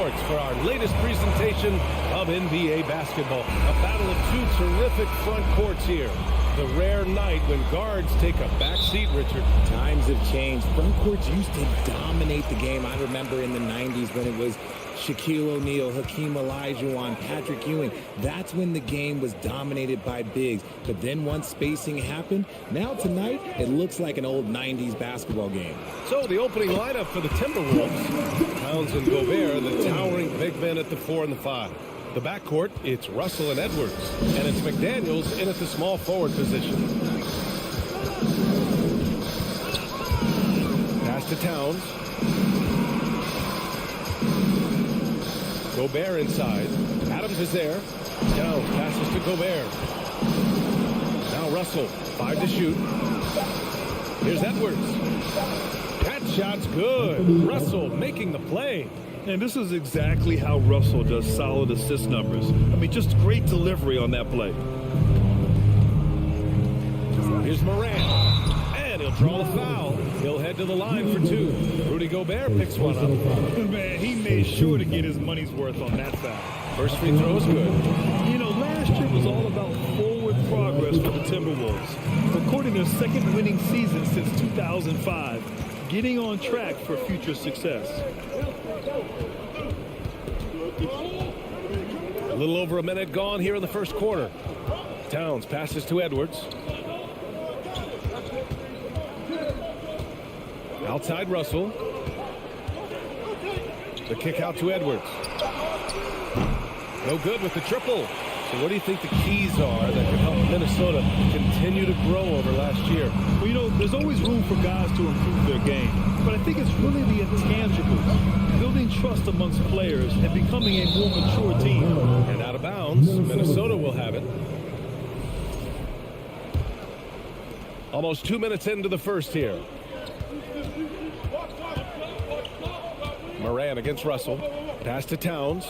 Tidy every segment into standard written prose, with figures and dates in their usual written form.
Sports for our latest presentation of NBA basketball. A battle of two terrific front courts here. The rare night when guards take a back seat, Richard. Times have changed. Front courts used to dominate the game. I remember in the 90s when it was Shaquille O'Neal, Hakeem Olajuwon, Patrick Ewing. That's when the game was dominated by bigs. But then once spacing happened, now tonight it looks like an old 90s basketball game. So the opening lineup for the Timberwolves. Towns and Gobert, the towering big men at the 4 and the 5. The backcourt, it's Russell and Edwards. And it's McDaniels in at the small forward position. Pass to Towns. Gobert inside. Adams is there. Towns passes to Gobert. Now Russell, 5 to shoot. Here's Edwards. That shot's good. Russell making the play. And this is exactly how Russell does solid assist numbers. I mean, just great delivery on that play. Here's Morant. And he'll draw the foul. He'll head to the line for 2. Rudy Gobert picks one up. Man, he made sure to get his money's worth on that foul. First free throw is good. You know, last year was all about forward progress for the Timberwolves. Recording their second winning season since 2005. Getting on track for future success. A little over a minute gone here in the first quarter. Towns passes to Edwards. Outside Russell. The kick out to Edwards. No good with the triple. So what do you think the keys are that can help Minnesota continue to grow over last year? Well, you know, there's always room for guys to improve their game. But I think it's really the intangibles. Building trust amongst players and becoming a more mature team. And out of bounds, Minnesota will have it. Almost 2 minutes into the first here. Morant against Russell. Pass to Towns.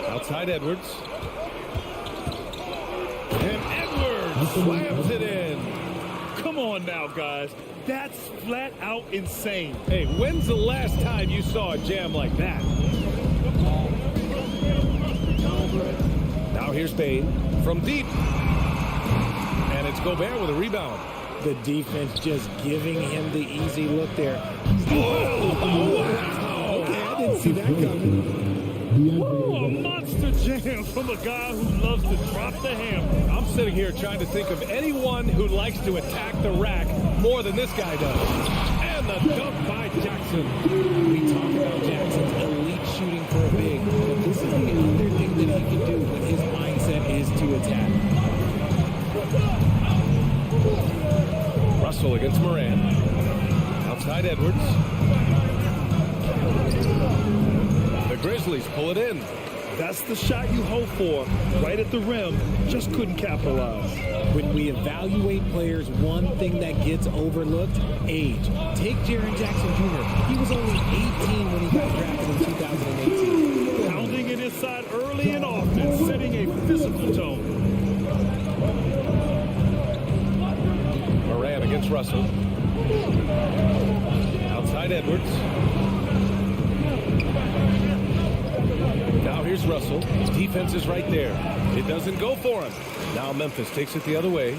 Outside Edwards. And Edwards slams it in. Come on now, guys. That's flat out insane. Hey, when's the last time you saw a jam like that? Now here's Bane from deep. And it's Gobert with a rebound. The defense just giving him the easy look there. Oh, wow. Okay, I didn't see that coming. Whoa, a monster jam from a guy who loves to drop the hammer. I'm sitting here trying to think of anyone who likes to attack the rack more than this guy does. And the dunk by Jackson. We talk about Jackson's elite shooting for a big, but this is the other thing that he can do when his mindset is to attack. Russell against Morant. Outside Edwards. The Grizzlies pull it in. That's the shot you hope for. Right at the rim. Just couldn't capitalize. When we evaluate players, one thing that gets overlooked, age. Take Jaren Jackson Jr. He was only 18 when he got drafted in 2018. Pounding it inside early and often, setting a physical tone. Morant against Russell. Outside Edwards. Now here's Russell. His defense is right there. It doesn't go for him. Now Memphis takes it the other way.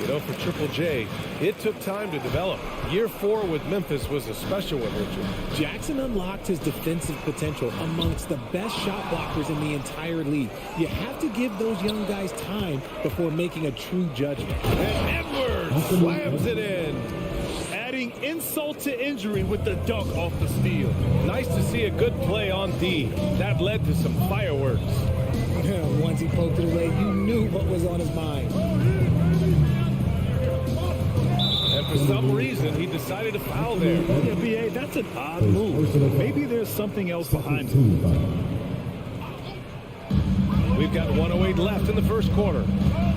You know, for Triple J, it took time to develop. Year 4 with Memphis was a special one, Richard. Jackson unlocked his defensive potential amongst the best shot blockers in the entire league. You have to give those young guys time before making a true judgment. And Edwards slams it in. Adding insult to injury with the dunk off the steal. Nice to see a good play on D. That led to some fireworks. Once he poked it away, you knew what was on his mind. And for some reason, he decided to foul there. Yeah, B.A., that's an odd move. Maybe there's something else behind it. We've got 1:08 left in the first quarter.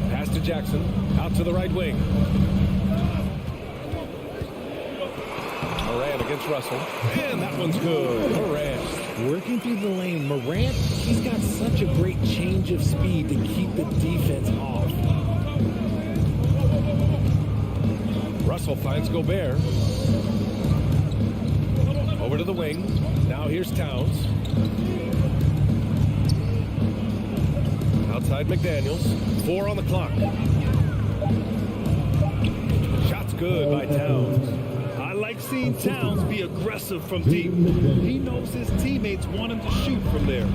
Pass to Jackson. Out to the right wing. Morant against Russell. And that one's good. Morant. Working through the lane, Morant, he's got such a great change of speed to keep the defense off. Russell finds Gobert. Over to the wing. Now here's Towns. Outside McDaniels. 4 on the clock. Shot's good by Towns. I like seeing Towns be aggressive from deep. He knows his teammates want him to shoot from there.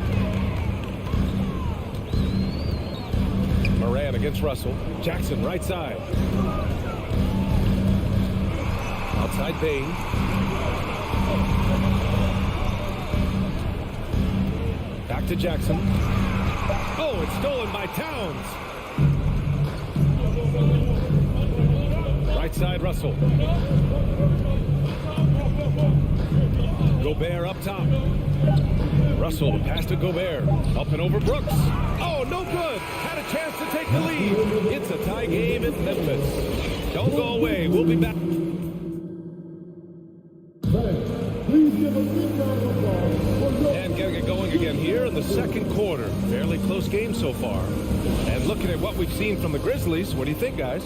Moran against Russell. Jackson right side. Outside Bain. Back to Jackson. Oh, it's stolen by Towns. Right side Russell. Gobert up top. Russell, the pass to Gobert. Up and over Brooks. Oh, no good. Had a chance to take the lead. It's a tie game in Memphis. Don't go away. We'll be back. And getting it going again here in the second quarter. Fairly close game so far. And looking at what we've seen from the Grizzlies, what do you think, guys?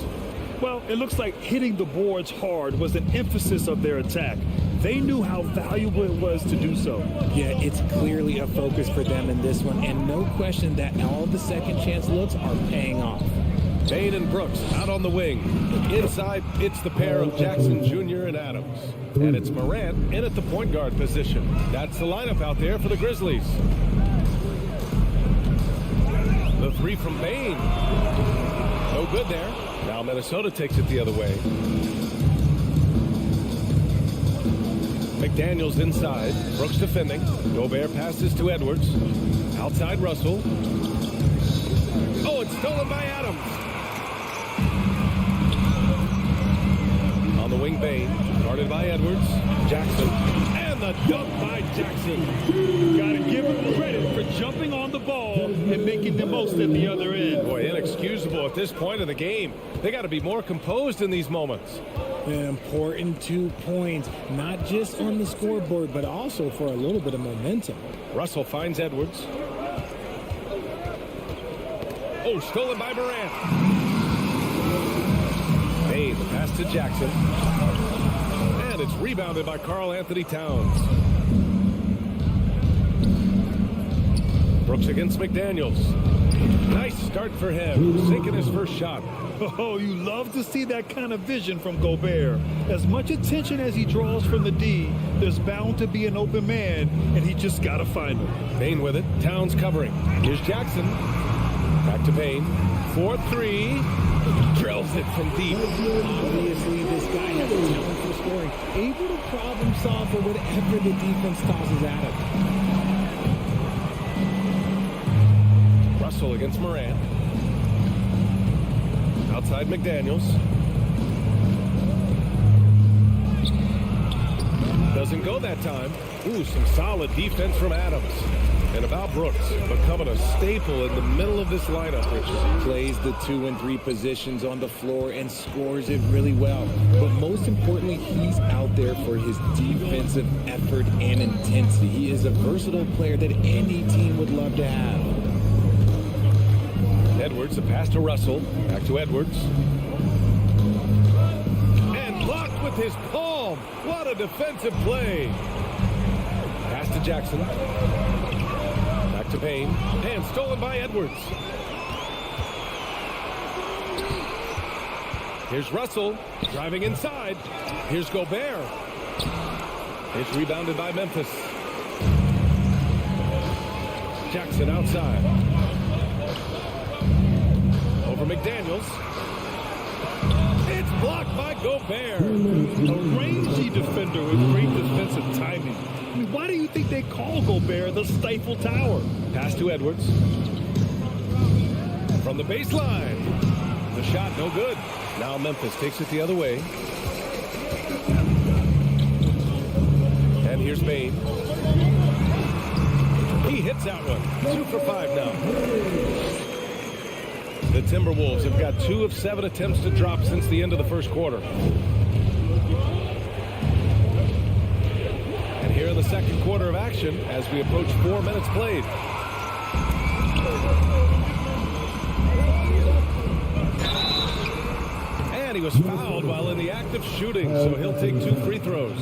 Well, it looks like hitting the boards hard was an emphasis of their attack. They knew how valuable it was to do so. Yeah, it's clearly a focus for them in this one, and no question that all the second chance looks are paying off. Bain and Brooks out on the wing. Inside, it's the pair of Jackson Jr. and Adams. And it's Morant in at the point guard position. That's the lineup out there for the Grizzlies. The three from Bain. No good there. Now Minnesota takes it the other way. McDaniels inside. Brooks defending. Gobert passes to Edwards. Outside Russell. Oh, it's stolen by Adams. On the wing, Bain. Guarded by Edwards. Jackson. And the dunk by Jackson. Got to give him credit for jumping on the ball and making the most at the other end. Boy, inexcusable at this point of the game. They got to be more composed in these moments. An important 2 points, not just on the scoreboard, but also for a little bit of momentum. Russell finds Edwards. Oh, stolen by Morant. Bain, the pass to Jackson. And it's rebounded by Karl Anthony Towns. Brooks against McDaniels. Nice start for him, sinking his first shot. Oh, you love to see that kind of vision from Gobert. As much attention as he draws from the D, there's bound to be an open man, and he just got to find him. Bain with it. Towns covering. Here's Jackson. Back to Bain. 4-3. Drills it from deep. Obviously, this guy has a talent for scoring. Able to problem solve for whatever the defense tosses at him. Russell against Morant. Outside McDaniels. Doesn't go that time. Ooh, some solid defense from Adams. And about Brooks, becoming a staple in the middle of this lineup, Richard. Plays the 2 and 3 positions on the floor and scores it really well. But most importantly, he's out there for his defensive effort and intensity. He is a versatile player that any team would love to have. Edwards, a pass to Russell. Back to Edwards. And blocked with his palm. What a defensive play. Pass to Jackson. Back to Bain. And stolen by Edwards. Here's Russell. Driving inside. Here's Gobert. It's rebounded by Memphis. Jackson outside. Over McDaniels. It's blocked by Gobert. A rangy defender with great defensive timing. I mean, why do you think they call Gobert the Stifle Tower? Pass to Edwards. From the baseline. The shot no good. Now Memphis takes it the other way. And here's Bain. He hits that one. 2 for 5 now. The Timberwolves have got 2 of 7 attempts to drop since the end of the first quarter. And here in the second quarter of action as we approach 4 minutes played. And he was fouled while in the act of shooting, so he'll take 2 free throws.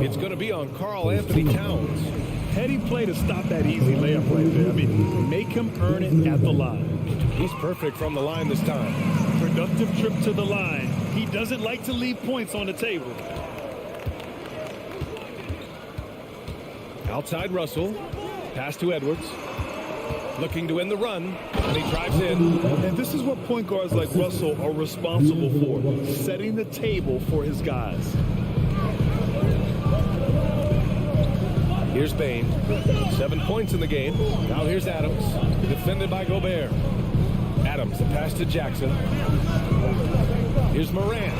It's going to be on Karl Anthony Towns. Heady play to stop that easy layup right there. I mean, make him earn it at the line. He's perfect from the line this time. Productive trip to the line. He doesn't like to leave points on the table. Outside Russell. Pass to Edwards. Looking to win the run. And he drives in. And this is what point guards like Russell are responsible for. Setting the table for his guys. Here's Bain. 7 points in the game. Now here's Adams. Defended by Gobert. Adams, the pass to Jackson. Here's Morant.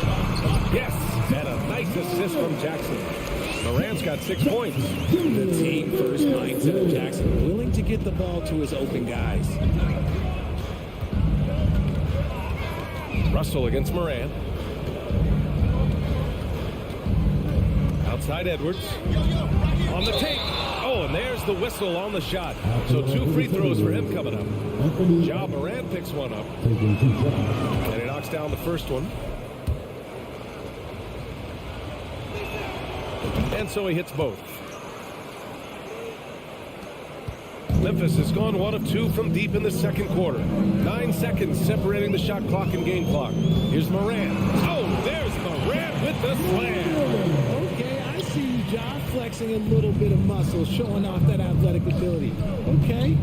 Yes! And a nice assist from Jackson. Morant's got 6 points. The team first mindset of Jackson, willing to get the ball to his open guys. Russell against Morant. Outside Edwards. On the take. Oh, and there's the whistle on the shot. So 2 free throws for him coming up. Ja Morant picks one up. And he knocks down the first one. And so he hits both. Memphis has gone 1 of 2 from deep in the second quarter. 9 seconds separating the shot clock and game clock. Here's Morant. Oh, there's Morant with the slam. Okay, I see you, Ja, flexing a little bit of muscle, showing off that athletic ability. Okay.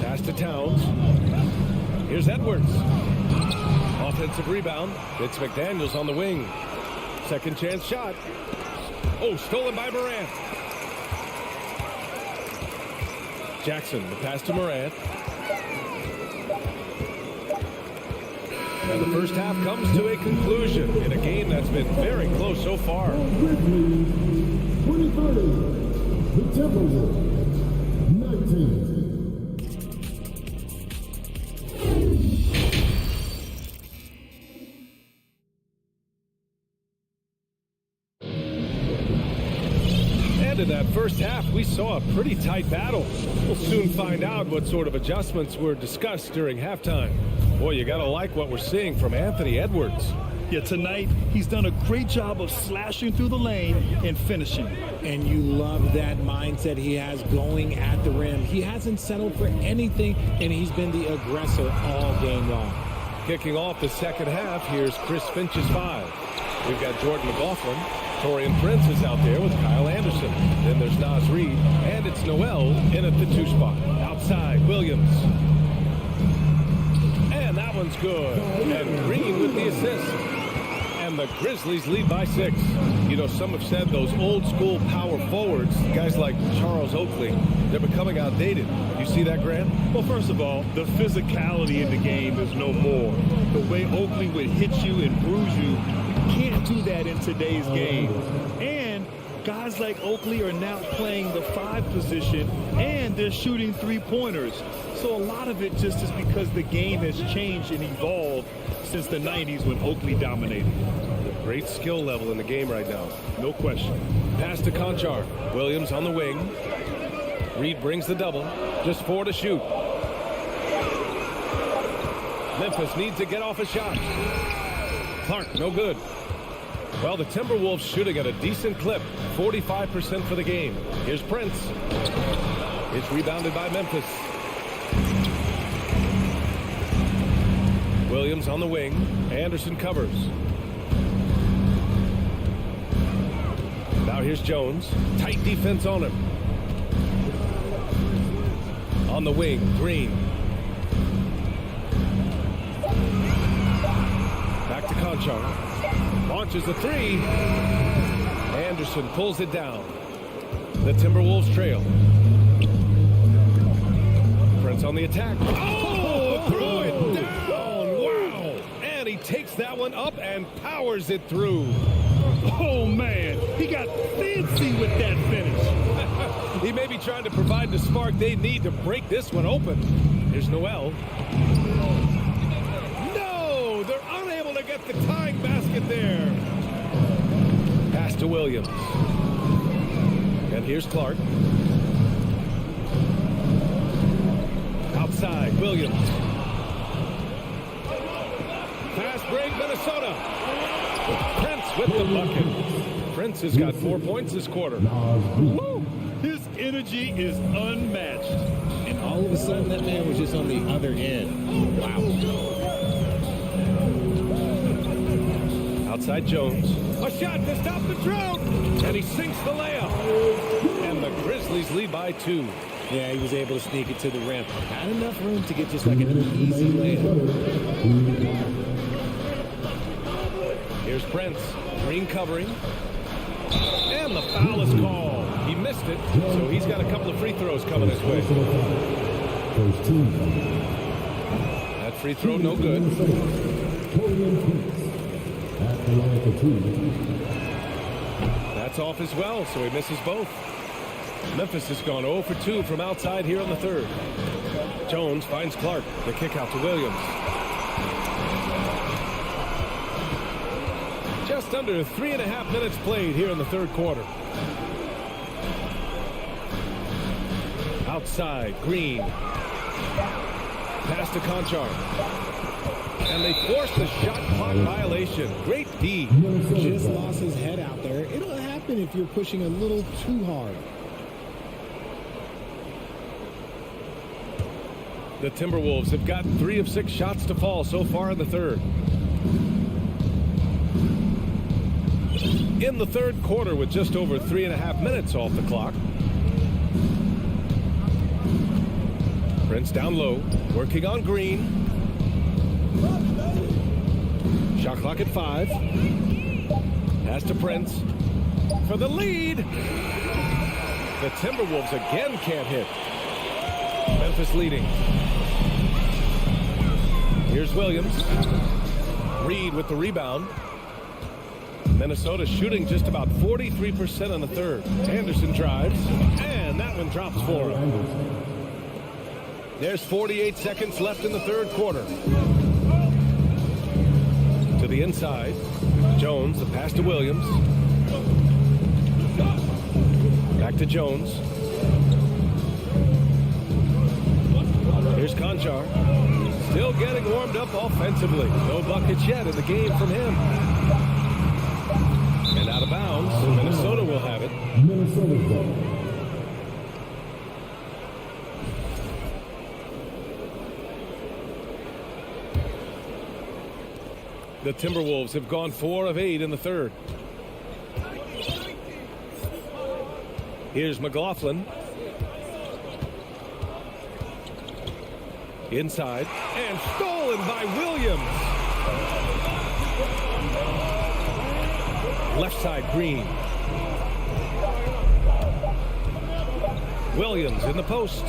Pass to Towns. Here's Edwards. Offensive rebound. It's McDaniels on the wing. Second chance shot. Oh, stolen by Morant. Jackson, the pass to Morant. And the first half comes to a conclusion in a game that's been very close so far. Grizzlies 23, the Timberwolves 19. And in that first half, we saw a pretty tight battle. We'll soon find out what sort of adjustments were discussed during halftime. Boy, you gotta like what we're seeing from Anthony Edwards. Yeah, tonight, he's done a great job of slashing through the lane and finishing. And you love that mindset he has going at the rim. He hasn't settled for anything, and he's been the aggressor all game long. Kicking off the second half, here's Chris Finch's 5. We've got Jordan McLaughlin. Torian Prince is out there with Kyle Anderson. Then there's Naz Reid, and it's Noel in at the 2 spot. Outside, Williams. And that one's good. And Green with the assist. And the Grizzlies lead by 6. You know, some have said those old school power forwards, guys like Charles Oakley, they're becoming outdated. You see that, Grant? Well, first of all, the physicality in the game is no more. The way Oakley would hit you and bruise you, can't do that in today's game. And guys like Oakley are now playing the 5 position, and they're shooting 3-pointers. So a lot of it just is because the game has changed and evolved since the 90s when Oakley dominated. Great skill level in the game right now. No question. Pass to Conchar. Williams on the wing. Reed brings the double. Just 4 to shoot. Memphis needs to get off a shot. Clark, no good. Well, the Timberwolves shooting at a decent clip. 45% for the game. Here's Prince. It's rebounded by Memphis. Williams on the wing. Anderson covers. Now here's Jones. Tight defense on him. On the wing, Green. Back to Conchar. Launches the 3. Anderson pulls it down. The Timberwolves trail. Prince on the attack. Oh, threw it down. Wow. And he takes that one up and powers it through. Oh, man. He got fancy with that finish. He may be trying to provide the spark they need to break this one open. Here's Noel. No, they're unable to get the tying basket there. Pass to Williams. And here's Clark. Outside, Williams. Fast break, Minnesota. Prince with the bucket. Prince has got 4 points this quarter. Woo! His energy is unmatched. And all of a sudden, that man was just on the other end. Wow. Outside Jones. A shot to stop the drought. And he sinks the layup. And the Grizzlies lead by 2. Yeah, he was able to sneak it to the rim. Had enough room to get just like an easy layup. Here's Prince. Green covering. And the foul is called. He missed it, so he's got a couple of free throws coming his way. That free throw no good. That's off as well, so he misses both. Memphis has gone 0 for 2 from outside here in the third. Jones finds Clark. The kick out to Williams. Just under 3.5 minutes played here in the third quarter. Outside, Green. Pass to Conchar. And they forced the shot clock violation. Great D. Just lost his head out there. It'll happen if you're pushing a little too hard. The Timberwolves have gotten 3 of 6 shots to fall so far in the third. In the third quarter with just over 3.5 minutes off the clock. Prince down low, working on Green. Shot clock at 5. Pass to Prince for the lead. The Timberwolves again can't hit. Memphis leading. Here's Williams. Reed with the rebound. Minnesota shooting just about 43% in the third. Anderson drives, and that one drops for him. There's 48 seconds left in the third quarter. To the inside. Jones, the pass to Williams. Back to Jones. Here's Conchar. Still getting warmed up offensively. No buckets yet in the game from him. And out of bounds. Minnesota will have it. Minnesota's ball. The Timberwolves have gone 4 of 8 in the third. Here's McLaughlin. Inside. And stolen by Williams. Left side, Green. Williams in the post.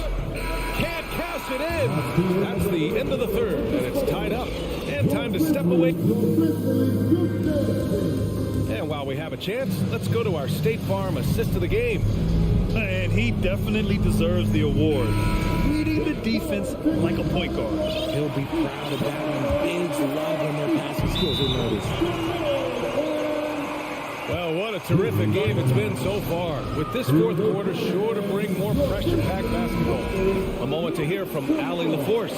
Can't cash it in. That's the end of the third, and it's tied up. And time to step away. And while we have a chance, let's go to our State Farm assist of the game. And he definitely deserves the award. Leading the defense like a point guard. He'll be proud of that one. Bigs love when their passing skills are noticed. Well, what a terrific game it's been so far. With this fourth quarter sure to bring more pressure-packed basketball. A moment to hear from Allie LaForce.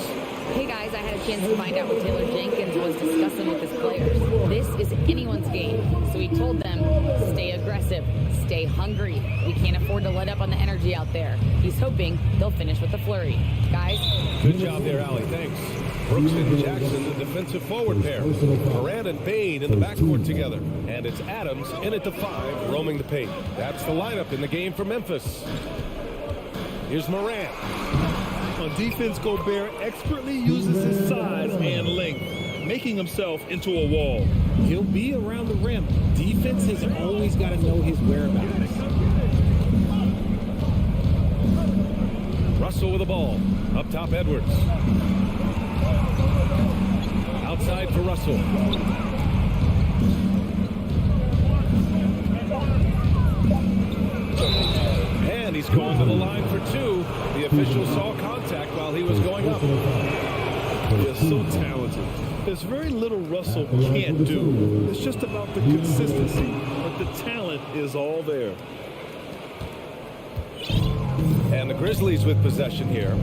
Hey guys, I had a chance to find out what Taylor Jenkins was discussing with his players. This is anyone's game. So he told them, stay aggressive, stay hungry. We can't afford to let up on the energy out there. He's hoping they'll finish with a flurry. Guys? Good job there, Allie. Thanks. Brooks and Jackson, the defensive forward pair. Moran and Bain in the backcourt together. And it's Adams in at the 5, roaming the paint. That's the lineup in the game for Memphis. Here's Moran. On defense, Gobert expertly uses his size and length, making himself into a wall. He'll be around the rim. Defense has always got to know his whereabouts. Russell with the ball. Up top, Edwards. Outside for Russell. And he's going to the line for 2. The official saw contact while he was going up. They're so talented. There's very little Russell can't do. It's just about the consistency, but the talent is all there. And the Grizzlies with possession here.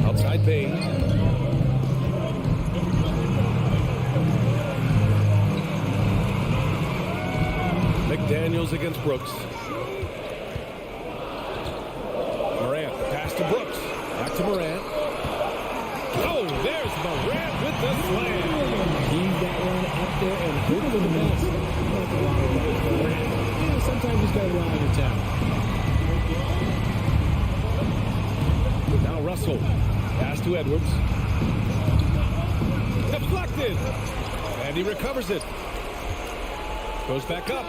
Outside Bain. McDaniels against Brooks. Morant, the pass to Brooks. Back to Morant. Oh, there's Morant with the slam. He's that one up there and hope for the best. Sometimes he's got to rely on your talent. Now Russell. Pass to Edwards. Deflected. And he recovers it. Goes back up.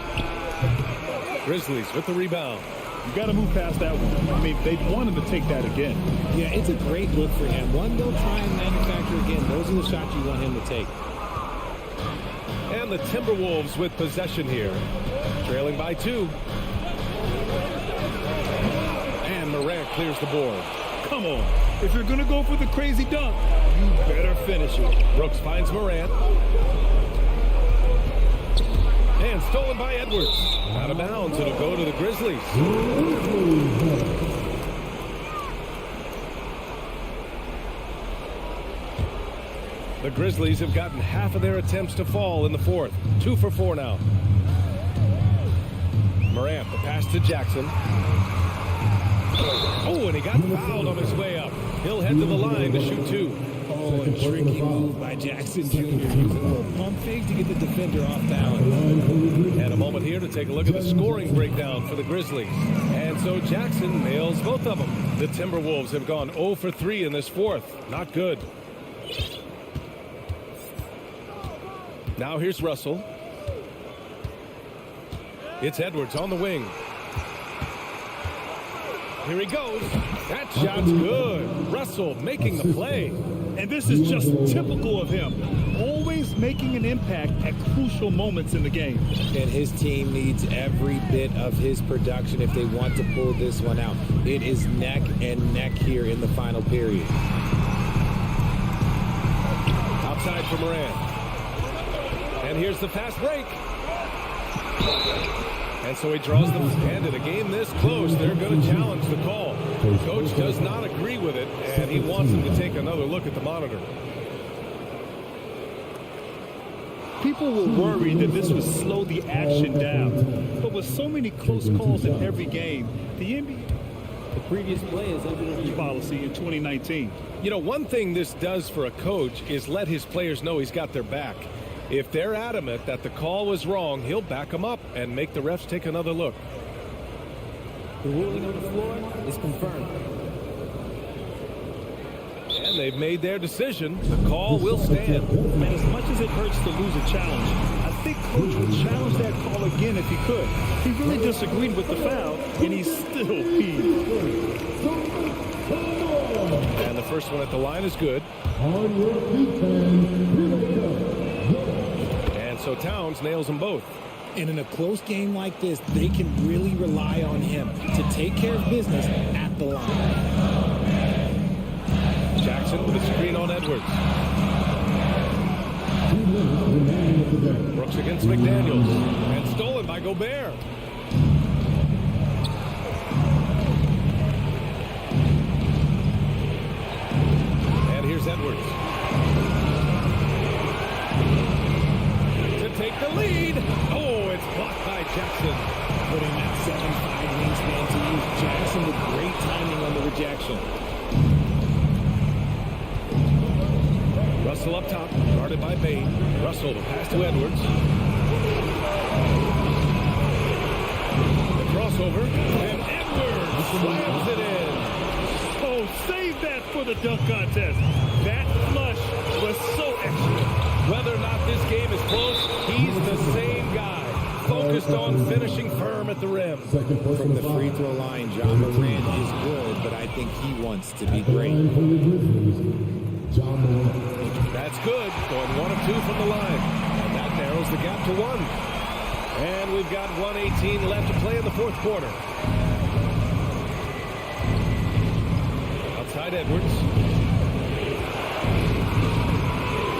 Grizzlies with the rebound. You got to move past that one. I mean, they want him to take that again. Yeah, it's a great look for him. One they'll try and manufacture again. Those are the shots you want him to take. And the Timberwolves with possession here. Trailing by 2. And Morant clears the board. Come on. If you're going to go for the crazy dunk, you better finish it. Brooks finds Morant. And stolen by Edwards. Out of bounds. It'll go to the Grizzlies. The Grizzlies have gotten half of their attempts to fall in the fourth. 2 for 4 now. Morant, the pass to Jackson. Oh, and he got fouled on his way up. He'll head to the line to shoot 2. Oh, a tricky move by Jackson Jr. Using a little pump fake to get the defender off balance. And a moment here to take a look at the scoring breakdown for the Grizzlies. And so Jackson nails both of them. The Timberwolves have gone 0 for 3 in this fourth. Not good. Now here's Russell. It's Edwards on the wing. Here he goes. That shot's good. Russell making the play. And this is just typical of him. Always making an impact at crucial moments in the game. And his team needs every bit of his production if they want to pull this one out. It is neck and neck here in the final period. Outside for Morant. And here's the fast break. And so he draws them. And in a game this close, they're going to challenge the call. Coach does not agree with it, and he wants them to take another look at the monitor. People were worried that this would slow the action down. But with so many close calls in every game, the NBA Previous play is under review policy in 2019. You know, one thing this does for a coach is let his players know he's got their back. If they're adamant that the call was wrong, he'll back them up and make the refs take another look. The ruling on the floor is confirmed. And they've made their decision. The call will stand. And as much as it hurts to lose a challenge, I think Coach would challenge that call again if he could. He really disagreed with the foul, and he's still peeved. And the first one at the line is good. And so Towns nails them both. And in a close game like this, they can really rely on him to take care of business at the line. Jackson with a screen on Edwards. Brooks against McDaniels. And stolen by Gobert. And here's Edwards. To take the lead. Oh, it's blocked by Jackson. Putting that 7'5" wingspan to use. Jackson with great timing on the rejection. Russell up top, guarded by Bain. Russell, the pass to Edwards. The crossover, and Edwards slams it in. Oh, save that for the dunk contest. That flush was so extra. Whether or not this game is close, he's the same guy. Focused on finishing firm at the rim. From the free throw line, John Morant is good, but I think he wants to be great. That's good. Going 1 of 2 from the line. And that narrows the gap to 1. And we've got 1:18 left to play in the fourth quarter. Outside Edwards.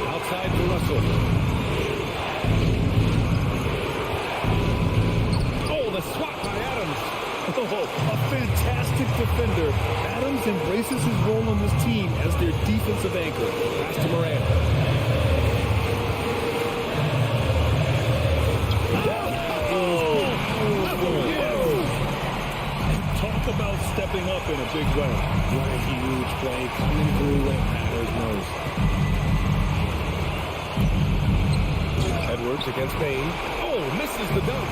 Outside for Russell. Oh, the swat by Adams. Oh, a fantastic defender. Adams embraces his role on this team as their defensive anchor. Pass to Morant. about stepping up in a big way. What a huge play, coming through when it matters most. Edwards against Bain. Oh, misses the dunk.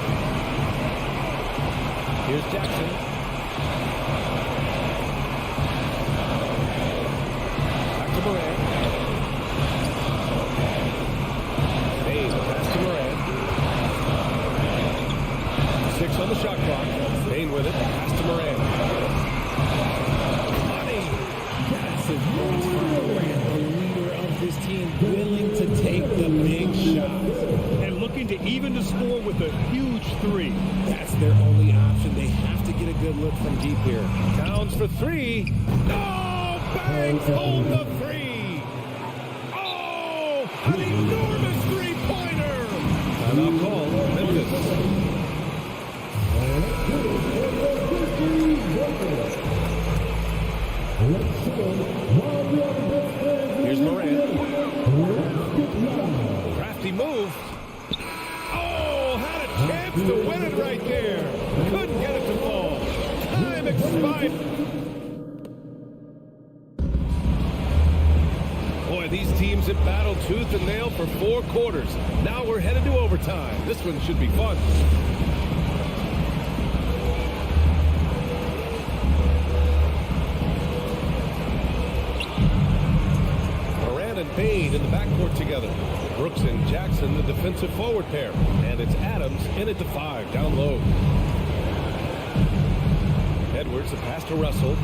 Here's Jackson. Back to Moran. Bain, pass to Moran. 6 on the shot clock. Bain with it. Pass to Moran. Money. Massive moves from Moran, the leader of this team, willing to take the big shot. And looking to even the score with a huge three. That's their only option. They have to get a good look from deep here. Towns for 3. No! Bangs home the 3. Oh! An enormous three-pointer! Timeout call. Memphis. Here's Moran. Crafty move. Oh, had a chance to win it right there. Couldn't get it to fall. Time expired. Boy, these teams have battled tooth and nail for 4 quarters. Now we're headed to overtime. This one should be fun. Bain in the backcourt together. Brooks and Jackson, the defensive forward pair. And it's Adams in at the 5, down low. Edwards, a pass to Russell.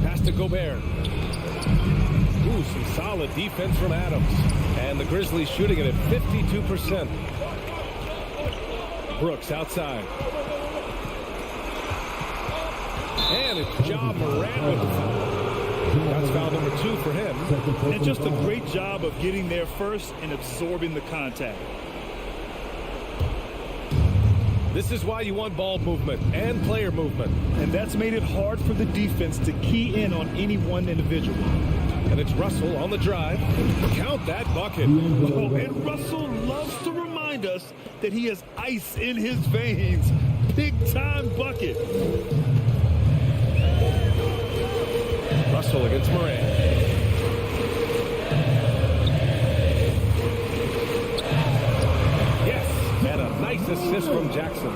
Pass to Gobert. Ooh, some solid defense from Adams. And the Grizzlies shooting it at 52%. Brooks outside. And it's Ja Morant with the foul. That's foul number 2 for him. And just a great job of getting there first and absorbing the contact. This is why you want ball movement and player movement. And that's made it hard for the defense to key in on any one individual. And it's Russell on the drive. Count that bucket. Oh, and Russell loves to remind us that he has ice in his veins. Big-time bucket. Russell against Moran. Yes, and a nice assist from Jackson.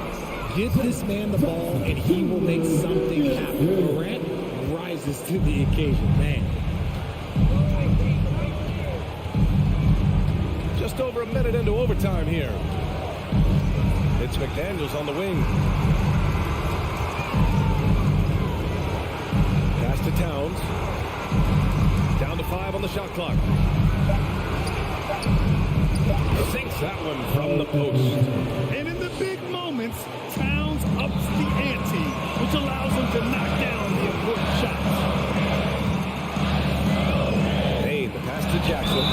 Give this man the ball, and he will make something happen. Morant rises to the occasion, man. Just over a minute into overtime here. It's McDaniels on the wing. Pass to Towns. Down to 5 on the shot clock. Sinks that one from the post. And in the big moments, Towns ups the ante, which allows him to knock down the important shots. Bain, the pass to Jackson.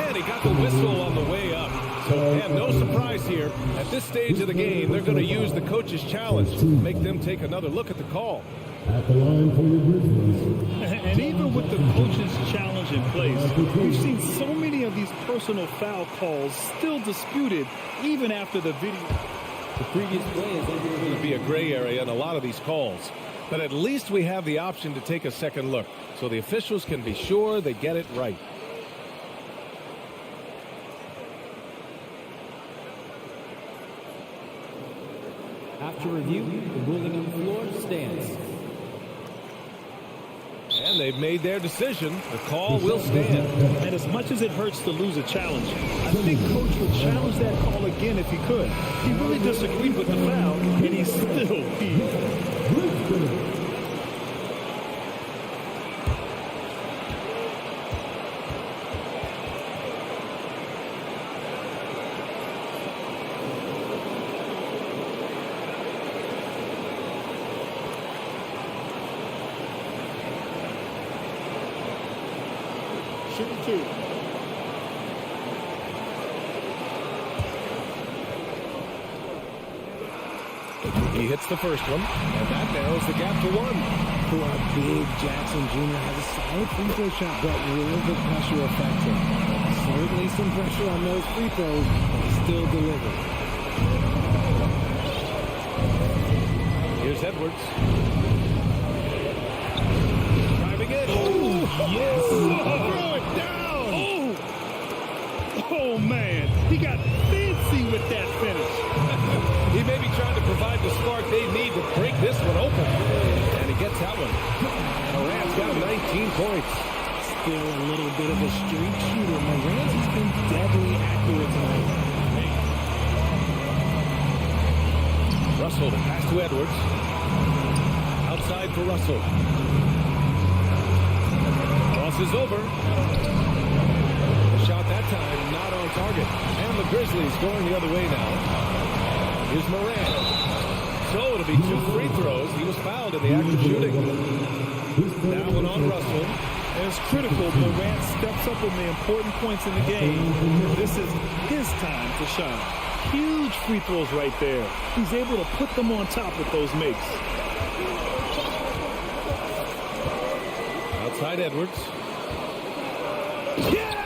And he got the whistle on the way up. So, and no surprise here. At this stage of the game, they're going to use the coach's challenge to make them take another look at the call. At the line for your Grizzlies. And even with the coach's challenge in place, we've seen so many of these personal foul calls still disputed even after the video. The previous play is going to be a gray area in a lot of these calls. But at least we have the option to take a second look so the officials can be sure they get it right. After review, the ruling on the floor stands. And they've made their decision. The call will stand. And as much as it hurts to lose a challenge, I think Coach would challenge that call again if he could. He really disagreed with the foul, and he still beat. Shooting 2. He hits the first one, and that narrows the gap to 1. Poor big Jackson Jr. has a solid free throw shot, but will the pressure affect him? Certainly some pressure on those free throws, but still delivered. Edwards. Driving it. Oh, yes. Throw it down. Oh, man. He got fancy with that finish. He may be trying to provide the spark they need to break this one open. And he gets that one. Morant's got 19 points. Still a little bit of a streak shooter. Morant has been deadly accurate tonight. Russell, the pass to Edwards. Outside for Russell. Crosses over. The shot that time not on target. And the Grizzlies going the other way now. Here's Morant. So it'll be 2 free throws. He was fouled in the act of shooting. That one on Russell. And it's critical Morant steps up in the important points in the game. This is his time to shine. Huge free throws right there. He's able to put them on top with those makes. Outside Edwards. Yeah!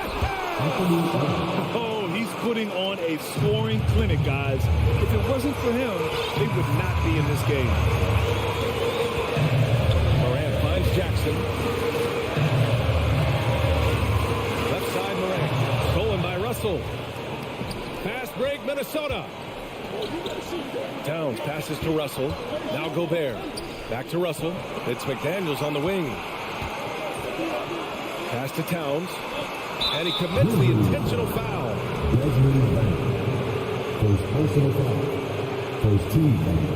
Oh, he's putting on a scoring clinic, guys. If it wasn't for him, they would not be in this game. Morant finds Jackson. Left side Morant. Stolen by Russell. Fast break, Minnesota. Towns passes to Russell. Now Gobert. Back to Russell. It's McDaniels on the wing. Pass to Towns. And he commits the intentional foul. First personal foul. First team foul.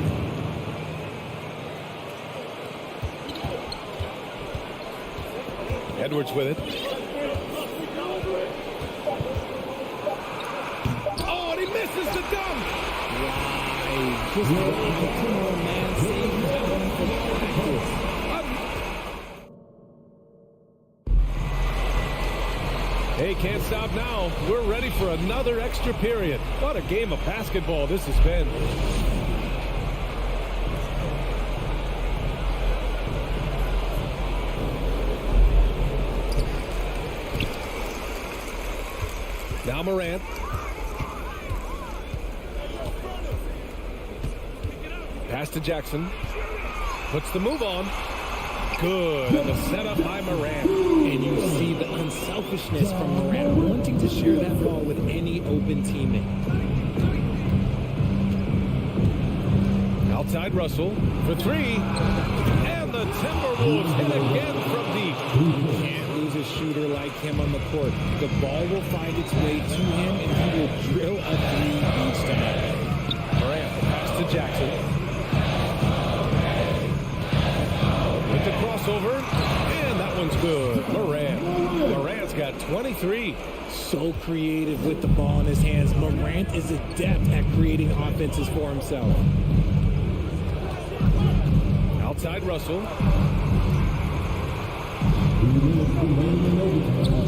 Edwards with it. Oh, and he misses the dunk. Just a little man saved that one from practice. Hey, can't stop now. We're ready for another extra period. What a game of basketball this has been. Now Morant. Pass to Jackson. Puts the move on. Good. And the setup by Morant. And you see the unselfishness from Morant wanting to share that ball with any open teammate. Outside Russell for 3. And the Timberwolves hit again from deep. You can't lose a shooter like him on the court. The ball will find its way to him, and he will drill a 3 each time. Morant, the pass to Jackson. With the crossover, and that one's good. Morant's got 23. So creative with the ball in his hands. Morant is adept at creating offenses for himself. Outside Russell.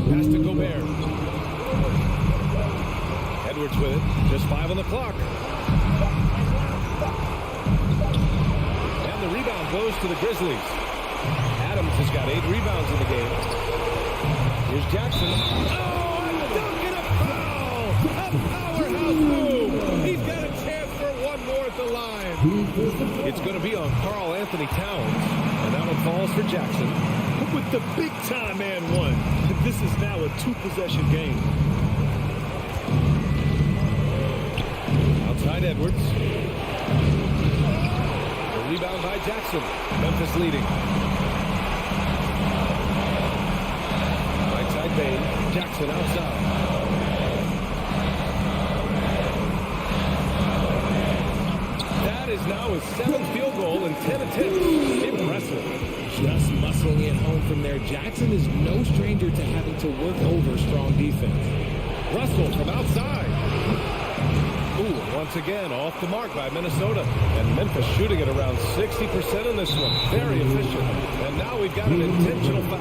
Pass to Gobert. Edwards with it. Just 5 on the clock. And the rebound goes to the Grizzlies. Adams has got 8 rebounds in the game. Here's Jackson. Oh, a dunk and a foul! A powerhouse move! He's got a chance for one more at the line. It's going to be on Karl Anthony Towns. And that one falls for Jackson. With the big-time and one. This is now a 2-possession game. Outside Edwards. The rebound by Jackson. Memphis leading. Right side Bain. Jackson outside. That is now his 7th field goal in 10 attempts. Impressive. Just muscling it home from there. Jackson is no stranger to having to work over strong defense. Russell from outside. Ooh, once again, off the mark by Minnesota. And Memphis shooting at around 60% in this one. Very efficient. And now we've got an intentional foul.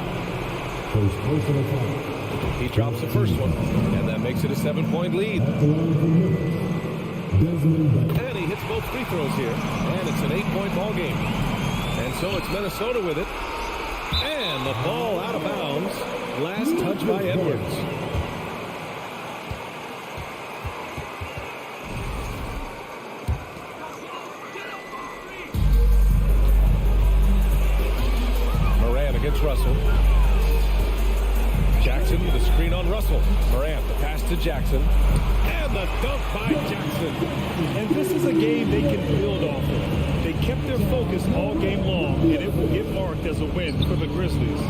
First personal foul. He drops the first one. And that makes it a 7-point lead. And he hits both free throws here. And it's an 8-point ball game. And so it's Minnesota with it. And the ball out of bounds. Last touch by Edwards. against Russell. Jackson with a screen on Russell. Morant, the pass to Jackson. And the dunk by Jackson. And this is a game they can build off of. They kept their focus all game long, and it will get marked as a win for the Grizzlies.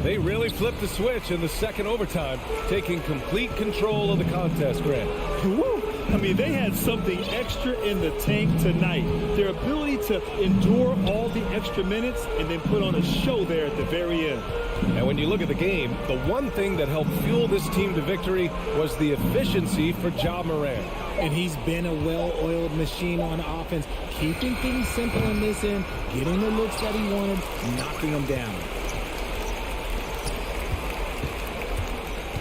They really flipped the switch in the second overtime, taking complete control of the contest, Grant. Woo! I mean, they had something extra in the tank tonight. Their ability to endure all the extra minutes and then put on a show there at the very end. And when you look at the game, the one thing that helped fuel this team to victory was the efficiency for Ja Morant. And he's been a well-oiled machine on offense, keeping things simple in this end, getting the looks that he wanted, knocking them down.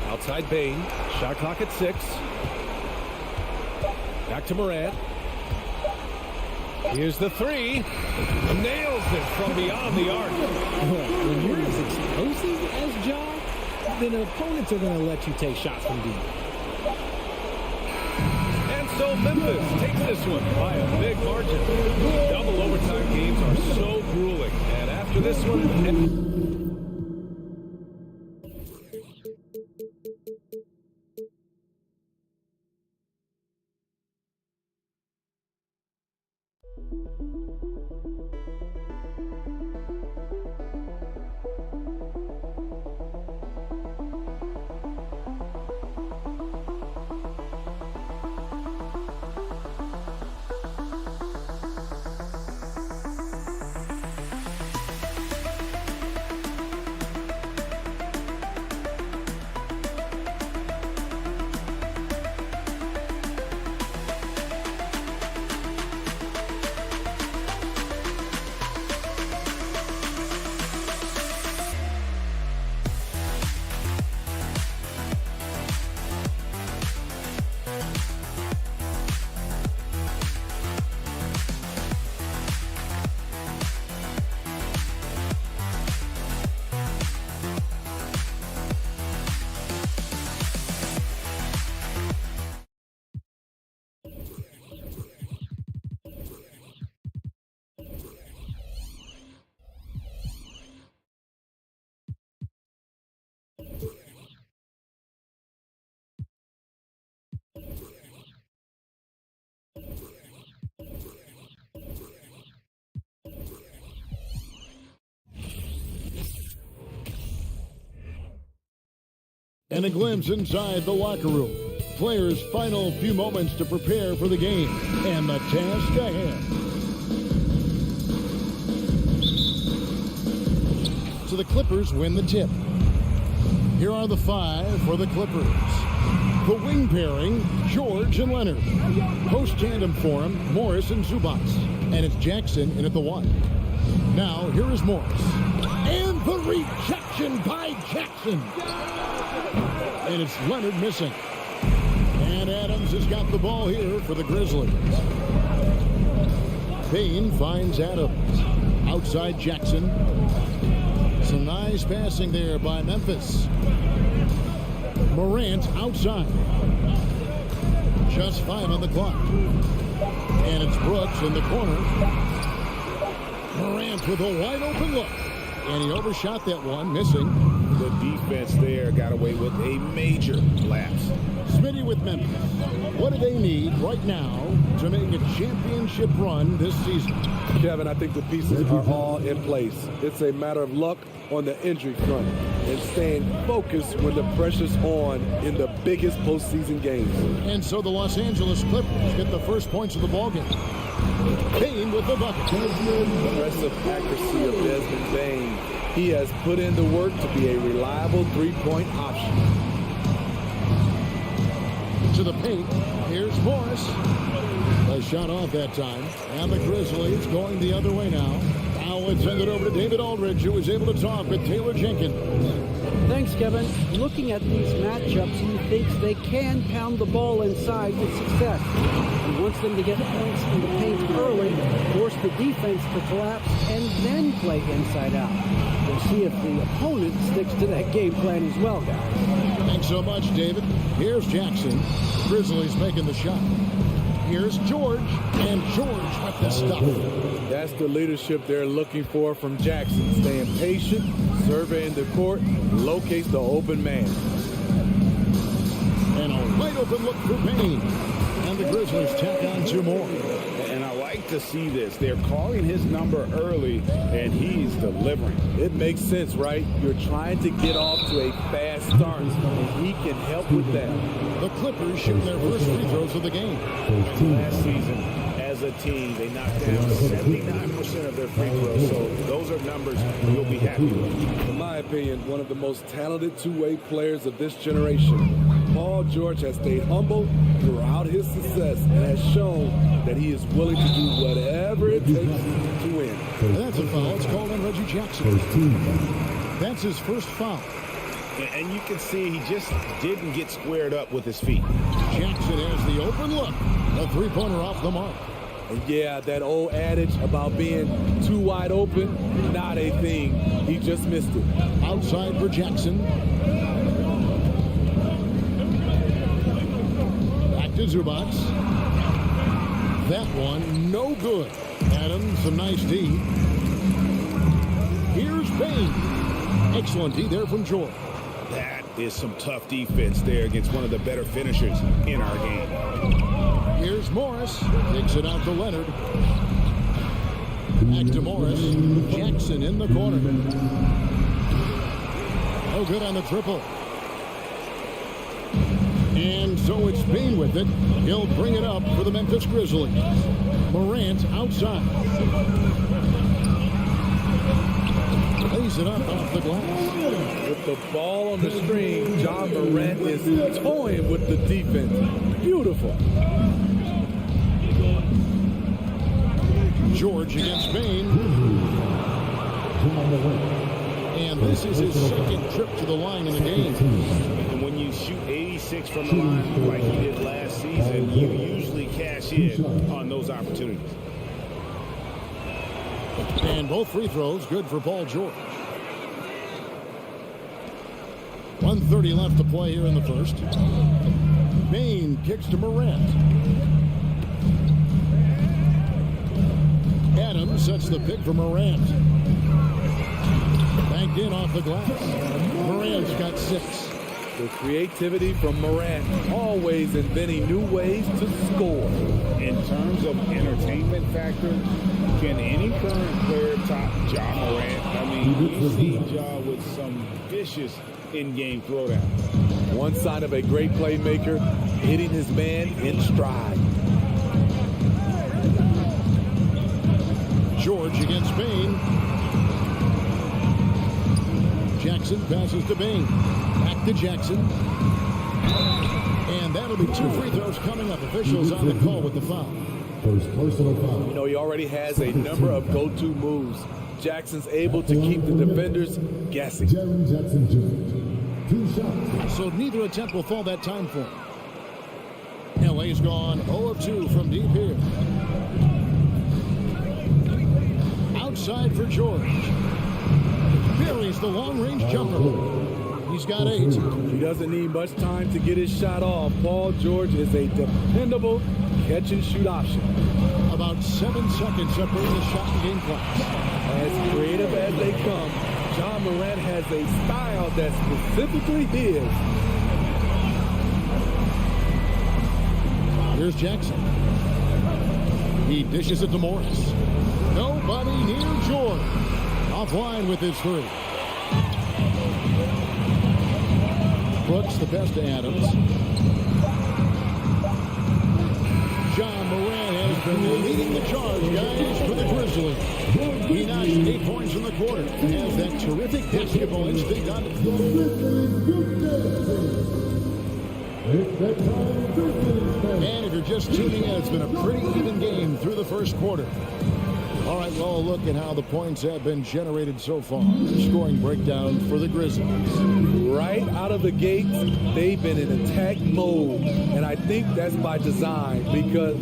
Outside Bane, shot clock at 6. Back to Morant. Here's the 3. Nails it from beyond the arc. When you're as explosive as Ja, then opponents are going to let you take shots from deep. And so Memphis takes this one by a big margin. Double overtime games are so grueling. And after this one... And a glimpse inside the locker room. Players' final few moments to prepare for the game and the task ahead. So the Clippers win the tip. Here are the 5 for the Clippers. The wing pairing, George and Leonard. Post tandem for him, Morris and Zubac. And it's Jackson in at the 1. Now, here is Morris. And the rejection by Jackson. And it's Leonard missing. And Adams has got the ball here for the Grizzlies. Payne finds Adams. Outside Jackson. Some nice passing there by Memphis. Morant outside. Just 5 on the clock. And it's Brooks in the corner. Morant with a wide open look. And he overshot that one, missing. The defense there got away with a major lapse. Smitty with Memphis. What do they need right now to make a championship run this season? Kevin, I think the pieces are all in place. It's a matter of luck on the injury front and staying focused when the pressure's on in the biggest postseason games. And so the Los Angeles Clippers get the first points of the ballgame. Bane with the bucket. Aggressive accuracy of Desmond Bane. He has put in the work to be a reliable three-point option. To the paint. Here's Morris. A shot off that time. And the Grizzlies going the other way now. Now let's send it over to David Aldridge, who was able to talk with Taylor Jenkins. Thanks, Kevin. Looking at these matchups, he thinks they can pound the ball inside with success. He wants them to get points in the paint early, force the defense to collapse, and then play inside out. We'll see if the opponent sticks to that game plan as well, guys. Thanks so much, David. Here's Jackson. Grizzlies making the shot. Here's George, and George with the stuff. That's the leadership they're looking for from Jackson. Staying patient, surveying the court, locates the open man. And a wide open look for Payne. And the Grizzlies tack on 2 more. And I like to see this. They're calling his number early, and he's delivering. It makes sense, right? You're trying to get off to a fast start, and he can help with that. The Clippers shoot their first free throws of the game. Last season, as a team, they knocked down 79% of their free throws, so those are numbers you'll be happy with. In my opinion, one of the most talented two-way players of this generation. Paul George has stayed humble throughout his success and has shown that he is willing to do whatever it takes to win. And that's a foul. It's called on Reggie Jackson. That's his first foul. And you can see he just didn't get squared up with his feet. Jackson has the open look. A three-pointer off the mark. And yeah, that old adage about being too wide open, not a thing. He just missed it. Outside for Jackson. Back to Zubac. That one, no good. Adams, a nice D. Here's Payne. Excellent D there from George. That is some tough defense there against one of the better finishers in our game. Here's Morris. Takes it out to Leonard. Back to Morris. Jackson in the corner. No good on the triple. And so it's Payne with it. He'll bring it up for the Memphis Grizzlies. Morant outside. Lays it up off the glass. With the ball on the string, John Morant is toying with the defense. Beautiful. George against Payne. And this is his second trip to the line in the game. And when you shoot 86 from the line like he did last season, you usually cash in on those opportunities. And both free throws good for Paul George. 1:30 left to play here in the first. Payne kicks to Morant. Adams sets the pick for Morant. Banked in off the glass. Morant's got 6. The creativity from Morant, always inventing new ways to score. In terms of entertainment factor, can any current player top Ja Morant? I mean, we've seen Ja with some vicious in-game throwdown. One sign of a great playmaker, hitting his man in stride. George against Payne. Jackson passes to Payne. Back to Jackson. And that'll be 2 free throws coming up. Officials on the call with the foul. First personal foul. You know, he already has a number of go-to moves. Jackson's able to keep the defenders guessing. Jaren Jackson Jr. 2 shots. So neither attempt will fall that time for him. LA's gone 0 of 2 from deep here. Outside for George. Buries the long-range jumper. He's got 8. He doesn't need much time to get his shot off. Paul George is a dependable catch-and-shoot option. About 7 seconds separating the shot and game clock. As creative as they come, John Morant has a style that's specifically his. Here's Jackson. He dishes it to Morris. Nobody near George. Offline with his 3. Brooks the best to Adams. John Morant has been leading the charge, guys, for the Grizzlies. He notched 8 points in the quarter and has that terrific basketball instinct on it. And if you're just tuning in, it's been a pretty even game through the first quarter. All right, well, a look at how the points have been generated so far. Scoring breakdown for the Grizzlies. Right out of the gates, they've been in attack mode. And I think that's by design because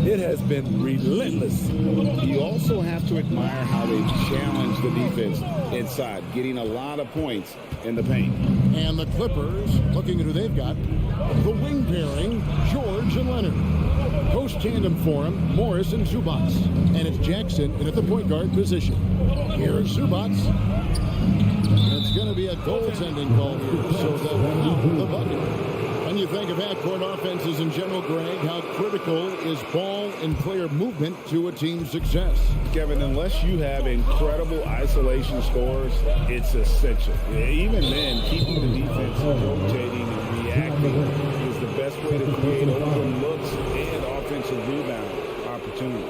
it has been relentless. You also have to admire how they challenge the defense inside, getting a lot of points in the paint. And the Clippers, looking at who they've got, the wing pairing, George and Leonard. Post tandem for him, Morris and Zubats. And it's Jackson in at the point guard position. Here's Zubats. It's going to be a goaltending call here, so they'll count the bucket. When you think of half-court offenses in general, Greg, how critical is ball and player movement to a team's success? Kevin, unless you have incredible isolation scores, it's essential. Even then, keeping the defense rotating and reacting is the best way to create open looks and offensive rebound opportunities.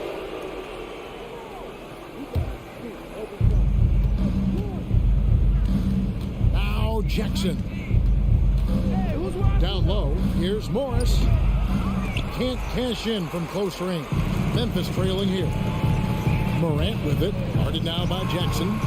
Now Jackson. Down low, here's Morris. Can't cash in from close range. Memphis trailing here. Morant with it. Guarded now by Jackson.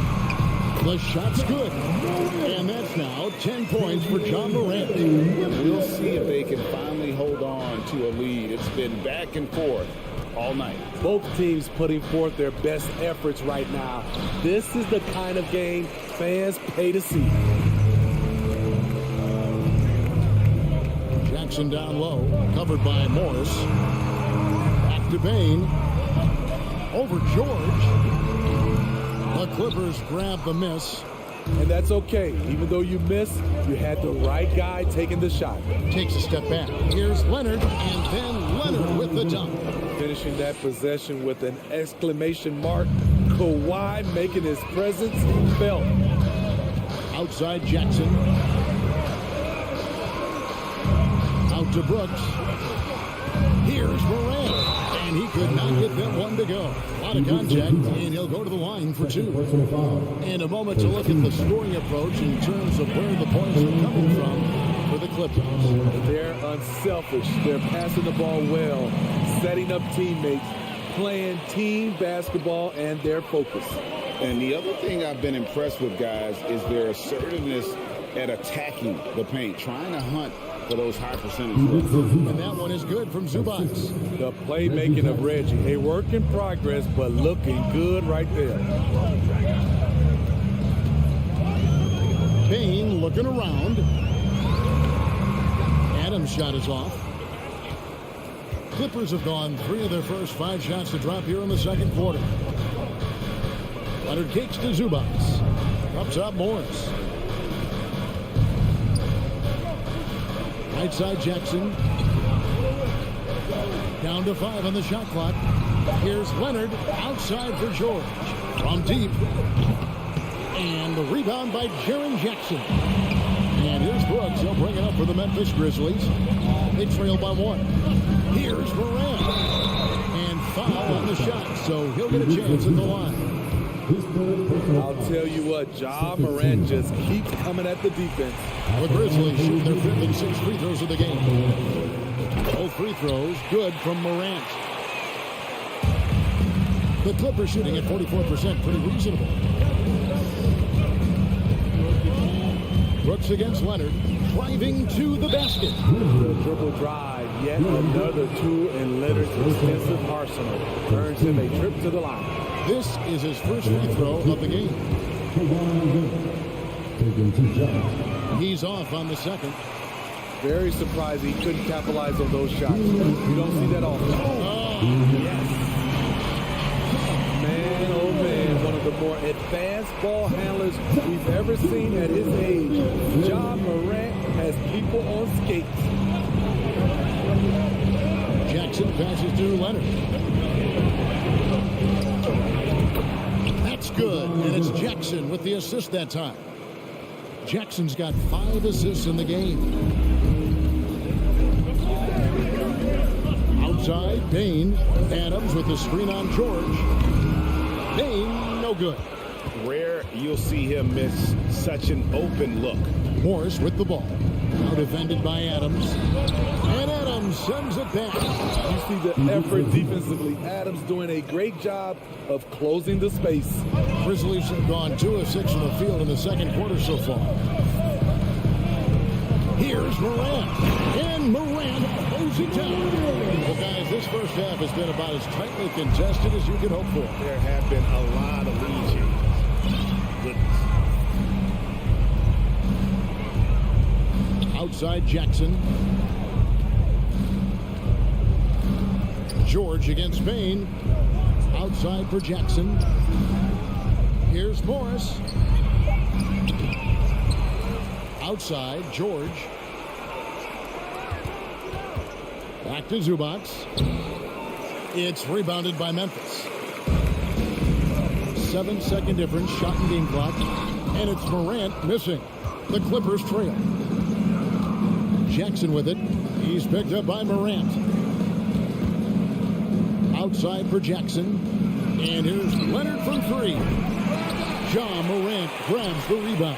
The shot's good. And that's now 10 points for John Morant. We'll see if they can finally hold on to a lead. It's been back and forth all night. Both teams putting forth their best efforts right now. This is the kind of game fans pay to see. Jackson down low, covered by Morris. Back to Bain. Over George. The Clippers grab the miss. And that's okay. Even though you missed, you had the right guy taking the shot. Takes a step back. Here's Leonard, and then Leonard with the dunk. Finishing that possession with an exclamation mark. Kawhi making his presence felt. Outside Jackson. Out to Brooks. Here's Morant. And he could not get that one to go. A lot of contact, and he'll go to the line for two. In a moment to look at the scoring approach in terms of where the points are coming from for the Clippers. They're unselfish. They're passing the ball well, setting up teammates, playing team basketball, and their focus. And the other thing I've been impressed with, guys, is their assertiveness at attacking the paint, trying to hunt for those high percentage runs. And that one is good from Zubats. The playmaking of Reggie, a work in progress, but looking good right there. Bain looking around. Adams' shot is off. Clippers have gone 3 of their first 5 shots to drop here in the second quarter. Leonard kicks to Zubats. Up top Morris. Right side Jackson. Down to 5 on the shot clock. Here's Leonard outside for George. From deep. And the rebound by Jaren Jackson. And here's Brooks. He'll bring it up for the Memphis Grizzlies. They trail by 1. Here's Morant. And foul on the shot. So he'll get a chance at the line. I'll tell you what, Ja Morant just keeps coming at the defense. The Grizzlies shoot their 5th and 6th free throws of the game. Both free throws good from Morant. The Clippers shooting at 44%, pretty reasonable. Brooks against Leonard, driving to the basket. The dribble drive, yet another tool in Leonard's extensive arsenal. Earns him a trip to the line. This is his first free throw of the game. He's off on the second. Very surprised he couldn't capitalize on those shots. You don't see that often. Oh, yes. Man, oh man, one of the more advanced ball handlers we've ever seen at his age. Ja Morant has people on skates. Jackson passes to Leonard. That's good, and it's Jackson with the assist that time. Jackson's got 5 assists in the game. Outside, Bain. Adams with the screen on George. Bain, no good. Rare you'll see him miss such an open look. Morris with the ball. Now defended by Adams. And Adams sends it back. You see the effort defensively. Adams doing a great job of closing the space. Grizzlies have gone 2 of 6 from the field in the second quarter so far. Here's Morant. And Morant throws it down. Well, guys, this first half has been about as tightly contested as you could hope for. There have been a lot of lead changes. Goodness. Outside Jackson. George against Payne. Outside for Jackson. Here's Morris. Outside, George. Back to Zubac. It's rebounded by Memphis. 7-second difference, shot and game clock. And it's Morant missing. The Clippers trail. Jackson with it. He's picked up by Morant. Outside for Jackson. And here's Leonard from three. Ja Morant grabs the rebound.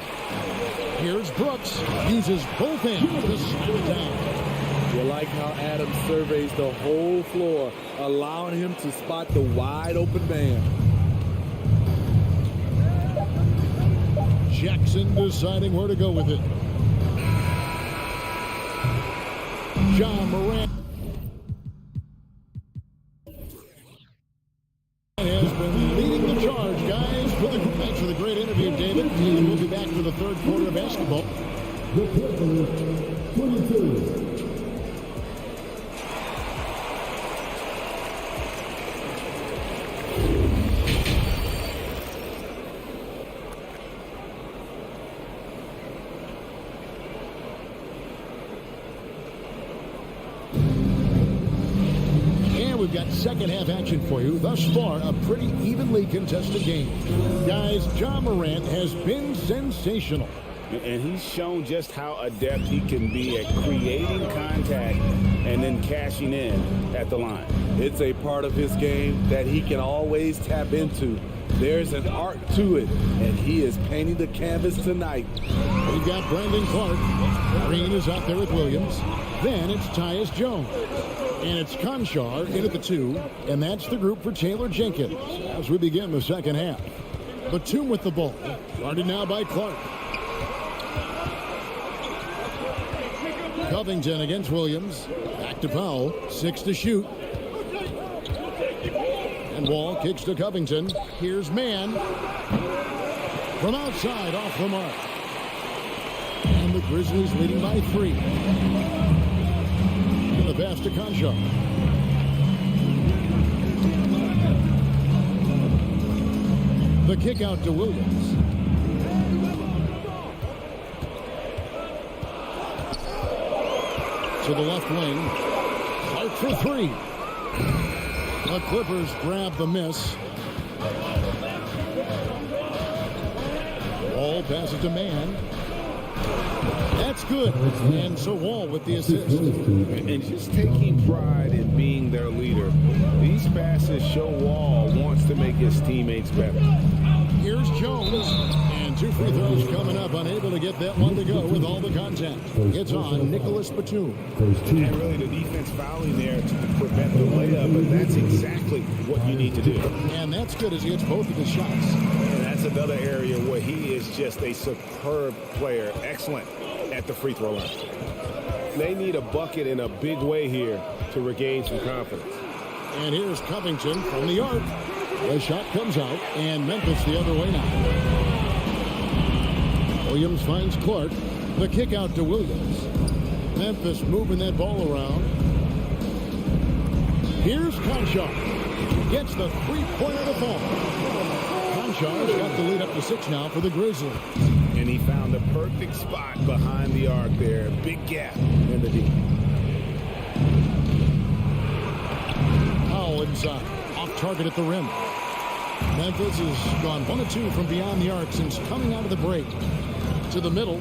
Here's Brooks. Uses both hands to slam it down. You like how Adams surveys the whole floor, allowing him to spot the wide open man. Jackson deciding where to go with it. Ja Morant has been leading the charge, guys. Thanks for the great interview, David. And we'll be back for the third quarter of basketball. The Clippers, 22. We've got second half action for you. Thus far, a pretty evenly contested game. Guys, Ja Morant has been sensational. And he's shown just how adept he can be at creating contact and then cashing in at the line. It's a part of his game that he can always tap into. There's an art to it, and he is painting the canvas tonight. We've got Brandon Clark. Green is out there with Williams. Then it's Tyus Jones. And it's Conchar in at the 2, and that's the group for Taylor Jenkins as we begin the second half. Batum with the ball, guarded now by Clark. Covington against Williams. Back to Powell, 6 to shoot. And Wall kicks to Covington. Here's Mann. From outside, off the mark. And the Grizzlies leading by 3. The pass to Conchar. The kick out to Williams. To the left wing. Clark for 3. The Clippers grab the miss. Wall passes to Mann. That's good. And so Wall with the assist. And just taking pride in being their leader. These passes show Wall wants to make his teammates better. Here's Jones. And 2 free throws coming up. Unable to get that one to go with all the contact. It's on Nicholas Batum. And really the defense fouling there to prevent the layup. But that's exactly what you need to do. And that's good as he hits both of his shots. And that's another area where he is just a superb player. Excellent at the free throw line. They need a bucket in a big way here to regain some confidence. And here's Covington from the arc. The shot comes out, and Memphis the other way now. Williams finds Clark. The kick out to Williams. Memphis moving that ball around. Here's Conchar. Gets the three-pointer to fall. Conchar's got the lead up to 6 now for the Grizzlies. And he found the perfect spot behind the arc there. Big gap in the deep. Powell inside. Off target at the rim. Memphis has gone 1 of 2 from beyond the arc since coming out of the break. To the middle.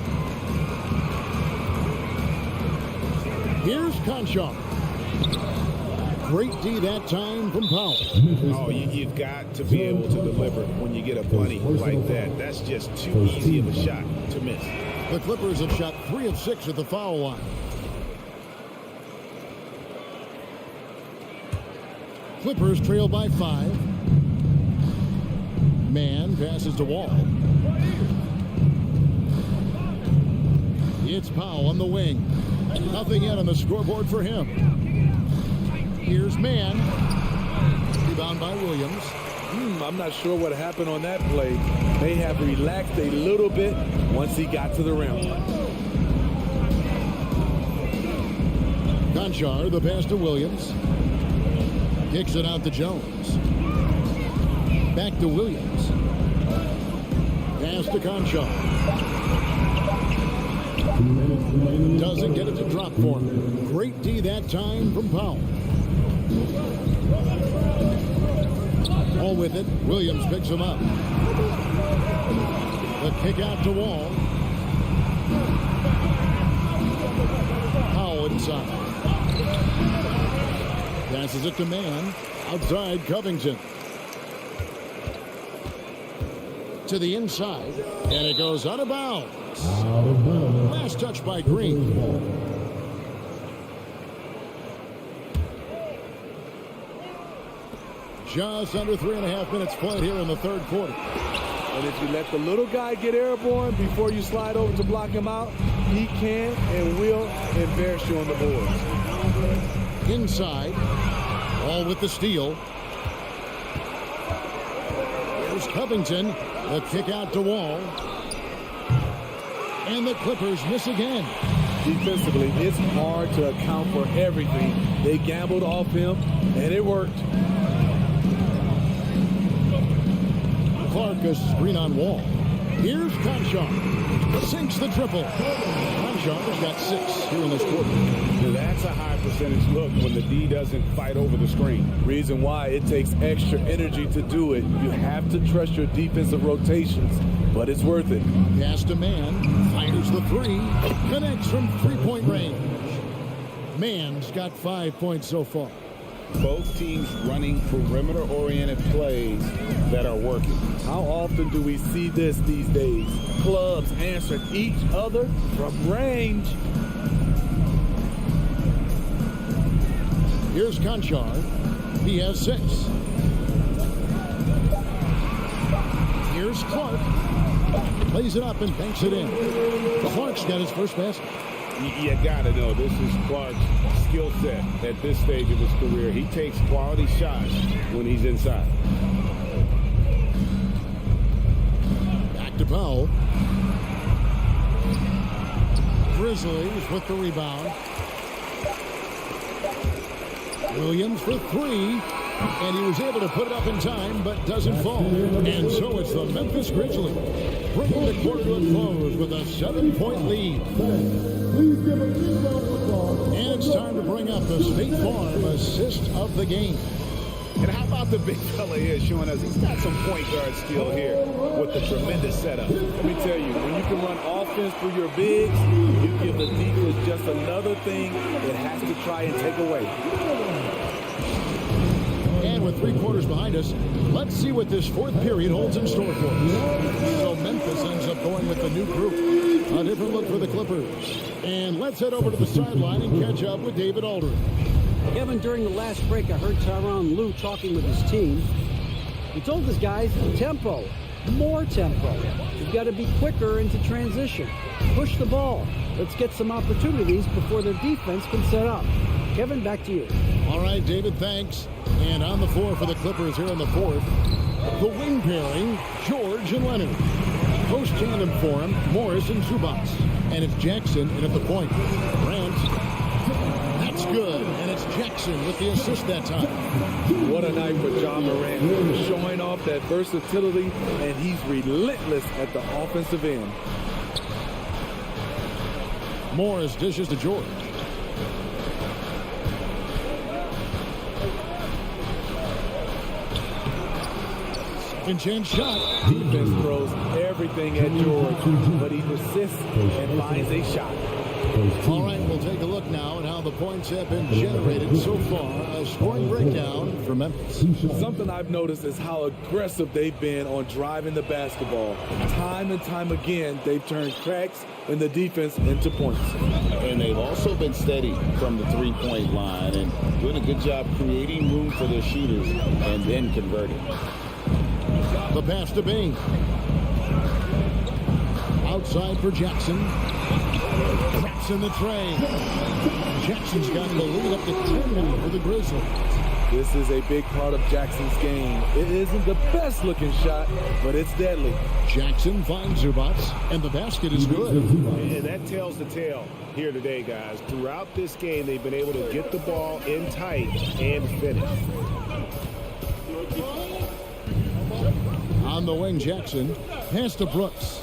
Here's Conchar. Great D that time from Powell. Oh, you've got to be able to deliver when you get a bunny like that. That's just too easy of a shot to miss. The Clippers have shot 3 of 6 at the foul line. Clippers trail by 5. Mann passes to Wall. It's Powell on the wing. Nothing yet on the scoreboard for him. Here's Mann. Rebound by Williams. I'm not sure what happened on that play. May have relaxed a little bit once he got to the rim. Conchar, the pass to Williams. Kicks it out to Jones. Back to Williams. Pass to Conchar. Doesn't get it to drop for him. Great D that time from Powell. All with it. Williams picks him up. The kick out to Wall. Powell inside. Passes it to Mann. Outside Covington. To the inside. And it goes out of bounds. Last touch by Green. Just under 3.5 minutes played here in the third quarter. And if you let the little guy get airborne before you slide over to block him out, he can and will embarrass you on the boards. Inside. All with the steal. Here's Covington. The kick out to Wall. And the Clippers miss again. Defensively, it's hard to account for everything. They gambled off him, and it worked. Clark a screen on Wall. Here's Conchar. Sinks the triple. Conchar's got 6 here in this quarter. That's a high percentage look when the D doesn't fight over the screen. Reason why it takes extra energy to do it. You have to trust your defensive rotations, but it's worth it. Pass to Mann. Fires the 3. Connects from 3-point range. Mann's got 5 points so far. Both teams running perimeter-oriented plays that are working. How often do we see this these days? Clubs answering each other from range. Here's Conchar. He has 6. Here's Clark. Plays it up and banks it in. Clark's got his first basket. You got to know this is Clark's skill set at this stage of his career. He takes quality shots when he's inside. Back to Powell. Grizzlies with the rebound. Williams for 3. And he was able to put it up in time, but doesn't fall. And so it's the Memphis Grizzlies bringing the quarter to a close with a 7-point lead. And it's time to bring up the State Farm assist of the game. And how about the big fella here showing us he's got some point guard skill here with the tremendous setup. Let me tell you, when you can run offense through your bigs, you give the defense just another thing it has to try and take away. And with 3 quarters behind us, let's see what this fourth period holds in store for us. So Memphis ends up going with the new group. A different look for the Clippers. And let's head over to the sideline and catch up with David Aldridge. Kevin, during the last break, I heard Tyronn Lue talking with his team. He told his guys, tempo, more tempo. You've got to be quicker into transition. Push the ball. Let's get some opportunities before their defense can set up. Kevin, back to you. All right, David, thanks. And on the floor for the Clippers here in the fourth, the wing pairing, George and Leonard. Post tandem for him, Morris and Zubac. And it's Jackson in at the point. Grant. That's good. And it's Jackson with the assist that time. What a night for John Morant. Showing off that versatility, and he's relentless at the offensive end. Morris dishes to George. Second chance shot. Defense throws everything at George, but he persists and finds a shot. All right, we'll take a look now at how the points have been generated so far. A scoring breakdown for Memphis. Something I've noticed is how aggressive they've been on driving the basketball. Time and time again, they've turned cracks in the defense into points. And they've also been steady from the three-point line and doing a good job creating room for their shooters and then converting. The pass to Bing. Outside for Jackson. Jackson the tray. Jackson's got the lead up to 10 for the Grizzlies. This is a big part of Jackson's game. It isn't the best looking shot, but it's deadly. Jackson finds Zubac, and the basket is good. And that tells the tale here today, guys. Throughout this game, they've been able to get the ball in tight and finish. On the wing, Jackson. Pass to Brooks.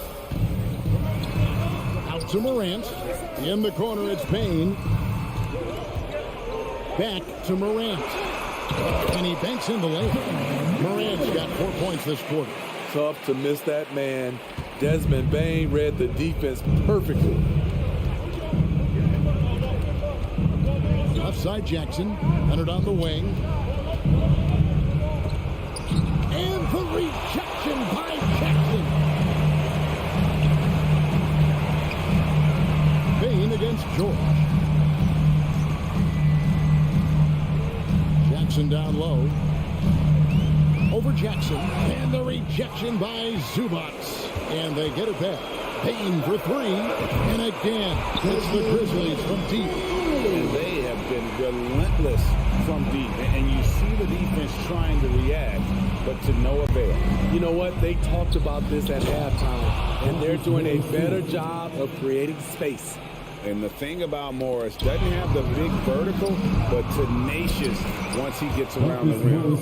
Out to Morant. In the corner, it's Payne. Back to Morant. And he banks in the layup. Morant's got 4 points this quarter. Tough to miss that man. Desmond Bane read the defense perfectly. Offside Jackson. Leonard on the wing. And the rejection by Jackson. Bane against George. Jackson down low. Over Jackson. And the rejection by Zubac. And they get it back. Payne for three. And again, it's the Grizzlies from deep. And they have been relentless from deep. And you see the defense trying to react, but to no avail. You know what? They talked about this at halftime, and they're doing a better job of creating space. And the thing about Morris, doesn't have the big vertical, but tenacious once he gets around the rim.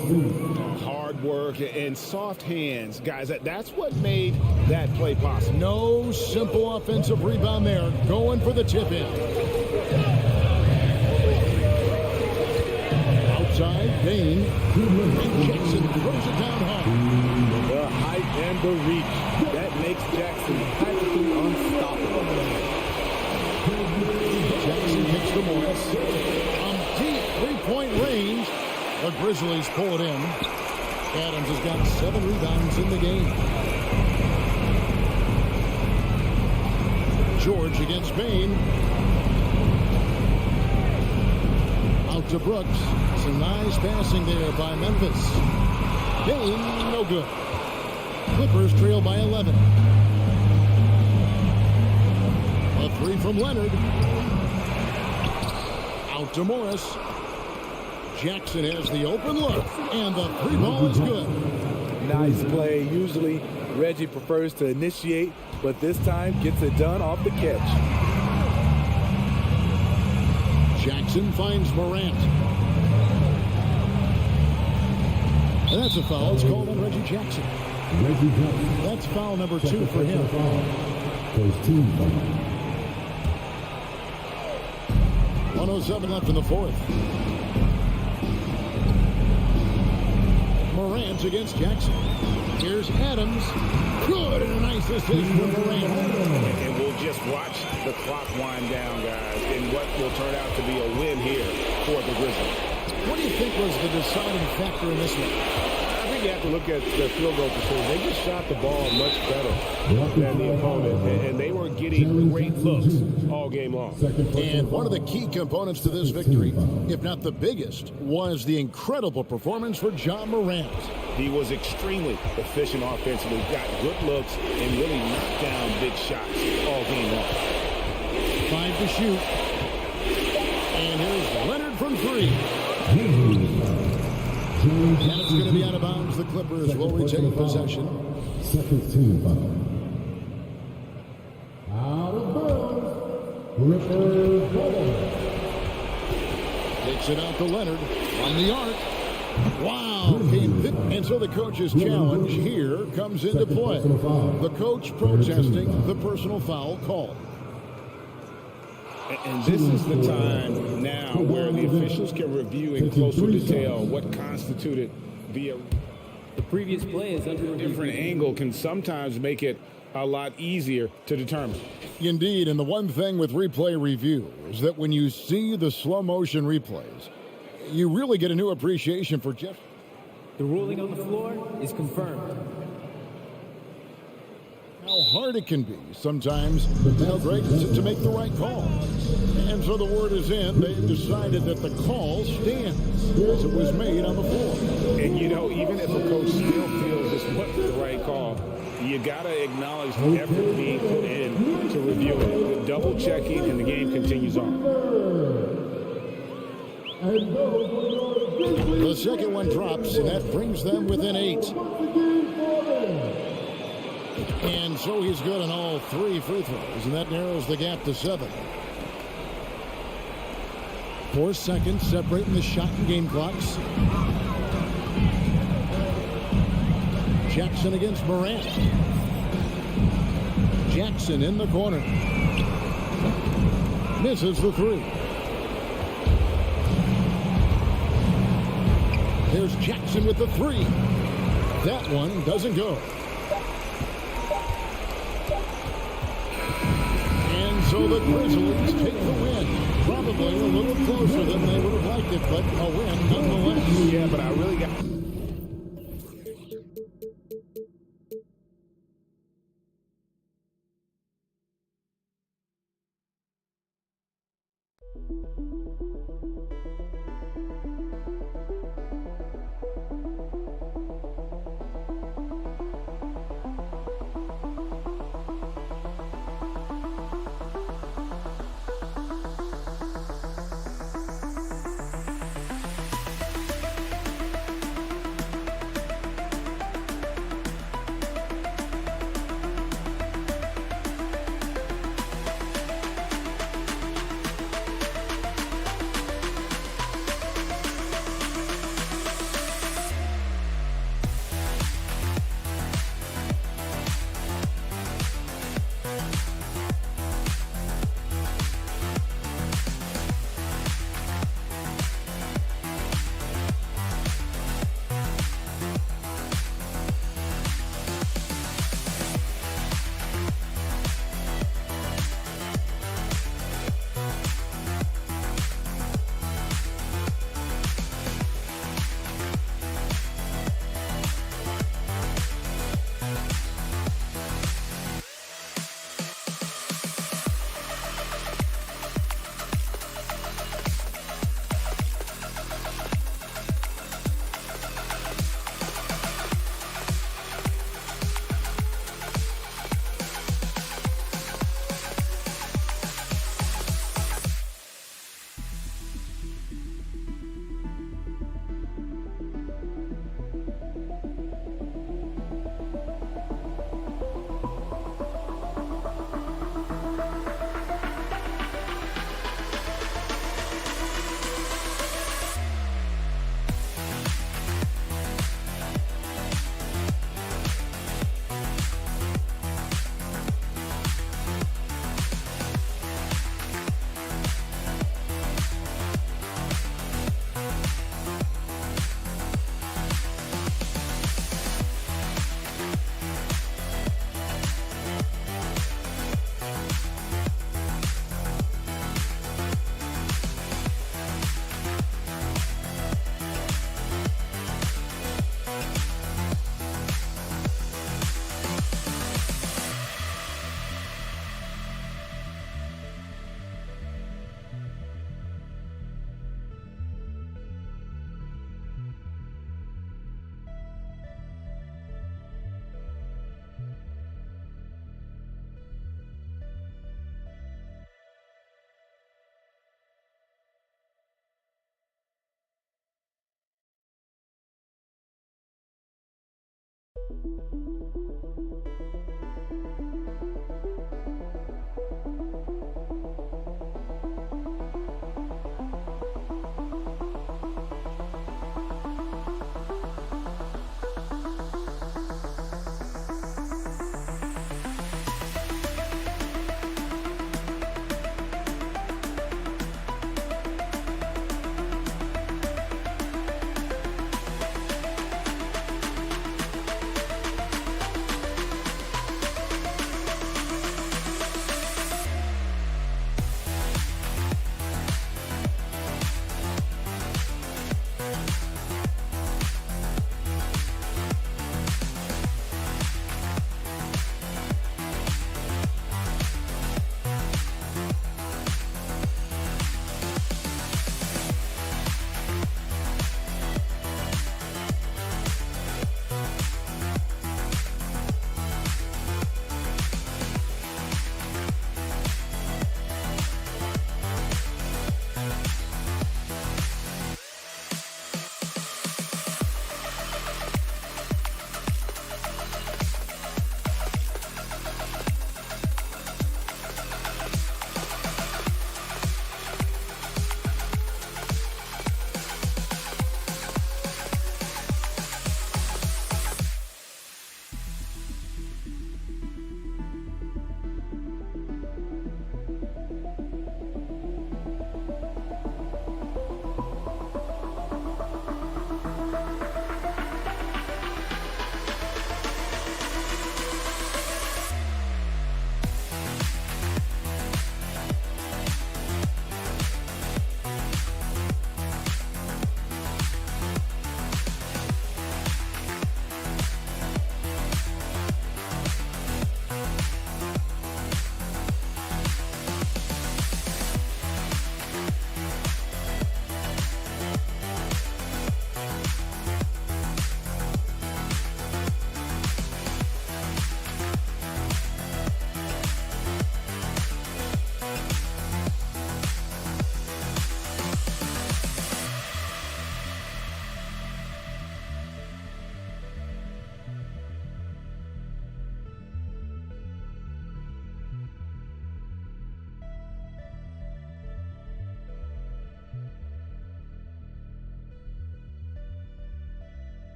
Hard work and soft hands. Guys, that's what made that play possible. No simple offensive rebound there. Going for the tip-in. Outside, Bane. And Jackson throws it down hard. The height and the reach. That makes Jackson practically unstoppable. Jackson hits the Morris. On deep three-point range. The Grizzlies pull it in. Adams has got 7 rebounds in the game. George against Bane. Out to Brooks. Some nice passing there by Memphis. Bane, no good. Clippers trail by 11. A three from Leonard. Out to Morris. Jackson has the open look, and the three ball is good. Nice play. Usually Reggie prefers to initiate, but this time gets it done off the catch. Jackson finds Morant. And that's a foul. It's called on Reggie Jackson. That's foul number 2 for him. First team foul. 1:07 left in the fourth. Morant against Jackson. Here's Adams. Good, and a nice assist for Morant. And we'll just watch the clock wind down, guys, in what will turn out to be a win here for the Grizzlies. What do you think was the deciding factor in this one? I think you have to look at the field goal percentage. They just shot the ball much better than the opponent, and they were getting great looks all game long. And one of the key components to this victory, if not the biggest, was the incredible performance for Ja Morant. He was extremely efficient offensively, got good looks, and really knocked down big shots all game long. 5 to shoot. And here's Leonard from 3. And it's going to be out of bounds. The Clippers will retain possession. Second team foul. Out of bounds. Clippers ball. Takes it out to Leonard on the arc. Wow. And so the coach's challenge here comes into play. The coach protesting the personal foul call. And this is the time now where the officials can review in closer detail what constituted the previous play is under different angle can sometimes make it a lot easier to determine. Indeed, and the one thing with replay review is that when you see the slow motion replays, you really get a new appreciation for Jeff. The ruling on the floor is confirmed. How hard it can be sometimes, Greg, to make the right call. And so the word is in. They've decided that the call stands as it was made on the floor. And, you know, even if a coach still feels this wasn't the right call, you got to acknowledge the effort being put in to review it. The double checking, and the game continues on. The second one drops, and that brings them within 8. And so he's good on all 3 free throws, and that narrows the gap to 7. 4 seconds separating the shot and game clocks. Jackson against Morant. Jackson in the corner. Misses the three. There's Jackson with the three. That one doesn't go. And so the Grizzlies take the win. Probably a little closer than they would have liked it, but a win nonetheless. Yeah, but I really got...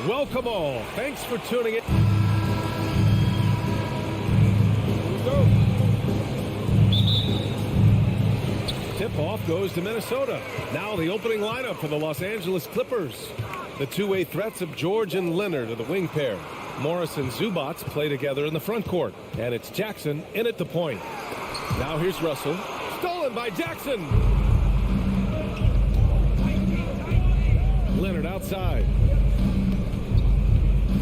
Welcome all. Thanks for tuning in. Tip-off goes to Minnesota. Now the opening lineup for the Los Angeles Clippers. The two-way threats of George and Leonard are the wing pair. Morris and Zubats play together in the front court. And it's Jackson in at the point. Now here's Russell. Stolen by Jackson. Leonard outside.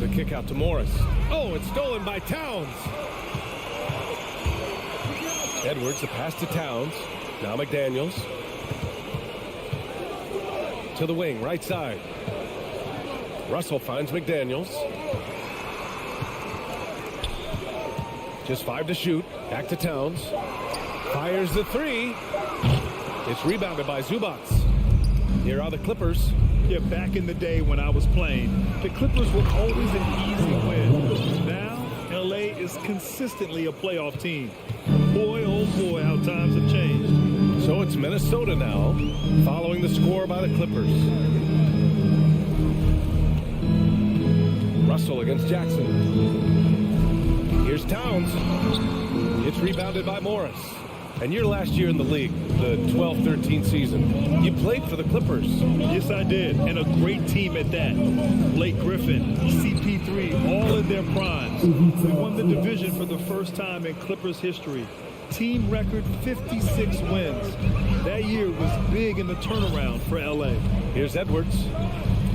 The kick out to Morris. Oh, it's stolen by Towns. Edwards, the pass to Towns. Now McDaniels. To the wing, right side. Russell finds McDaniels. Just 5 to shoot. Back to Towns. Fires the three. It's rebounded by Zubats. Here are the Clippers. Yeah, back in the day when I was playing, the Clippers were always an easy win. Now, LA is consistently a playoff team. Boy, oh boy, how times have changed. So it's Minnesota now, following the score by the Clippers. Russell against Jackson. Here's Towns. It's rebounded by Morris. And your last year in the league, the 12-13 season, you played for the Clippers. Yes, I did, and a great team at that. Blake Griffin, CP3, all in their primes. We won the division for the first time in Clippers history. Team record 56 wins. That year was big in the turnaround for LA. Here's Edwards.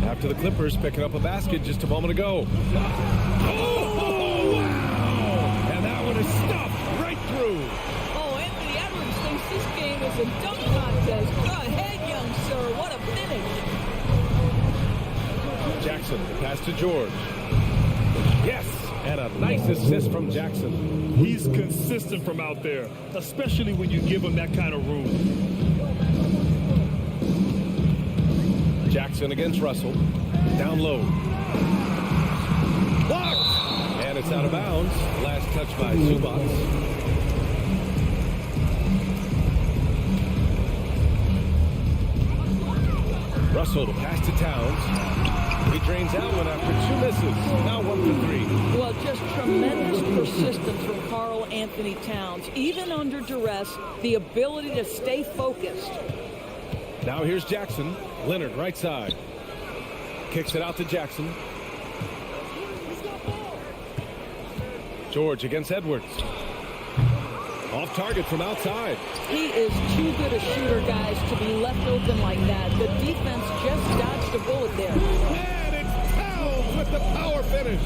After the Clippers picking up a basket just a moment ago. Oh, wow! And that one is stuffed right through. This game is a dunk contest. Go ahead, young sir. What a finish. Jackson, the pass to George. Yes, and a nice assist from Jackson. He's consistent from out there, especially when you give him that kind of room. Jackson against Russell. Down low. Blocked! And it's out of bounds. Last touch by Zubats. Russell to pass to Towns. He drains that one after 2 misses. Now 1 for 3. Well, just tremendous persistence from Karl Anthony Towns. Even under duress, the ability to stay focused. Now here's Jackson. Leonard right side. Kicks it out to Jackson. George against Edwards. Off target from outside. He is too good a shooter, guys, to be left open like that. The defense just dodged a bullet there. And it's Towns with the power finish.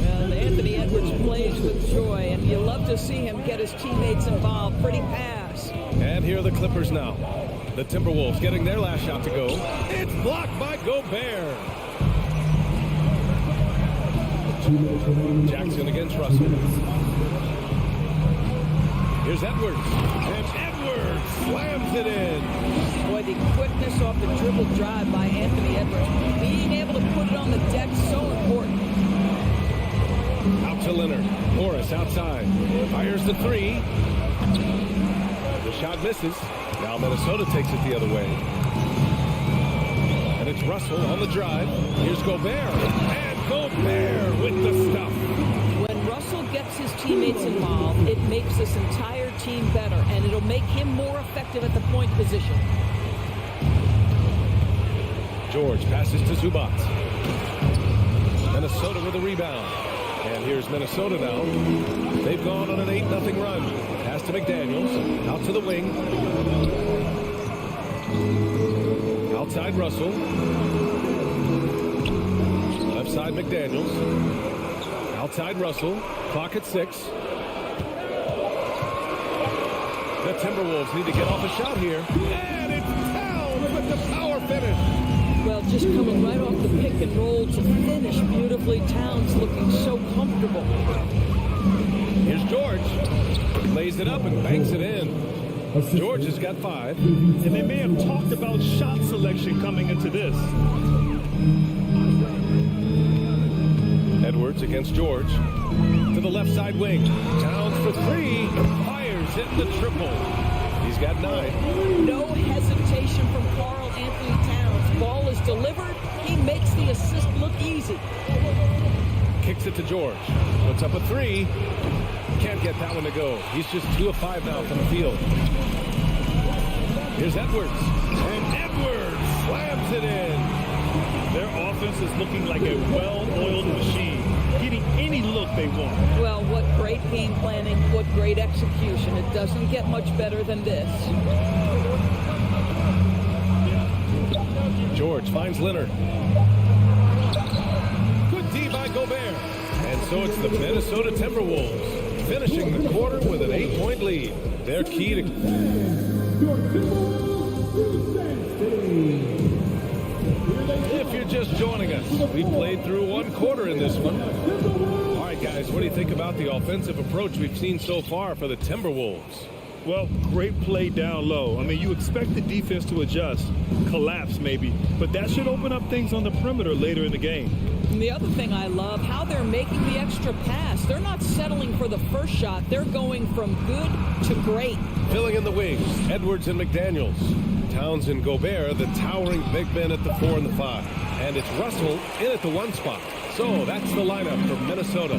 And Anthony Edwards plays with joy, and you love to see him get his teammates involved. Pretty pass. And here are the Clippers now. The Timberwolves getting their last shot to go. It's blocked by Gobert. Jackson against Russell. Here's Edwards. And Edwards slams it in. Boy, the quickness off the dribble drive by Anthony Edwards. Being able to put it on the deck, so important. Out to Leonard. Morris outside. Fires the three. The shot misses. Now Minnesota takes it the other way. And it's Russell on the drive. Here's Gobert. And Gobert with the stuff. When Russell gets his teammates involved, it makes this entire team better, and it'll make him more effective at the point position. George passes to Zubats. Minnesota with a rebound. And here's Minnesota now. They've gone on an 8-0 run. Pass to McDaniels. Out to the wing. Outside Russell. Left side McDaniels. Out Outside Russell. Clock at 6. The Timberwolves need to get off a shot here. And it's Towns with the power finish. Well, just coming right off the pick and roll to finish beautifully. Towns looking so comfortable. Here's George. Lays it up and banks it in. George has got 5. And they may have talked about shot selection coming into this. Edwards against George. To the left side wing. Towns for 3. Fires, hitting the triple. He's got 9. No hesitation from Karl Anthony Towns. Ball is delivered. He makes the assist look easy. Kicks it to George. Puts up a 3. Can't get that one to go. He's just 2 of 5 now from the field. Here's Edwards. And Edwards slams it in. Their offense is looking like a well-oiled machine, getting any look they want. Well, what great game planning, what great execution. It doesn't get much better than this. George finds Leonard. Good D by Gobert. And so it's the Minnesota Timberwolves finishing the quarter with an 8-point lead. Their key to... If you're just joining us, we played through 1 quarter in this one. All right, guys, what do you think about the offensive approach we've seen so far for the Timberwolves? Well, great play down low. I mean, you expect the defense to adjust, collapse maybe, but that should open up things on the perimeter later in the game. And the other thing I love, how they're making the extra pass. They're not settling for the first shot. They're going from good to great. Filling in the wings, Edwards and McDaniels. Towns and Gobert, the towering big men at the 4 and the 5. And it's Russell in at the 1 spot. So that's the lineup for Minnesota.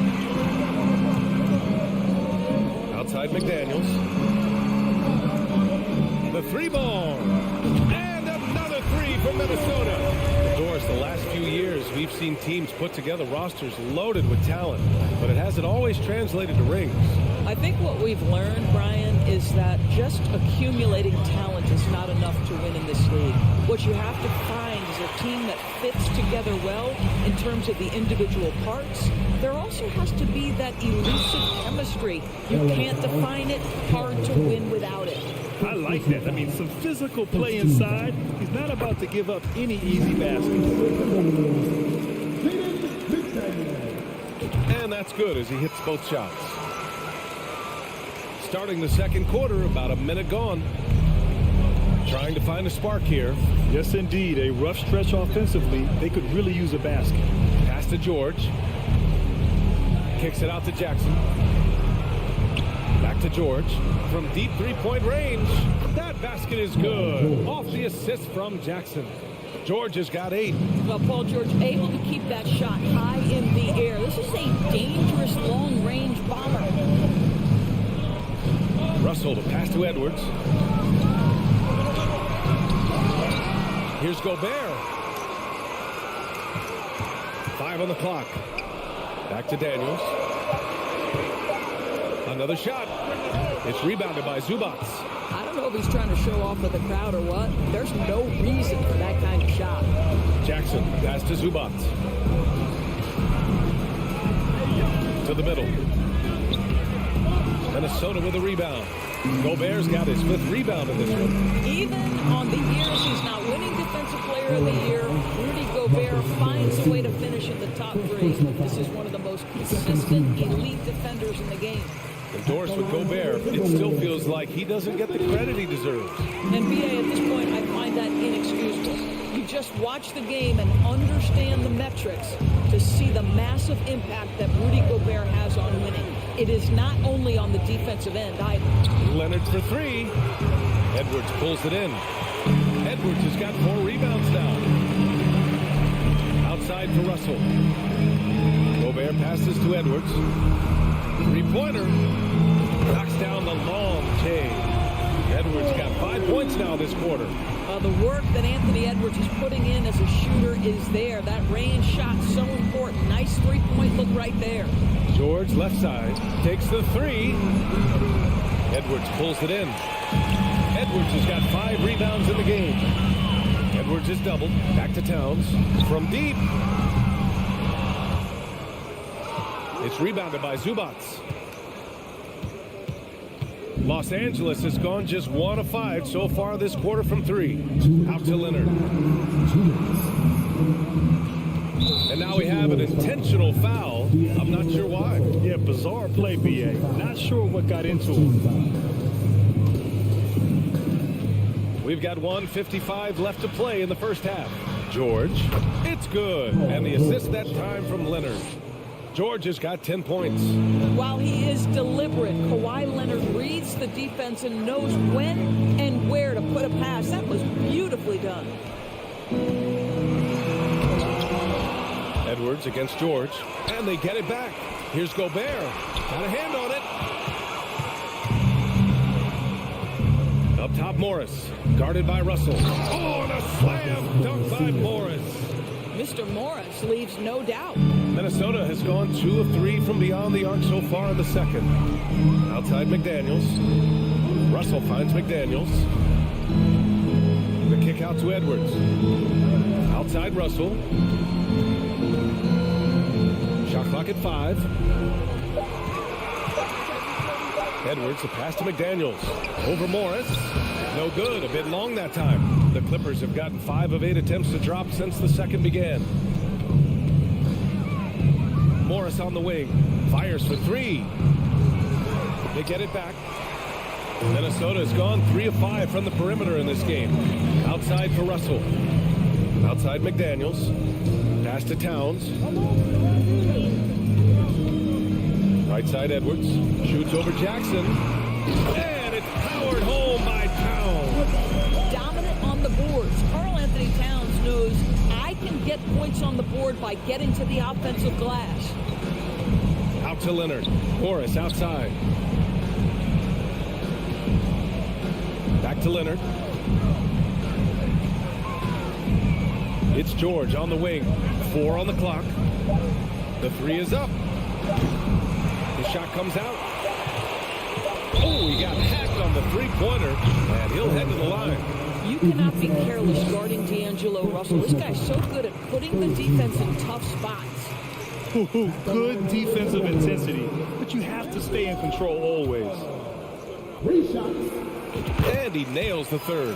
Outside McDaniels. The 3 ball. And another 3 for Minnesota. Doris, the last few years, we've seen teams put together rosters loaded with talent, but it hasn't always translated to rings. I think what we've learned, Brian, is that just accumulating talent is not enough to win in this league. What you have to find is a team that fits together well in terms of the individual parts. There also has to be that elusive chemistry. You can't define it, hard to win without it. I like that. I mean, some physical play inside. He's not about to give up any easy baskets. And that's good as he hits both shots. Starting the second quarter, about a minute gone. Trying to find a spark here. Yes, indeed. A rough stretch offensively. They could really use a basket. Pass to George. Kicks it out to Jackson. Back to George. From deep 3-point range. That basket is good. Off the assist from Jackson. George has got 8. Well, Paul George able to keep that shot high in the air. This is a dangerous long-range bomber. Russell to pass to Edwards. Here's Gobert. 5 on the clock. Back to Daniels. Another shot. It's rebounded by Zubac. I don't know if he's trying to show off with the crowd or what. There's no reason for that kind of shot. Jackson pass to Zubac. To the middle. Minnesota with a rebound. Gobert's got his 5th rebound in this one. Even on the years he's not winning Defensive Player of the Year, Rudy Gobert finds a way to finish in the top 3. This is one of the most consistent elite defenders in the game. Endorsed with Gobert, it still feels like he doesn't get the credit he deserves. And B.A., at this point, I find that inexcusable. You just watch the game and understand the metrics to see the massive impact that Rudy Gobert has on winning. It is not only on the defensive end either. Leonard for 3. Edwards pulls it in. Edwards has got 4 rebounds now. Outside for Russell. Gobert passes to Edwards. 3-pointer. Knocks down the long take. Edwards got 5 points now this quarter. The work that Anthony Edwards is putting in as a shooter is there. That range shot so important. Nice 3-point look right there. George left side takes the 3. Edwards pulls it in. Edwards has got 5 rebounds in the game. Edwards is doubled. Back to Towns from deep. It's rebounded by Zubats. Los Angeles has gone just 1 of 5 so far this quarter from 3. Out to Leonard. And now we have an intentional foul. I'm not sure why. Yeah, bizarre play, BA. Not sure what got into him. We've got 1:55 left to play in the first half. George, it's good. And the assist that time from Leonard. George has got 10 points. While he is deliberate, Kawhi Leonard reads the defense and knows when and where to put a pass. That was beautifully done. Edwards against George, and they get it back. Here's Gobert. Got a hand on it. Up top, Morris. Guarded by Russell. Oh, and a slam dunk by Morris. Mr. Morris leaves no doubt. Minnesota has gone 2 of 3 from beyond the arc so far in the second. Outside McDaniels. Russell finds McDaniels. The kick out to Edwards. Outside Russell. Shot clock at 5. Edwards, a pass to McDaniels. Over Morris. No good. A bit long that time. The Clippers have gotten 5 of 8 attempts to drop since the second began. Morris on the wing. Fires for 3. They get it back. Minnesota has gone 3 of 5 from the perimeter in this game. Outside for Russell. Outside McDaniels. Pass to Towns. Right side Edwards. Shoots over Jackson. And it's powered home by Towns. Dominant on the boards. Karl Anthony Towns knows I can get points on the board by getting to the offensive glass. Out to Leonard. Morris outside. Back to Leonard. It's George on the wing. 4 on the clock. The 3 is up. The shot comes out. Oh, he got hacked on the three-pointer, and he'll head to the line. You cannot be careless guarding D'Angelo Russell. This guy's so good at putting the defense in tough spots. Good defensive intensity, but you have to stay in control always. And he nails the third.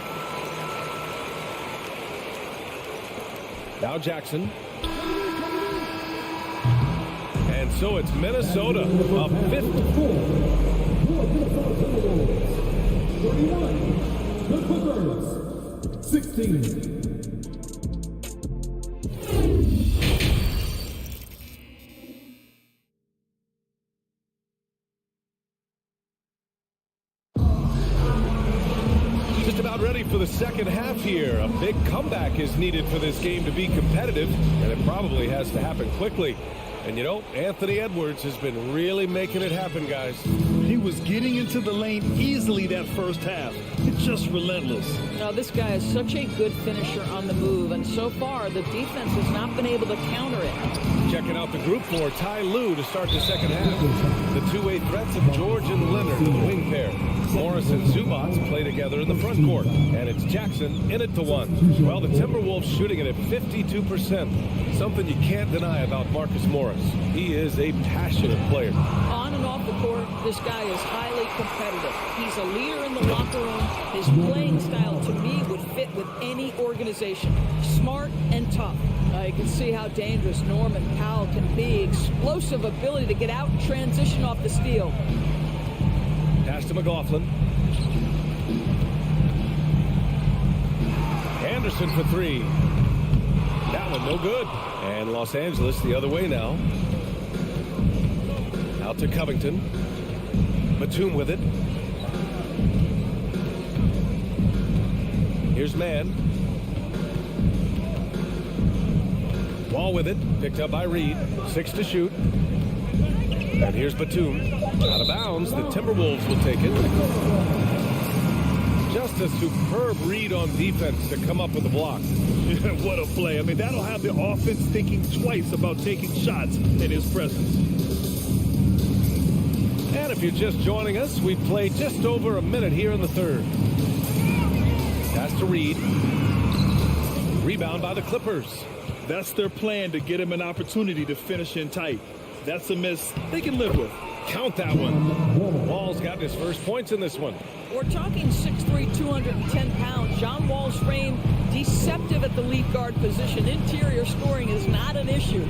Now Jackson. And so it's Minnesota up 54. 31. The Clippers. 16. Just about ready for the second half here. A big comeback is needed for this game to be competitive, and it probably has to happen quickly. And you know, Anthony Edwards has been really making it happen, guys. He was getting into the lane easily that first half. It's just relentless. Now, this guy is such a good finisher on the move, and so far, the defense has not been able to counter it. Checking out the group for Ty Lue to start the second half. The two-way threats of George and Leonard, the wing pair. Morris and Zubats play together in the front court, and it's Jackson in it to 1. Well, the Timberwolves shooting it at 52%. Something you can't deny about Marcus Morris. He is a passionate player. On and off the court, this guy is highly competitive. He's a leader in the locker room. His playing style, to me, would fit with any organization. Smart and tough. You can see how dangerous Norman Powell can be. Explosive ability to get out and transition off the steal. Pass to McLaughlin. Anderson for 3. That one no good. And Los Angeles the other way now. Out to Covington. Batum with it. Here's Mann. Wall with it. Picked up by Reed. 6 to shoot. And here's Batum. Out of bounds. The Timberwolves will take it. Just a superb read on defense to come up with the block. What a play. I mean, that'll have the offense thinking twice about taking shots in his presence. And if you're just joining us, we've played just over a minute here in the third. Pass to Reed. Rebound by the Clippers. That's their plan, to get him an opportunity to finish in tight. That's a miss they can live with. Count that one. Wall's got his first points in this one. We're talking 6'3", 210 pounds. John Wall's frame deceptive at the lead guard position. Interior scoring is not an issue.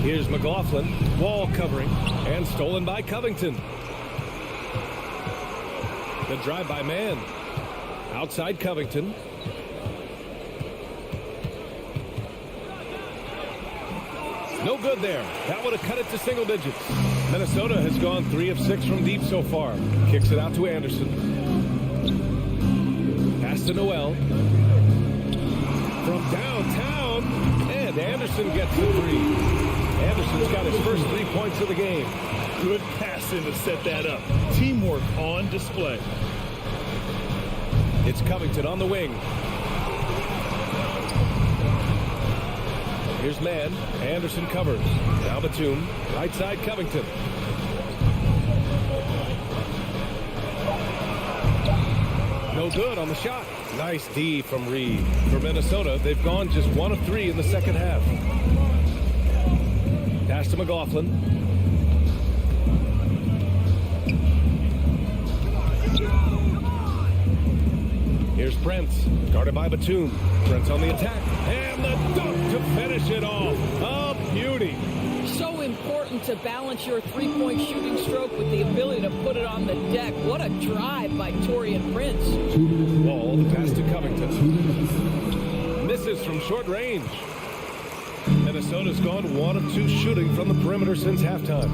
Here's McLaughlin. Wall covering. And stolen by Covington. The drive by Man. Outside Covington. No good there. That would have cut it to single digits. Minnesota has gone 3 of 6 from deep so far. Kicks it out to Anderson. Pass to Noel. From downtown. And Anderson gets the 3. Anderson's got his first 3 points of the game. Good passing to set that up. Teamwork on display. It's Covington on the wing. Here's Man. Anderson covers. Now Batum. Right side Covington. No good on the shot. Nice D from Reed. For Minnesota, they've gone just 1 of 3 in the second half. Pass to McLaughlin. Here's Prince, guarded by Batum. Prince on the attack, and the dunk to finish it off. A beauty. So important to balance your three-point shooting stroke with the ability to put it on the deck. What a drive by Taurean Prince. Wall, the pass to Covington. Misses from short range. Minnesota's gone 1 of 2 shooting from the perimeter since halftime.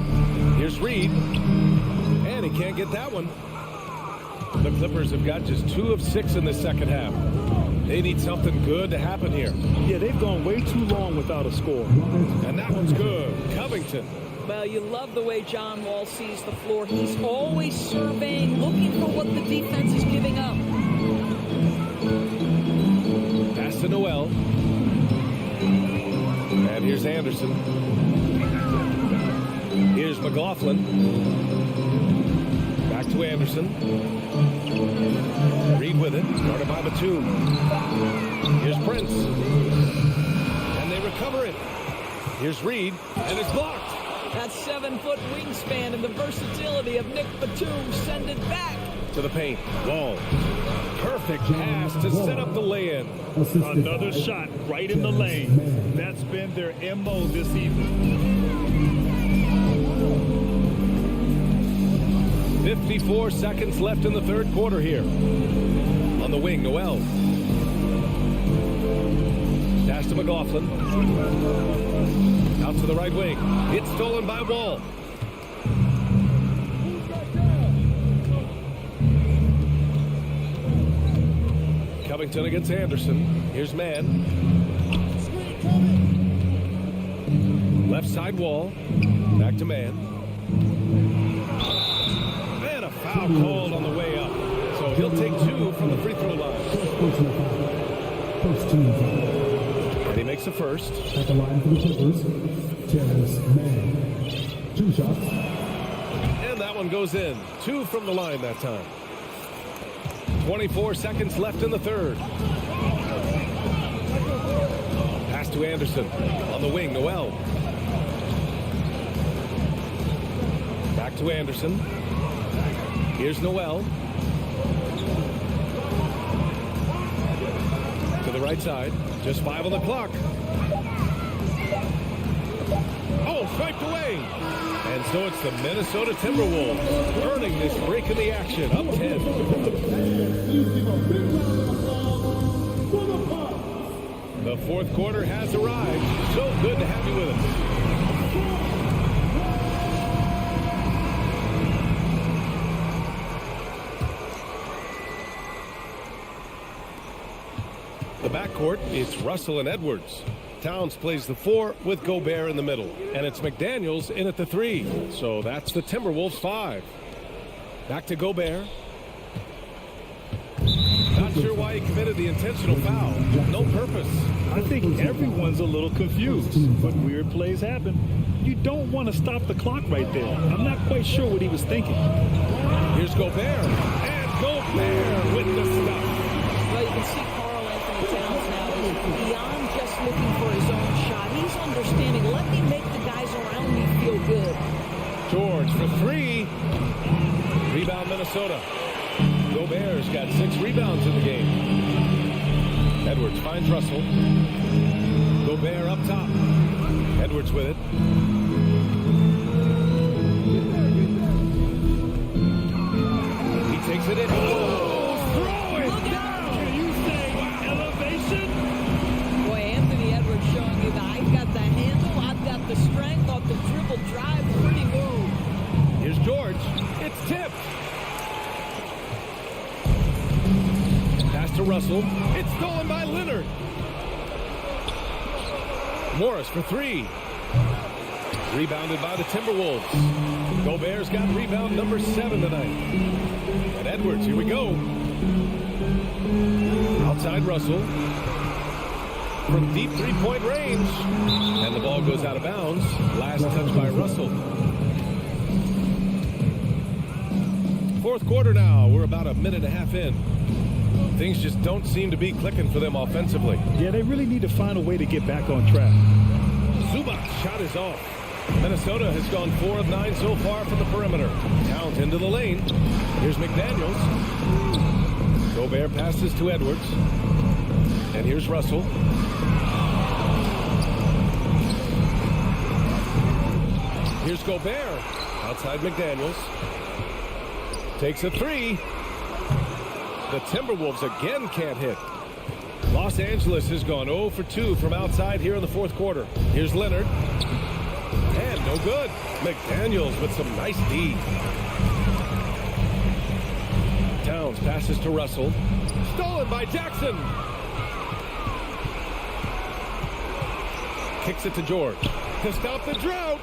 Here's Reed, and he can't get that one. The Clippers have got just 2 of 6 in the second half. They need something good to happen here. Yeah, they've gone way too long without a score. And that one's good. Covington. Well, you love the way John Wall sees the floor. He's always surveying, looking for what the defense is giving up. Pass to Noel. And here's Anderson. Here's McLaughlin. Back to Anderson. Reed with it. Guarded by Batum. Here's Prince. And they recover it. Here's Reed. And it's blocked. That 7-foot wingspan and the versatility of Nick Batum send it back. To the paint. Wall. Perfect pass to set up the lay-in. Another shot right in the lane. That's been their MO this evening. 54 seconds left in the third quarter here. On the wing, Noel. Pass to McLaughlin. Out to the right wing. It's stolen by Wall. Covington against Anderson. Here's Man. Left side Wall. Back to Man. And a foul called on the way up. So he'll take 2 from the free throw line. And he makes the first. At the line for the Clippers, Terrence Mann. 2 shots. And that one goes in. 2 from the line that time. 24 seconds left in the third. Pass to Anderson. On the wing, Noel. Back to Anderson. Here's Noel. To the right side. Just 5 on the clock. Oh, swiped away. And so it's the Minnesota Timberwolves earning this break in the action. Up 10. The fourth quarter has arrived. So good to have you with us. The backcourt, it's Russell and Edwards. Towns plays the 4 with Gobert in the middle. And it's McDaniels in at the 3. So that's the Timberwolves 5. Back to Gobert. Not sure why he committed the intentional foul. No purpose. I think everyone's a little confused, but weird plays happen. You don't want to stop the clock right there. I'm not quite sure what he was thinking. Here's Gobert. And Gobert with the stuff. Well, you can see Karl Anthony Towns now is beyond just looking for his own shot. He Minnesota. Gobert's got 6 rebounds in the game. Edwards finds Russell. Gobert up top. Edwards with it. He takes it in. Oh, throw it down! Can you say elevation? Boy, Anthony Edwards showing you that I've got the handle, I've got the strength off the dribble drive. Pretty move. Here's George. It's tipped. Pass to Russell. It's stolen by Leonard. Morris for 3. Rebounded by the Timberwolves. Gobert's got rebound number 7 tonight. And Edwards, here we go. Outside Russell. From deep three-point range. And the ball goes out of bounds. Last touch by Russell. Fourth quarter now. We're about a minute and a half in. Things just don't seem to be clicking for them offensively. Yeah, they really need to find a way to get back on track. Zubac's shot is off. Minnesota has gone 4 of 9 so far from the perimeter. Towns into the lane. Here's McDaniels. Gobert passes to Edwards. And here's Russell. Here's Gobert. Outside McDaniels. Takes a 3. The Timberwolves again can't hit. Los Angeles has gone 0 for 2 from outside here in the fourth quarter. Here's Leonard. And no good. McDaniels with some nice D. Towns passes to Russell. Stolen by Jackson. Kicks it to George. To stop the drought.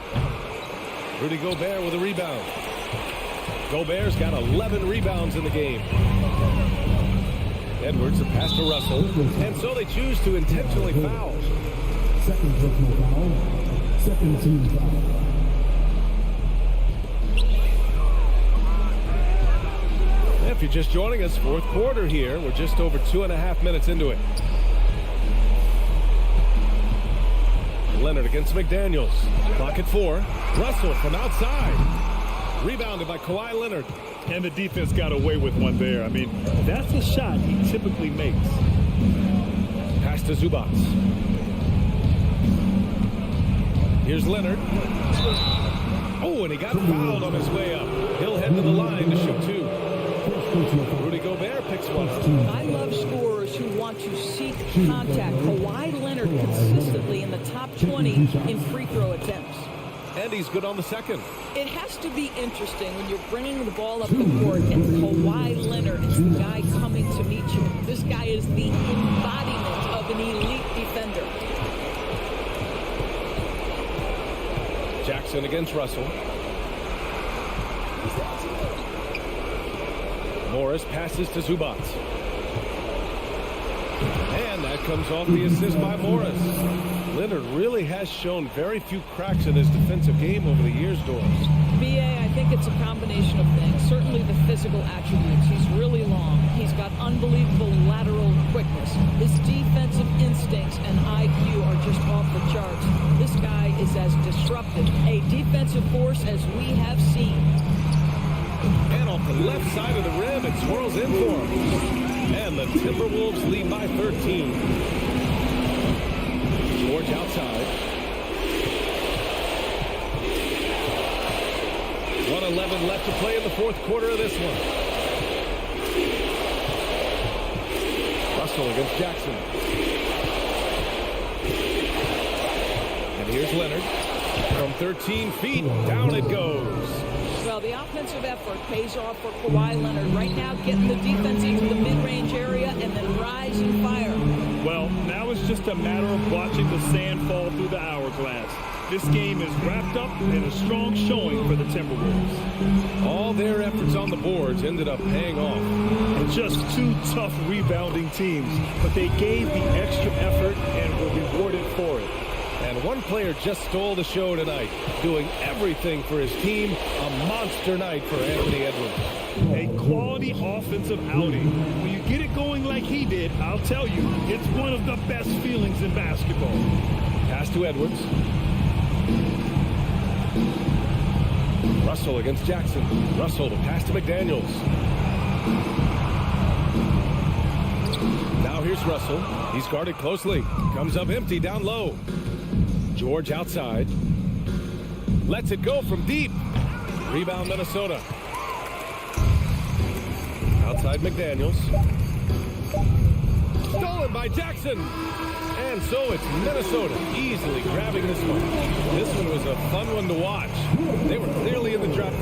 Rudy Gobert with a rebound. Gobert's got 11 rebounds in the game. Edwards, a pass to Russell. And so they choose to intentionally foul. Second personal foul. Second team foul. If you're just joining us, fourth quarter here. We're just over 2.5 minutes into it. Leonard against McDaniels. Clock at 4. Russell from outside. Rebounded by Kawhi Leonard. And the defense got away with one there. I mean, that's a shot he typically makes. Pass to Zubac. Here's Leonard. Oh, and he got fouled on his way up. He'll head to the line to shoot 2. Rudy Gobert picks one up. I love scorers who want to seek contact. Kawhi Leonard consistently in the top 20 in free throw attempts. And he's good on the second. It has to be interesting when you're bringing the ball up the court and Kawhi Leonard is the guy coming to meet you. This guy is the embodiment of an elite defender. Jackson against Russell. Morris passes to Zubac. And that comes off the assist by Morris. Leonard really has shown very few cracks in his defensive game over the years, Doris. B.A., I think it's a combination of things. Certainly the physical attributes. He's really long. He's got unbelievable lateral quickness. His defensive instincts and IQ are just off the charts. This guy is as disruptive, a defensive force as we have seen. And off the left side of the rim, it swirls in for him. And the Timberwolves lead by 13. George outside. 1:11 left to play in the fourth quarter of this one. Russell against Jackson. And here's Leonard. From 13 feet, down it goes. Well, the offensive effort pays off for Kawhi Leonard. Right now, getting the defense into the mid-range area and then rise and fire. Well, now it's just a matter of watching the sand fall through the hourglass. This game is wrapped up in a strong showing for the Timberwolves. All their efforts on the boards ended up paying off. Just 2 tough rebounding teams, but they gave the extra effort and were rewarded for it. And one player just stole the show tonight, doing everything for his team. A monster night for Anthony Edwards. A quality offensive outing. When you get it going like he did, I'll tell you, it's one of the best feelings in basketball. Pass to Edwards. Russell against Jackson. Russell to pass to McDaniels. Now here's Russell. He's guarded closely. Comes up empty down low. George outside. Lets it go from deep. Rebound Minnesota. Outside McDaniels. Stolen by Jackson. And so it's Minnesota easily grabbing this one. This one was a fun one to watch. They were clearly in the drop.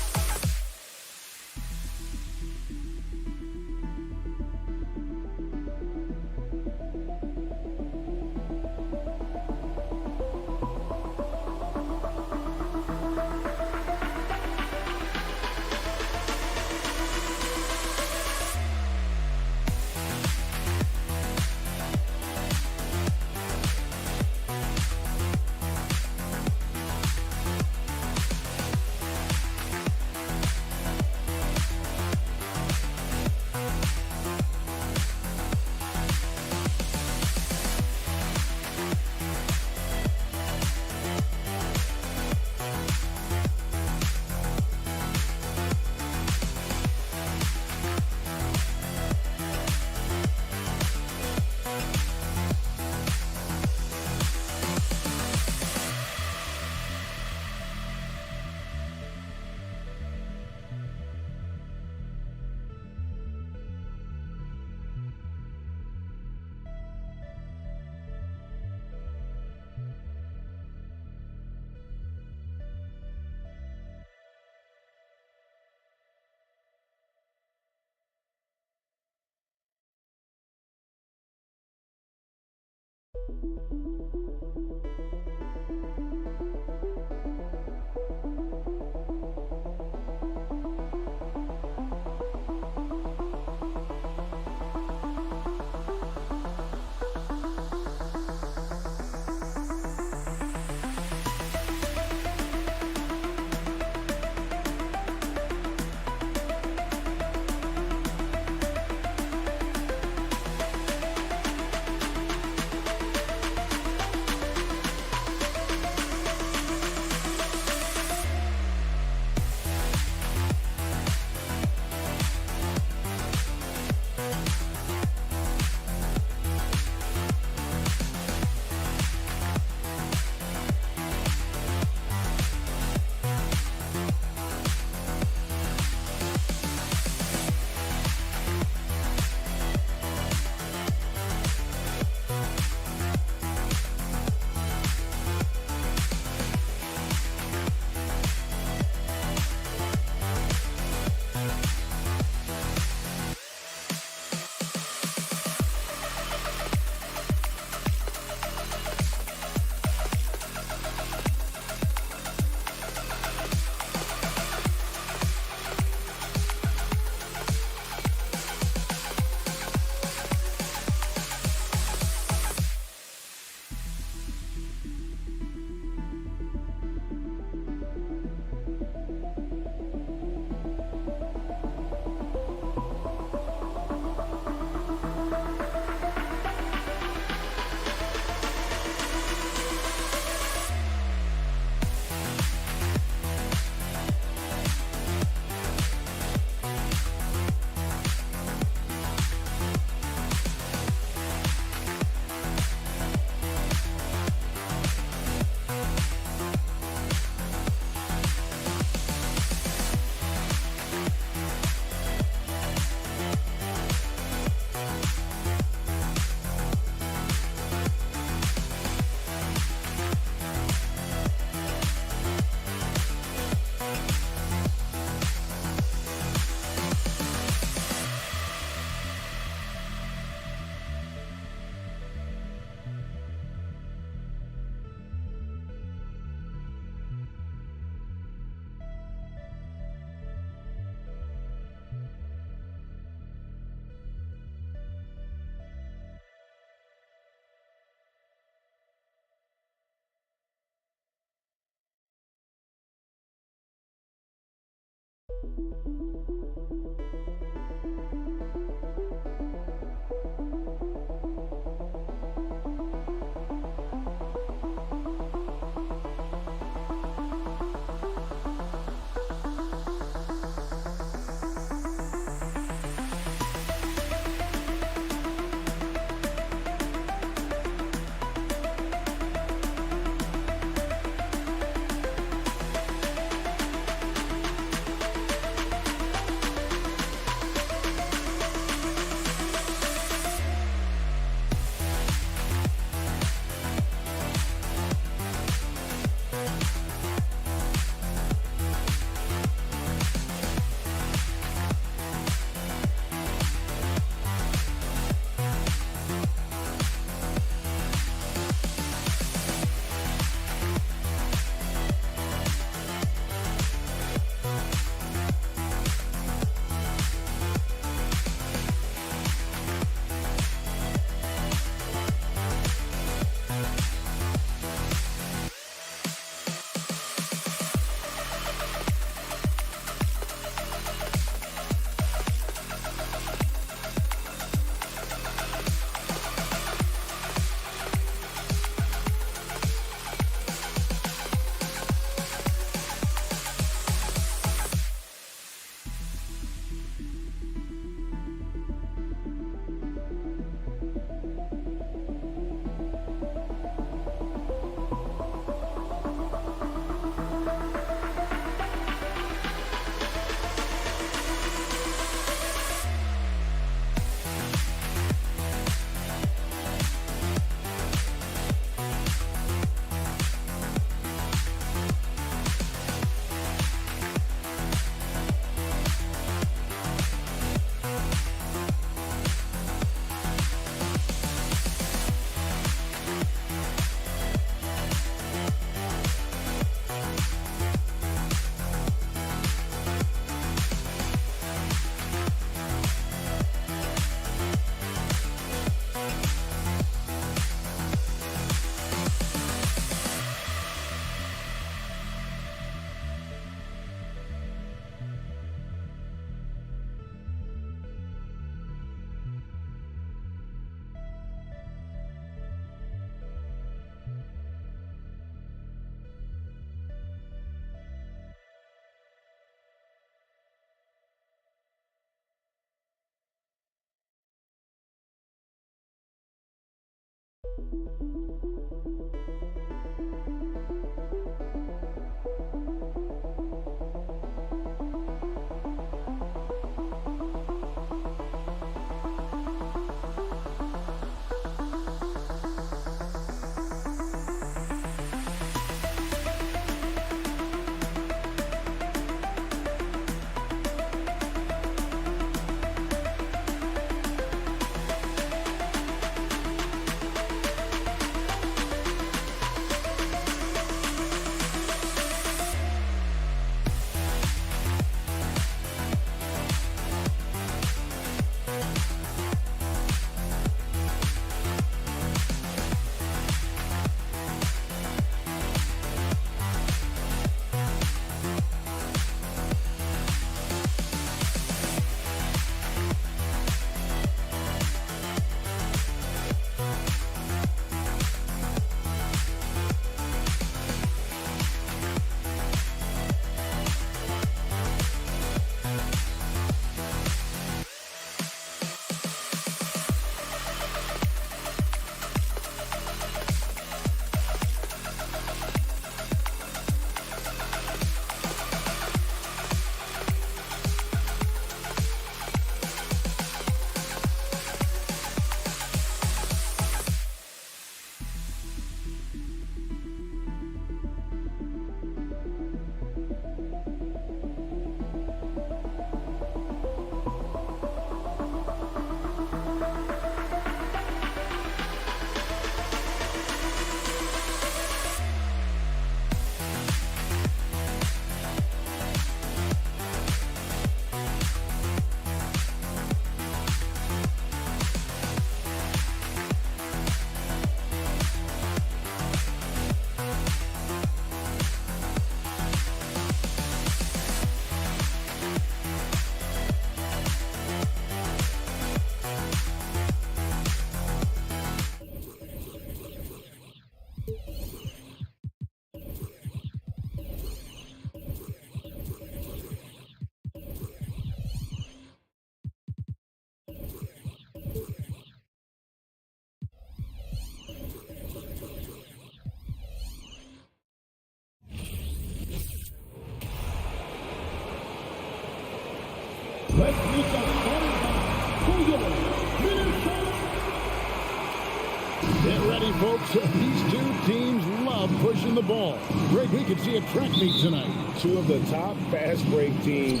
folks, these two teams love pushing the ball. Greg, we could see a track meet tonight. Two of the top fast break teams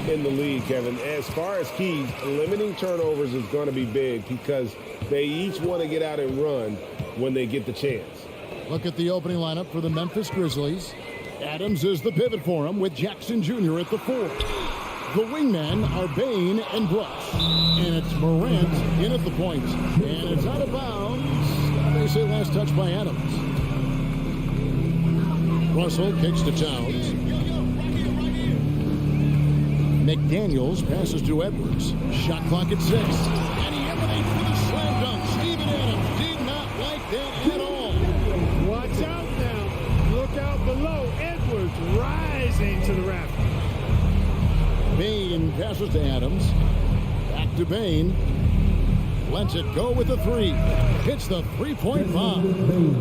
in the league, Kevin. As far as keys, limiting turnovers is going to be big because they each want to get out and run when they get the chance. Look at the opening lineup for the Memphis Grizzlies. Adams is the pivot for them with Jackson Jr. at the 4. The wingmen are Bain and Brush. And it's Morant in at the point. And it's out of bounds. They say last touch by Adams. Russell kicks to Towns. McDaniels passes to Edwards. Shot clock at 6. And he emanates with a slam dunk. Steven Adams did not like that at all. Watch out now. Look out below. Edwards rising to the rafters. Bain passes to Adams. Back to Bain. Lets it go with the 3. Hits the three-point bomb.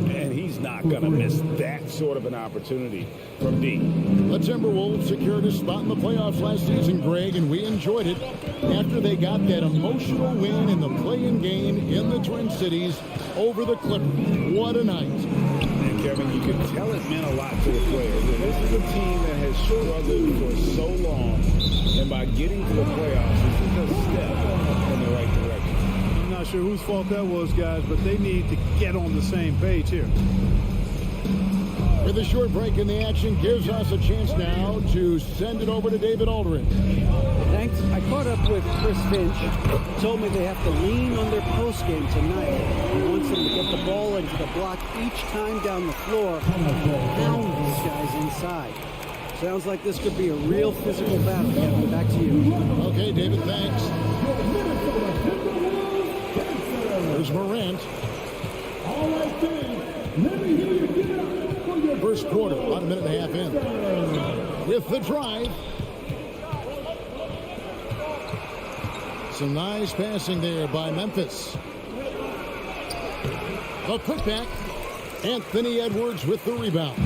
And he's not going to miss that sort of an opportunity from D. The Timberwolves secured a spot in the playoffs last season, Greg, and we enjoyed it after they got that emotional win in the play-in game in the Twin Cities over the Clippers. What a night. And Kevin, you can tell it meant a lot to the players. And this is a team that has struggled for so long. And by getting to the playoffs, this is a step in the right direction. I'm not sure whose fault that was, guys, but they need to get on the same page here. With a short break in the action, gives us a chance now to send it over to David Aldridge. Thanks. I caught up with Chris Finch. He told me they have to lean on their post game tonight. He wants them to get the ball into the block each time down the floor. Pound these guys inside. Sounds like this could be a real physical battle. Kevin, back to you. Okay, David, thanks. There's Morant. All right, then. Let me hear you get up for your First quarter, about a minute and a half in. With the drive. Some nice passing there by Memphis. The putback. Anthony Edwards with the rebound.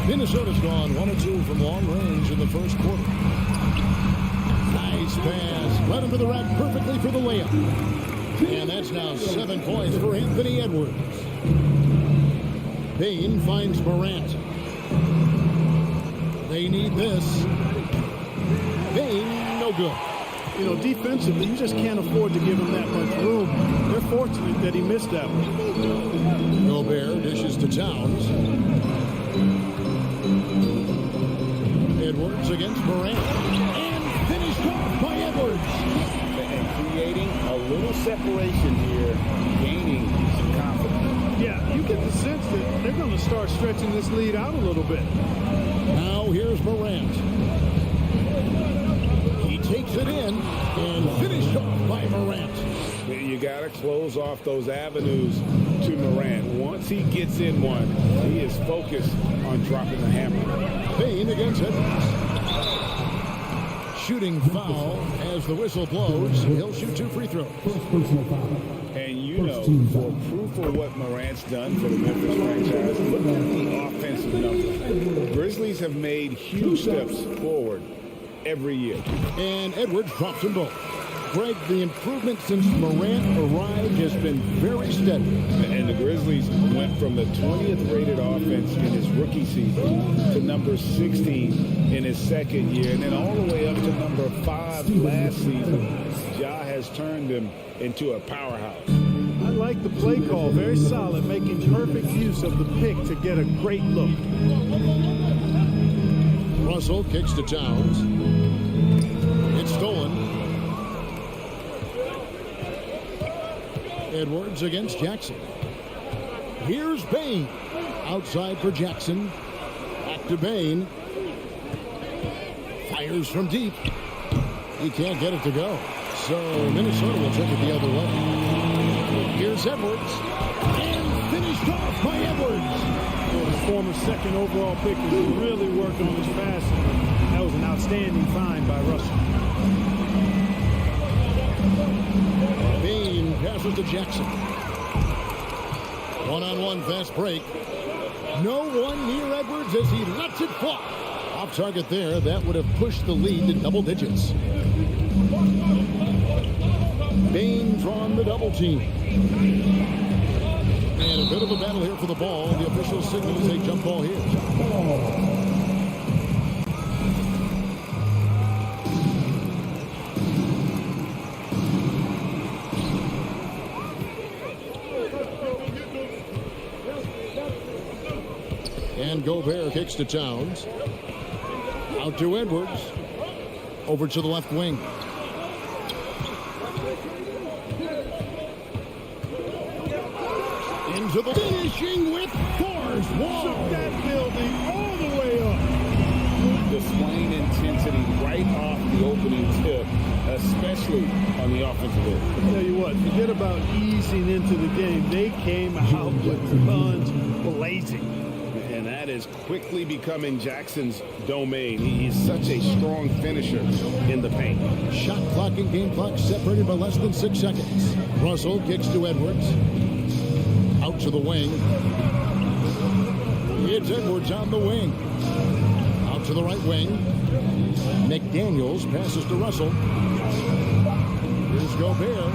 Minnesota's gone 1 of 2 from long range in the first quarter. Nice pass. Led him to the rack perfectly for the layup. And that's now 7 points for Anthony Edwards. Bain finds Morant. They need this. Bain, no good. You know, defensively, you just can't afford to give him that much room. They're fortunate that he missed that one. Gobert dishes to Towns. Edwards against Morant. And finished off by Edwards. And creating a little separation here, gaining some confidence. Yeah, you get the sense that they're going to start stretching this lead out a little bit. Now here's Morant. He takes it in and finished off by Morant. You got to close off those avenues to Morant. Once he gets in one, he is focused on dropping the hammer. Bain against Edwards. Shooting foul as the whistle blows. He'll shoot 2 free throws. And you know, for proof of what Morant's done for the Memphis franchise, look at the offensive numbers. Grizzlies have made huge steps forward every year. And Edwards drops them both. Greg, the improvement since Morant arrived has been very steady. And the Grizzlies went from the 20th rated offense in his rookie season to number 16 in his second year, and then all the way up to number 5 last season. Ja has turned them into a powerhouse. I like the play call. Very solid, making perfect use of the pick to get a great look. Russell kicks to Towns. It's stolen. Edwards against Jackson. Here's Bain. Outside for Jackson. Back to Bain. Fires from deep. He can't get it to go. So Minnesota will take it the other way. Here's Edwards. And finished off by Edwards. The former second overall pick has really worked on his passing. That was an outstanding find by Russell. Bain passes to Jackson. One-on-one fast break. No one near Edwards as he lets it fly. Off target there. That would have pushed the lead to double digits. Bain drawn the double team. And a bit of a battle here for the ball. The official signals a jump ball here. And Gobert kicks to Towns. Out to Edwards. Over to the left wing. Into the finishing with force. Shook that building all the way up. Displaying intensity right off the opening tip, especially on the offensive end. I'll tell you what, forget about easing into the game. They came out with guns blazing. And that is quickly becoming Jackson's domain. He's such a strong finisher in the paint. Shot clock and game clock separated by less than 6 seconds. Russell kicks to Edwards. Out to the wing. It's Edwards on the wing. Out to the right wing. McDaniels passes to Russell. Here's Gobert.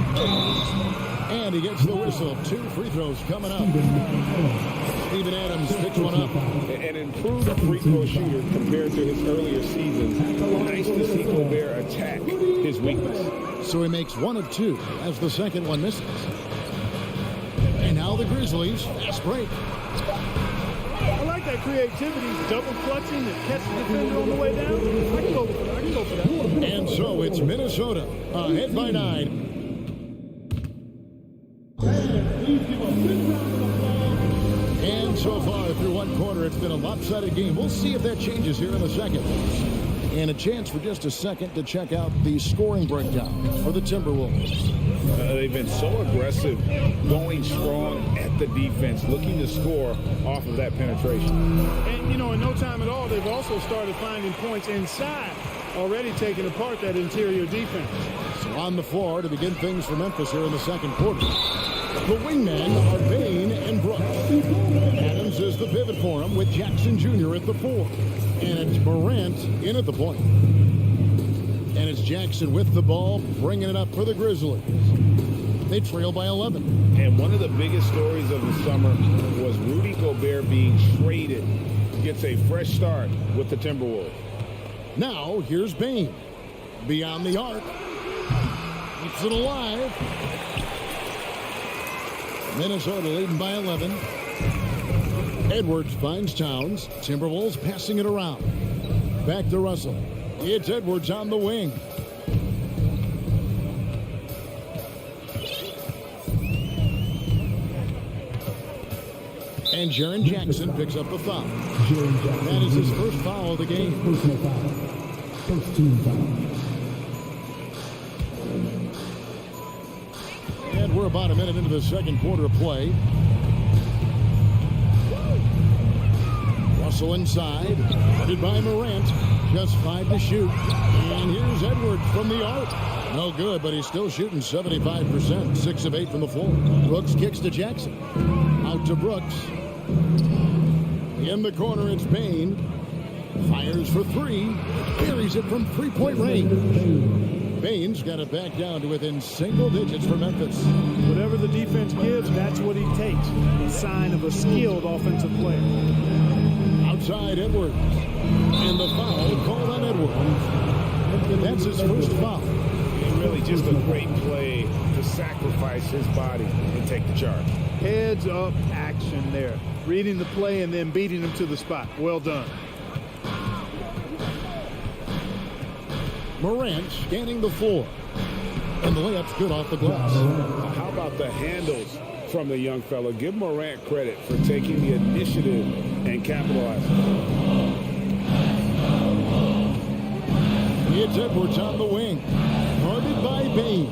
And he gets the whistle. 2 free throws coming up. Steven Adams picks one up. An improved free throw shooter compared to his earlier seasons. Nice to see Gobert attack his weakness. So he makes 1 of 2 as the second one misses. And now the Grizzlies, fast break. I like that creativity, double clutching and catch the defender on the way down. I can go for that. And so it's Minnesota ahead by 9. And so far through one quarter, it's been a lopsided game. We'll see if that changes here in a second. And a chance for just a second to check out the scoring breakdown for the Timberwolves. They've been so aggressive, going strong at the defense, looking to score off of that penetration. And, you know, in no time at all, they've also started finding points inside, already taking apart that interior defense. So on the floor to begin things for Memphis here in the second quarter. The wingmen are Bain and Brooks. Adams is the pivot for him with Jackson Jr. at the 4. And it's Morant in at the point. And it's Jackson with the ball, bringing it up for the Grizzlies. They trail by 11. And one of the biggest stories of the summer was Rudy Gobert being traded. Gets a fresh start with the Timberwolves. Now, here's Bain. Beyond the arc. Keeps it alive. Minnesota leading by 11. Edwards finds Towns. Timberwolves passing it around. Back to Russell. It's Edwards on the wing. And Jaren Jackson picks up the foul. That is his first foul of the game. Personal foul. First team foul. And we're about a minute into the second quarter of play. Russell inside, guarded by Morant. Just 5 to shoot. And here's Edwards from the arc. No good, but he's still shooting 75%. 6 of 8 from the floor. Brooks kicks to Jackson. Out to Brooks. In the corner, it's Bain. Fires for 3. Buries it from 3-point range. Bain's got it back down to within single digits for Memphis. Whatever the defense gives, that's what he takes. A sign of a skilled offensive player. Outside Edwards. And the foul called on Edwards. That's his first foul. And really just a great play to sacrifice his body and take the charge. Heads up action there. Reading the play and then beating him to the spot. Well done. Morant scanning the floor. And the layup's good off the glass. How about the handles from the young fella? Give Morant credit for taking the initiative and capitalizing. It's Edwards on the wing. Guarded by Bain.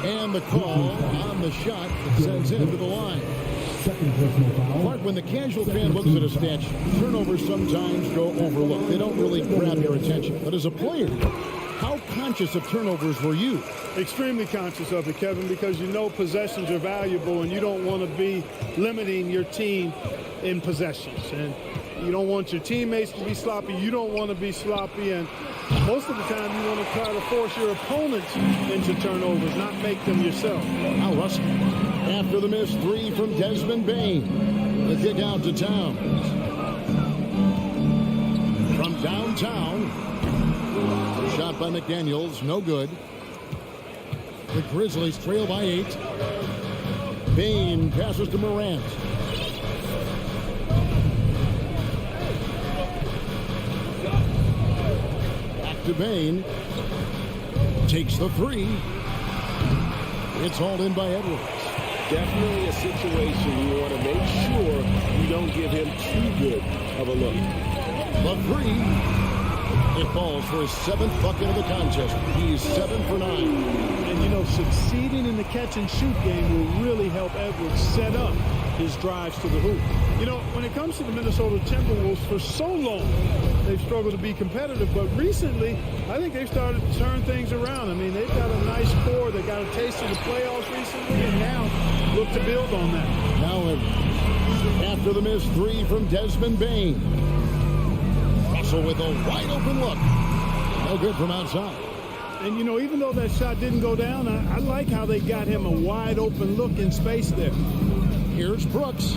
And the call on the shot that sends him to the line. Second personal foul. Mark, when the casual fan looks at a stat sheet, turnovers sometimes go overlooked. They don't really grab your attention. But as a player, how conscious of turnovers were you? Extremely conscious of it, Kevin, because you know possessions are valuable and you don't want to be limiting your team in possessions. And you don't want your teammates to be sloppy. You don't want to be sloppy. And most of the time you want to try to force your opponents into turnovers, not make them yourself. Now Russell, after the missed three from Desmond Bain, the kick out to Towns. From downtown, shot by McDaniels, no good. The Grizzlies trail by 8. Bain passes to Morant. Back to Bain. Takes the three. It's hauled in by Edwards. Definitely a situation you want to make sure you don't give him too good of a look. The three. It falls for his 7th bucket of the contest. He's 7 for 9. And, you know, succeeding in the catch-and-shoot game will really help Edwards set up his drives to the hoop. You know, when it comes to the Minnesota Timberwolves, for so long, they've struggled to be competitive. But recently, I think they've started to turn things around. I mean, they've got a nice core. They got a taste of the playoffs recently, and now look to build on that. Now, after the missed three from Desmond Bain. Russell with a wide open look. No good from outside. And, you know, even though that shot didn't go down, I like how they got him a wide open look in space there. Here's Brooks.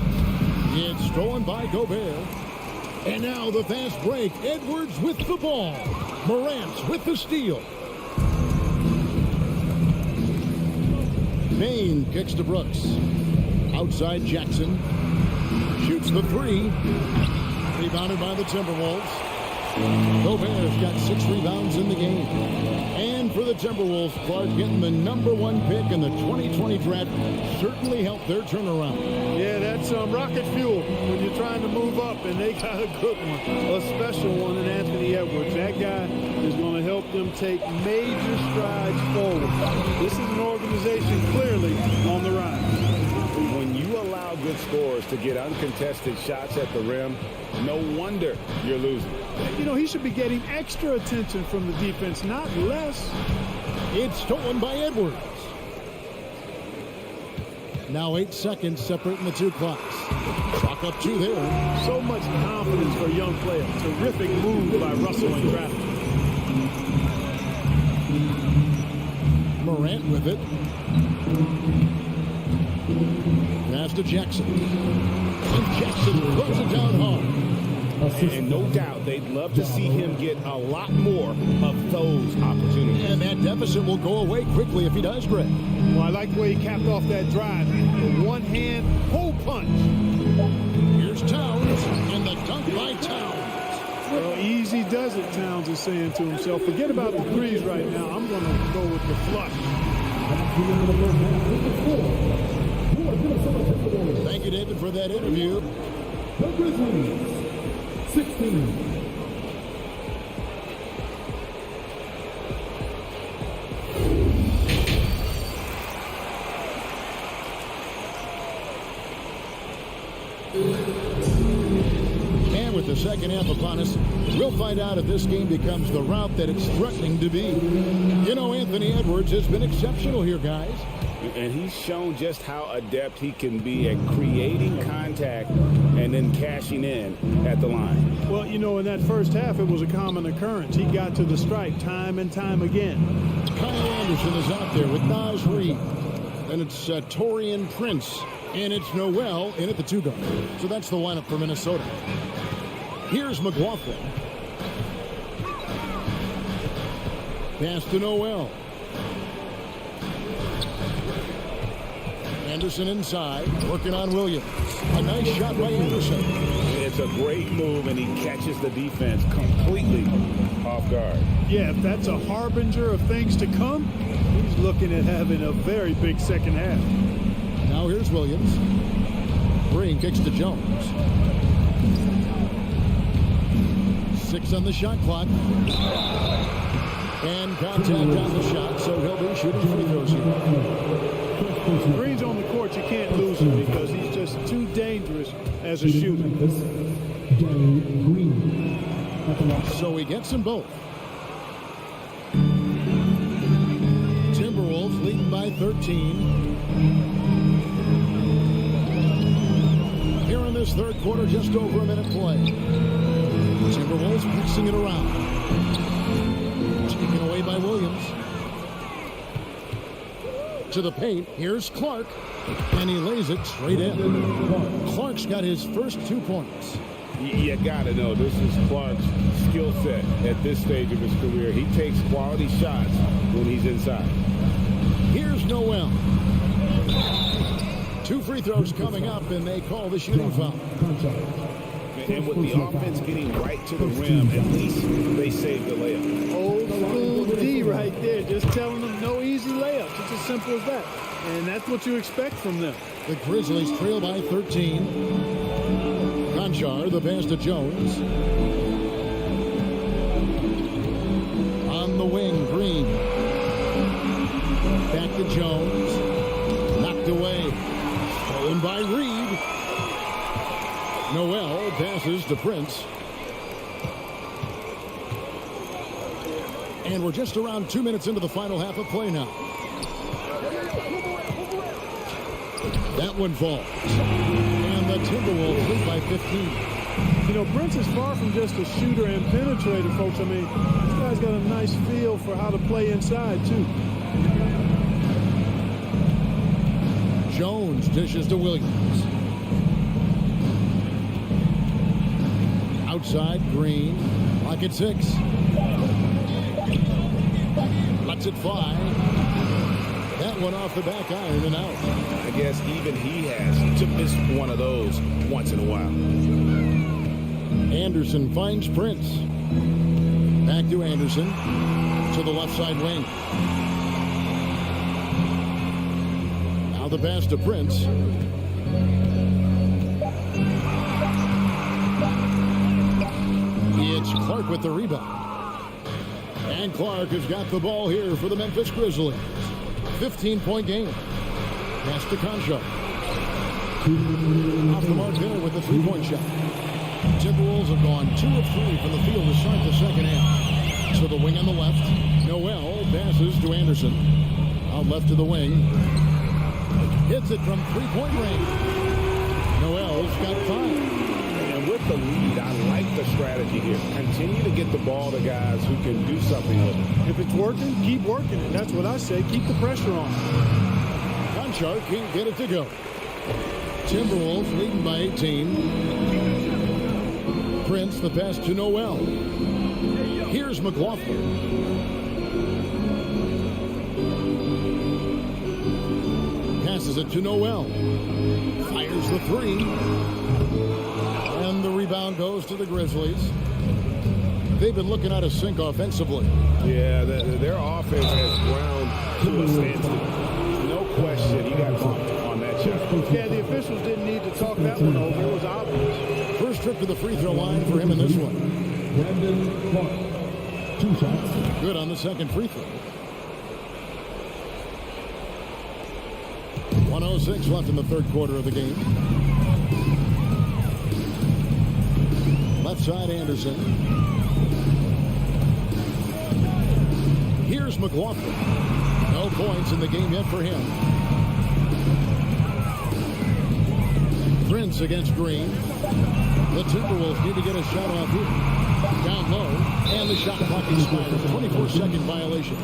It's stolen by Gobert. And now the fast break. Edwards with the ball. Morant with the steal. Bain kicks to Brooks. Outside Jackson. Shoots the three. Rebounded by the Timberwolves. Gobert's got 6 rebounds in the game. And for the Timberwolves, Clark getting the #1 pick in the 2020 draft certainly helped their turnaround. Yeah, that's rocket fuel when you're trying to move up, and they got a good one, a special one in Anthony Edwards. That guy is going to help them take major strides forward. This is an organization clearly on the rise. When you allow good scorers to get uncontested shots at the rim, no wonder you're losing. You know, he should be getting extra attention from the defense, not less. It's stolen by Edwards. Now 8 seconds separating the two clocks. Clock up 2 there. So much confidence for a young player. Terrific move by Russell in traffic. Morant with it. Pass to Jackson. And Jackson throws it down hard. And no doubt they'd love to see him get a lot more of those opportunities. And that deficit will go away quickly if he does, Greg. Well, I like the way he capped off that drive. The one-hand hole punch. Here's Towns, and the dunk by Towns. Well, easy does it, Towns is saying to himself. Forget about the threes right now. I'm going to go with the flush. Thank you, David, for that interview. The Grizzlies, 16. And with the second half upon us, we'll find out if this game becomes the route that it's threatening to be. You know, Anthony Edwards has been exceptional here, guys. And he's shown just how adept he can be at creating contact and then cashing in at the line. Well, you know, in that first half, it was a common occurrence. He got to the stripe time and time again. Kyle Anderson is out there with Naz Reid. And it's Torian Prince. And it's Noel in at the 2 guard. So that's the lineup for Minnesota. Here's McLaughlin. Pass to Noel. Anderson inside, working on Williams. A nice shot by Anderson. It's a great move, and he catches the defense completely off guard. Yeah, if that's a harbinger of things to come, he's looking at having a very big second half. Now here's Williams. Green kicks to Jones. 6 on the shot clock. And contact on the shot, so he'll be shooting free throws here. Green's on the court, you can't lose him because he's just too dangerous as a shooter. So he gets them both. by 13. Here in this third quarter, just over a minute play. Timberwolves mixing it around. Taken away by Williams. To the paint. Here's Clark. And he lays it straight in. Clark's got his first 2 points. You got to know, this is Clark's skill set at this stage of his career. He takes quality shots when he's inside. Here's Noel. 2 free throws coming up, and they call the shooting foul. And with the offense getting right to the rim, at least they saved the layup. Old school D right there, just telling them no easy layups. It's as simple as that. And that's what you expect from them. The Grizzlies trail by 13. Conchar, the pass to Jones. On the wing, Green. Back to Jones. Knocked away. Stolen by Reed. Noel passes to Prince. And we're just around 2 minutes into the final half of play now. That one falls. And the Timberwolves lead by 15. You know, Prince is far from just a shooter and penetrator, folks. I mean, this guy's got a nice feel for how to play inside, too. Jones dishes to Williams. Outside, Green. Clock at 6. Lets it fly. That one off the back iron and out. I guess even he has to miss one of those once in a while. Anderson finds Prince. Back to Anderson. To the left side wing. Now the pass to Prince. It's Clark with the rebound. And Clark has got the ball here for the Memphis Grizzlies. 15-point game. Pass to Concho. Off the mark there with the three-point shot. Timberwolves have gone 2 of 3 from the field to start the second half. To the wing on the left. Noel passes to Anderson. Out left to the wing. Hits it from three-point range. Noel's got 5. And with the lead, I like the strategy here. Continue to get the ball to guys who can do something with it. If it's working, keep working it. That's what I say. Keep the pressure on. Conchar can't get it to go. Timberwolves leading by 18. Prince, the pass to Noel. Here's McLaughlin. Passes it to Noel. Fires the 3. And the rebound goes to the Grizzlies. They've been looking out of sync offensively. Yeah, their offense has ground to a standstill. No question, he got bumped on that shot. Yeah, the officials didn't need to talk that one over. It was obvious. First trip to the free throw line for him in this one. Brandon Clark, 2 shots. Good on the second free throw. 1:06 left in the third quarter of the game. Left side, Anderson. Here's McLaughlin. No points in the game yet for him. Prince against Green. The Timberwolves need to get a shot off here. Down low, and the shot clock expires. 24-second violation.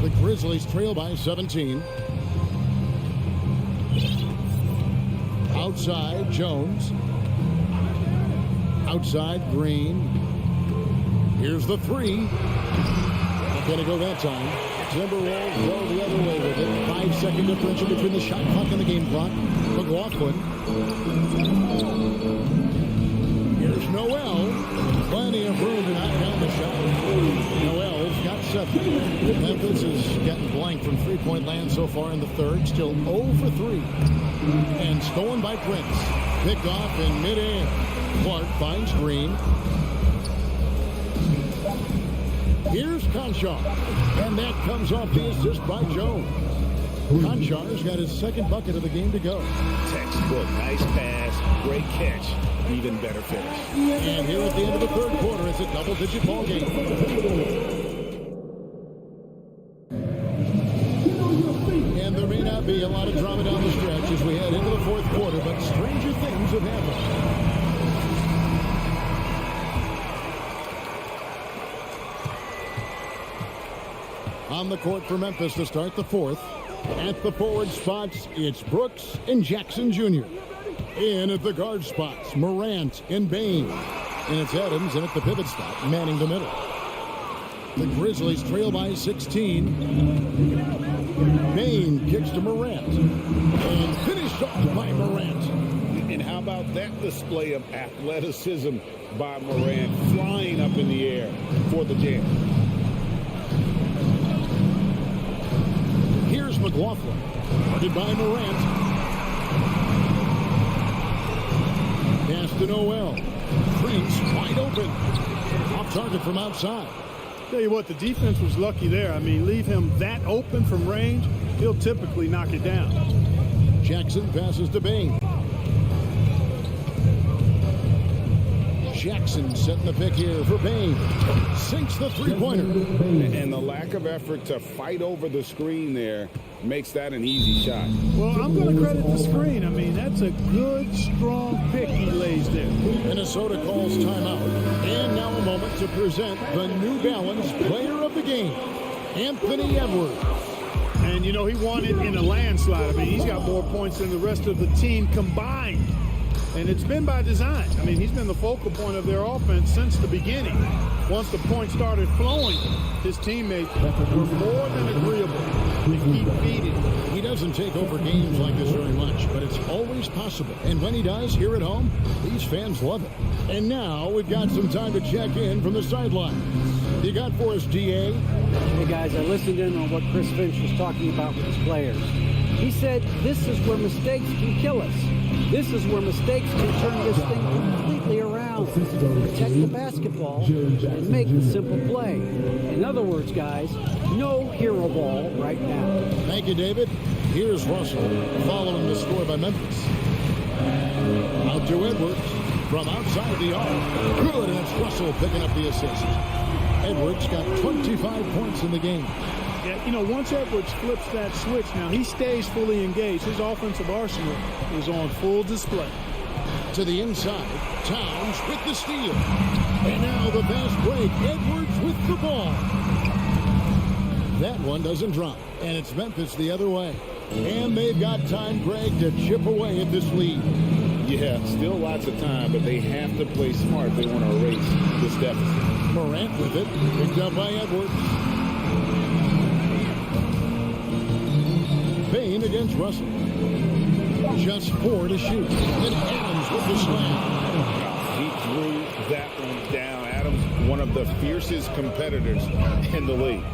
The Grizzlies trail by 17. Outside, Jones. Outside, Green. Here's the 3. Not going to go that time. Timberwolves go the other way with it. 5-second differential between the shot clock and the game clock. McLaughlin. Here's Noel. Plenty of room to knock down the shot. Noel's got 7. Memphis is getting blank from three-point land so far in the third. Still 0 for 3. And stolen by Prince. Picked off in midair. Clark finds Green. Here's Conchar. And that comes off the assist by Jones. Conchar's got his second bucket of the game to go. Textbook, nice pass, great catch. even better finish. And here at the end of the third quarter, it's a double-digit ball game. And there may not be a lot of drama down the stretch as we head into the fourth quarter, but stranger things have happened. On the court for Memphis to start the fourth. At the forward spots, it's Brooks and Jackson Jr. In at the guard spots, Morant and Bain. And it's Adams in at the pivot spot, manning the middle. The Grizzlies trail by 16. Bain kicks to Morant. And finished off by Morant. And how about that display of athleticism by Morant, flying up in the air for the jam. Here's McLaughlin. Guarded by Morant. Pass to Noel. Prince wide open. Off target from outside. Tell you what, the defense was lucky there. I mean, leave him that open from range, he'll typically knock it down. Jackson passes to Bain. Jackson setting the pick here for Bain. Sinks the three-pointer. And the lack of effort to fight over the screen there makes that an easy shot. Well, I'm going to credit the screen. I mean, that's a good, strong pick he lays there. Minnesota calls timeout. And now a moment to present the New Balance Player of the Game, Anthony Edwards. And, you know, he won it in a landslide. I mean, he's got more points than the rest of the team combined. And it's been by design. I mean, he's been the focal point of their offense since the beginning. Once the points started flowing, his teammates were more than agreeable to keep feeding. He doesn't take over games like this very much, but it's always possible. And when he does, here at home, these fans love it. And now we've got some time to check in from the sideline. You got for us, DA? Hey, guys, I listened in on what Chris Finch was talking about with his players. He said, this is where mistakes can kill us. This is where mistakes can turn this thing completely around. Protect the basketball and make the simple play. In other words, guys, no hero ball right now. Thank you, David. Here's Russell following the score by Memphis. Out to Edwards from outside the arc. Good, and it's Russell picking up the assist. Edwards got 25 points in the game. Yeah, you know, once Edwards flips that switch, now he stays fully engaged. His offensive arsenal is on full display. To the inside, Towns with the steal. And now the fast break, Edwards with the ball. That one doesn't drop, and it's Memphis the other way. And they've got time, Greg, to chip away at this lead. Yeah, still lots of time, but they have to play smart if they want to erase this deficit. Morant with it, picked up by Edwards. Bain against Russell. Just 4 to shoot. And Adams with the slam. He threw that one down. Adams, one of the fiercest competitors in the league.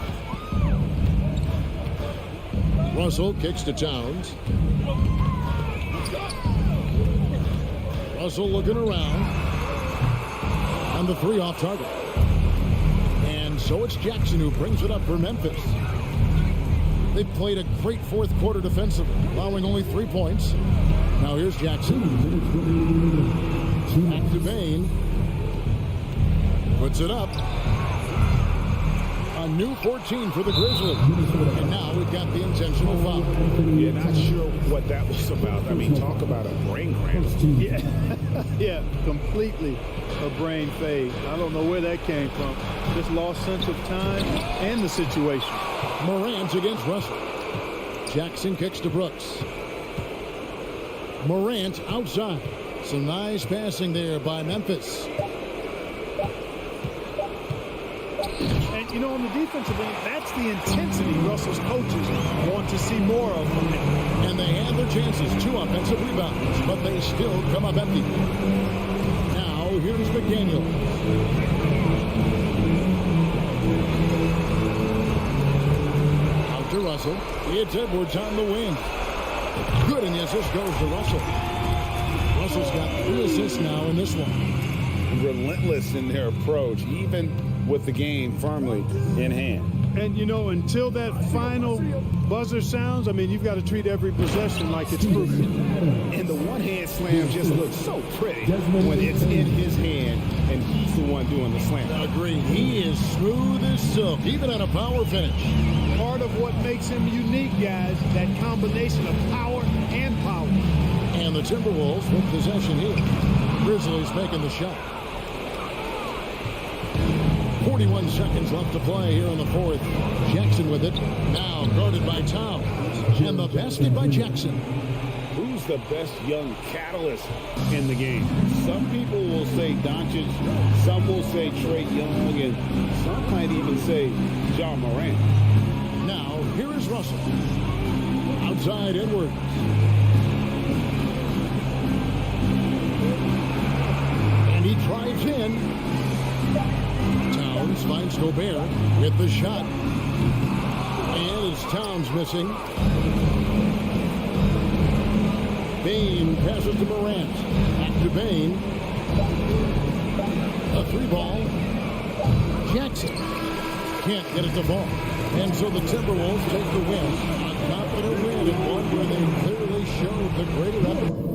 Russell kicks to Towns. Russell looking around. And the three off target. And so it's Jackson who brings it up for Memphis. They've played a great fourth quarter defensively, allowing only 3 points. Now here's Jackson. Back to Bain. Puts it up. A new 14 for the Grizzlies. And now we've got the intentional foul. Yeah, not sure what that was about. I mean, talk about a brain cramp. Yeah, yeah, completely a brain fade. I don't know where that came from. Just lost sense of time and the situation. Morant against Russell. Jackson kicks to Brooks. Morant outside. Some nice passing there by Memphis. And, you know, on the defensive end, that's the intensity Russell's coaches want to see more of from him. And they had their chances. 2 offensive rebounds, but they still come up empty. Now, here's McDaniel. To Russell. It's Edwards on the wing. Good, and the assist goes to Russell. Russell's got 3 assists now in this one. Relentless in their approach, even with the game firmly in hand. And, you know, until that final buzzer sounds, I mean, you've got to treat every possession like it's crucial. And the one-hand slam just looks so pretty when it's in his hand and he's the one doing the slam. Agreed. He is smooth as silk, even at a power finish. Part of what makes him unique, guys, that combination of power and power. And the Timberwolves with possession here. Grizzlies making the shot. 41 seconds left to play here in the fourth. Jackson with it. Now guarded by Towns. And the basket by Jackson. Who's the best young catalyst in the game? Some people will say Doncic, some will say Trae Young, and some might even say John Morant. Now, here is Russell. Outside Edwards. And he drives in. Towns finds Gobert with the shot. And it's Towns missing. Bain passes to Morant. Back to Bain. A three ball. Jackson can't get it to fall. And so the Timberwolves take the win. A confident win and one where they clearly showed the greater effort.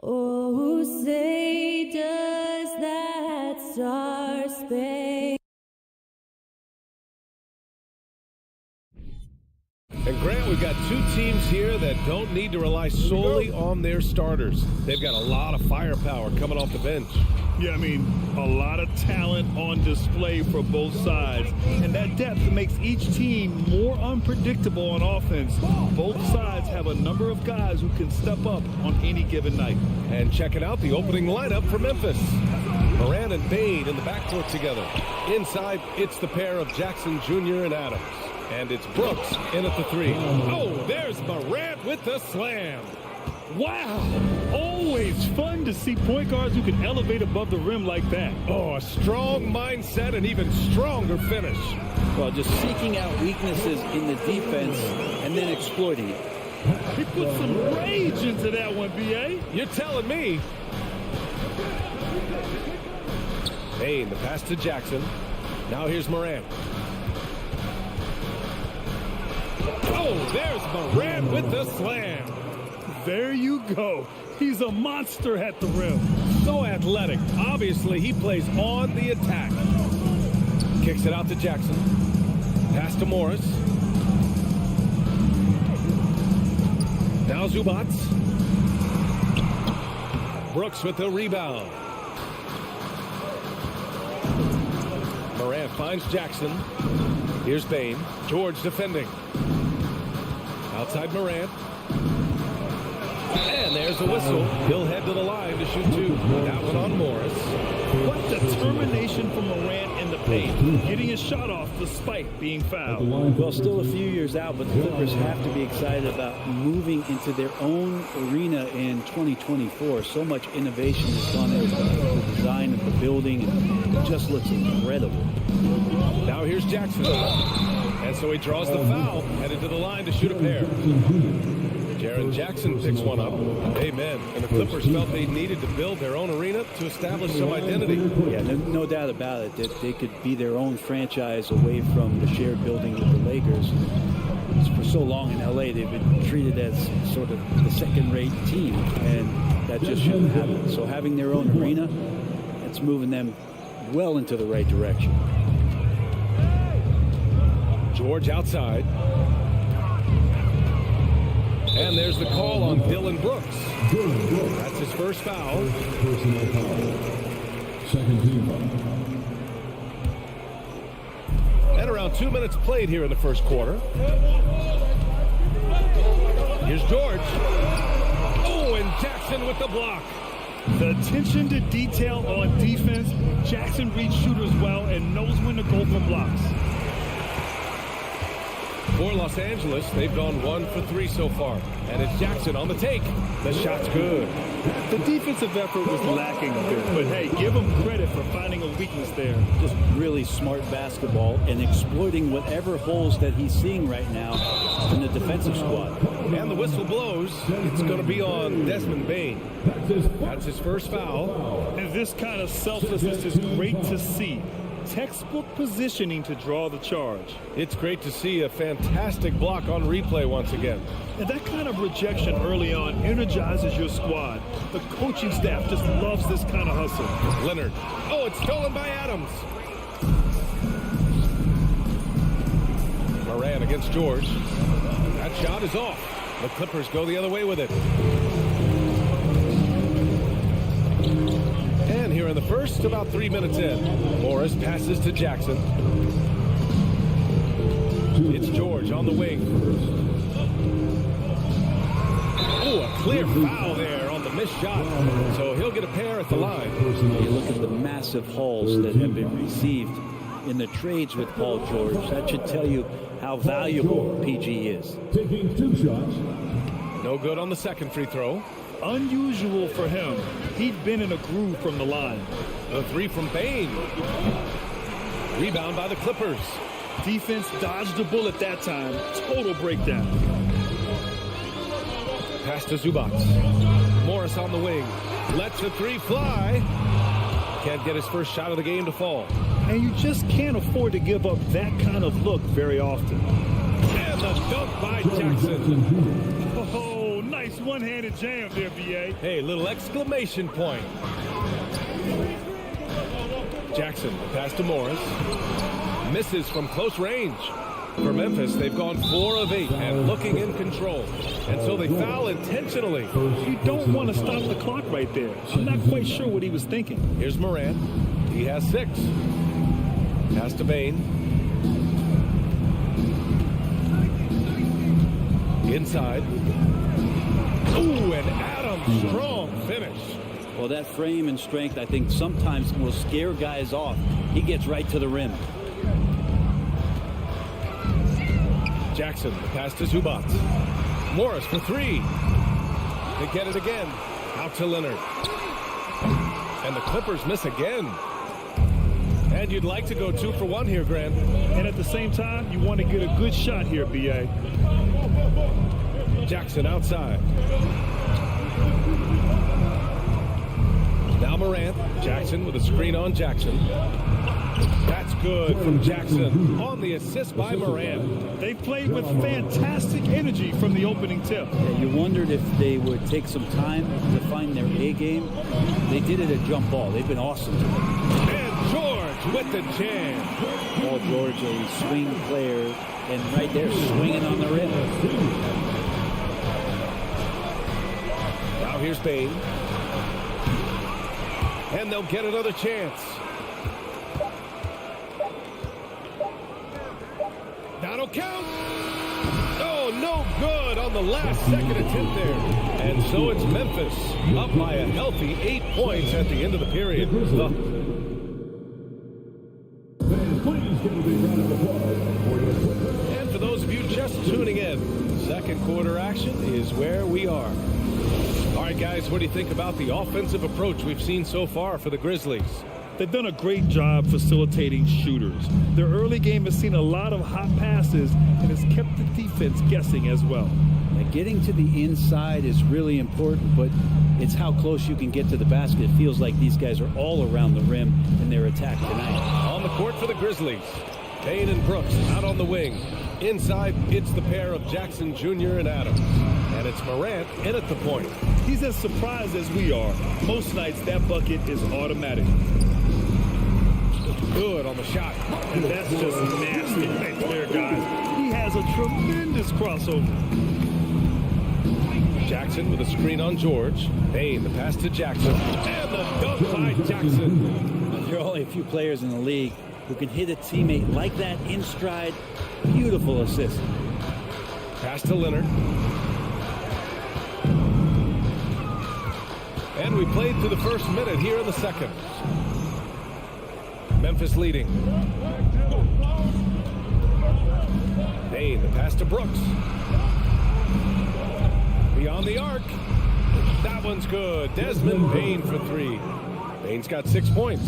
Oh, say does that star-spangled And Grant, we've got two teams here that don't need to rely solely on their starters. They've got a lot of firepower coming off the bench. Yeah, I mean, a lot of talent on display for both sides. And that depth makes each team more unpredictable on offense. Both sides have a number of guys who can step up on any given night. And checking out the opening lineup for Memphis. Moran and Bade in the backcourt together. Inside, it's the pair of Jackson Jr. and Adams. And it's Brooks in at the three. Oh, there's Morant with the slam. Wow! Always fun to see point guards who can elevate above the rim like that. Oh, a strong mindset and even stronger finish. Well, just seeking out weaknesses in the defense and then exploiting it. He put some rage into that one, B.A. You're telling me. Payne, the pass to Jackson. Now here's Morant. Oh, there's Morant with the slam. There you go. He's a monster at the rim. So athletic. Obviously, he plays on the attack. Kicks it out to Jackson. Pass to Morris. Now Zubac. Brooks with the rebound. Morant finds Jackson. Here's Bain. George defending. Outside Morant. And there's a whistle. He'll head to the line to shoot two. That one on Morris. What determination from Morant in the paint, getting his shot off despite being fouled. Well, still a few years out, but the Clippers have to be excited about moving into their own arena in 2024. So much innovation has gone into the design of the building, and it just looks incredible. Now here's Jackson. And so he draws the foul, headed to the line to shoot a pair. Jaren Jackson picks one up. Amen. And the Clippers felt they needed to build their own arena to establish some identity. Yeah, no doubt about it that they could be their own franchise away from the shared building with the Lakers. For so long in LA, they've been treated as sort of the second-rate team, and that just shouldn't happen. So having their own arena, it's moving them well into the right direction. George outside. And there's the call on Dylan Brooks. That's his first foul. Second team. And around 2 minutes played here in the first quarter. Here's George. Oh, and Jackson with the block. The attention to detail on defense. Jackson reads shooters well and knows when to go for blocks. For Los Angeles, they've gone 1 for 3 so far. And it's Jackson on the take. The shot's good. The defensive effort was lacking a bit, but hey, give him credit for finding a weakness there. Just really smart basketball and exploiting whatever holes that he's seeing right now in the defensive squad. And the whistle blows. It's going to be on Desmond Bain. That's his first foul. And this kind of selflessness is great to see. Textbook positioning to draw the charge. It's great to see a fantastic block on replay once again. And that kind of rejection early on energizes your squad. The coaching staff just loves this kind of hustle. Leonard. Oh, it's stolen by Adams. Moran against George. That shot is off. The Clippers go the other way with it. And here in the first, about 3 minutes in, Morris passes to Jackson. It's George on the wing. Oh, a clear foul there on the missed shot. So he'll get a pair at the line. You look at the massive hauls that have been received in the trades with Paul George. That should tell you how valuable PG is. Taking 2 shots. No good on the second free throw. Unusual for him. He'd been in a groove from the line. The three from Bain. Rebound by the Clippers. Defense dodged a bullet that time. Total breakdown. Pass to Zubac. Morris on the wing. Lets the three fly. Can't get his first shot of the game to fall. And you just can't afford to give up that kind of look very often. And the dunk by Jackson. Oh, nice one-handed jam there, B.A. Hey, little exclamation point. Jackson, the pass to Morris. Misses from close range. For Memphis, they've gone 4 of 8 and looking in control. And so they foul intentionally. You don't want to stop the clock right there. I'm not quite sure what he was thinking. Here's Morant. He has 6. Pass to Bain. Inside. Ooh, and Adams, strong finish. Well, that frame and strength, I think, sometimes will scare guys off. He gets right to the rim. Jackson, the pass to Zubac. Morris for 3. They get it again. Out to Leonard. And the Clippers miss again. And you'd like to go 2 for 1 here, Grant. And at the same time, you want to get a good shot here, B.A. Jackson outside. Now Morant. Jackson with a screen on Jackson. That's good from Jackson on the assist by Moran. They played with fantastic energy from the opening tip. Yeah, you wondered if they would take some time to find their A game. They did it at jump ball. They've been awesome today. And George with the jam. Paul George, a swing player, and right there swinging on the rim. Now here's Bain. And they'll get another chance. That'll count. Oh, no good on the last second attempt there. And so it's Memphis up by a healthy 8 points at the end of the period. And for those of you just tuning in, second quarter action is where we are. All right, guys, what do you think about the offensive approach we've seen so far for the Grizzlies? They've done a great job facilitating shooters. Their early game has seen a lot of hot passes and has kept the defense guessing as well. Now, getting to the inside is really important, but it's how close you can get to the basket. It feels like these guys are all around the rim in their attack tonight. On the court for the Grizzlies, Payne and Brooks out on the wing. Inside, it's the pair of Jackson Jr. and Adams. And it's Morant in at the point. He's as surprised as we are. Most nights, that bucket is automatic. Good on the shot. And that's just nasty right there, guys. He has a tremendous crossover. Jackson with a screen on George. Payne, the pass to Jackson. And the dunk by Jackson. There are only a few players in the league who can hit a teammate like that in stride. Beautiful assist. Pass to Leonard. And we played through the first minute here in the second. Memphis leading. Payne, the pass to Brooks. Beyond the arc. That one's good. Desmond Payne for three. Payne's got 6 points.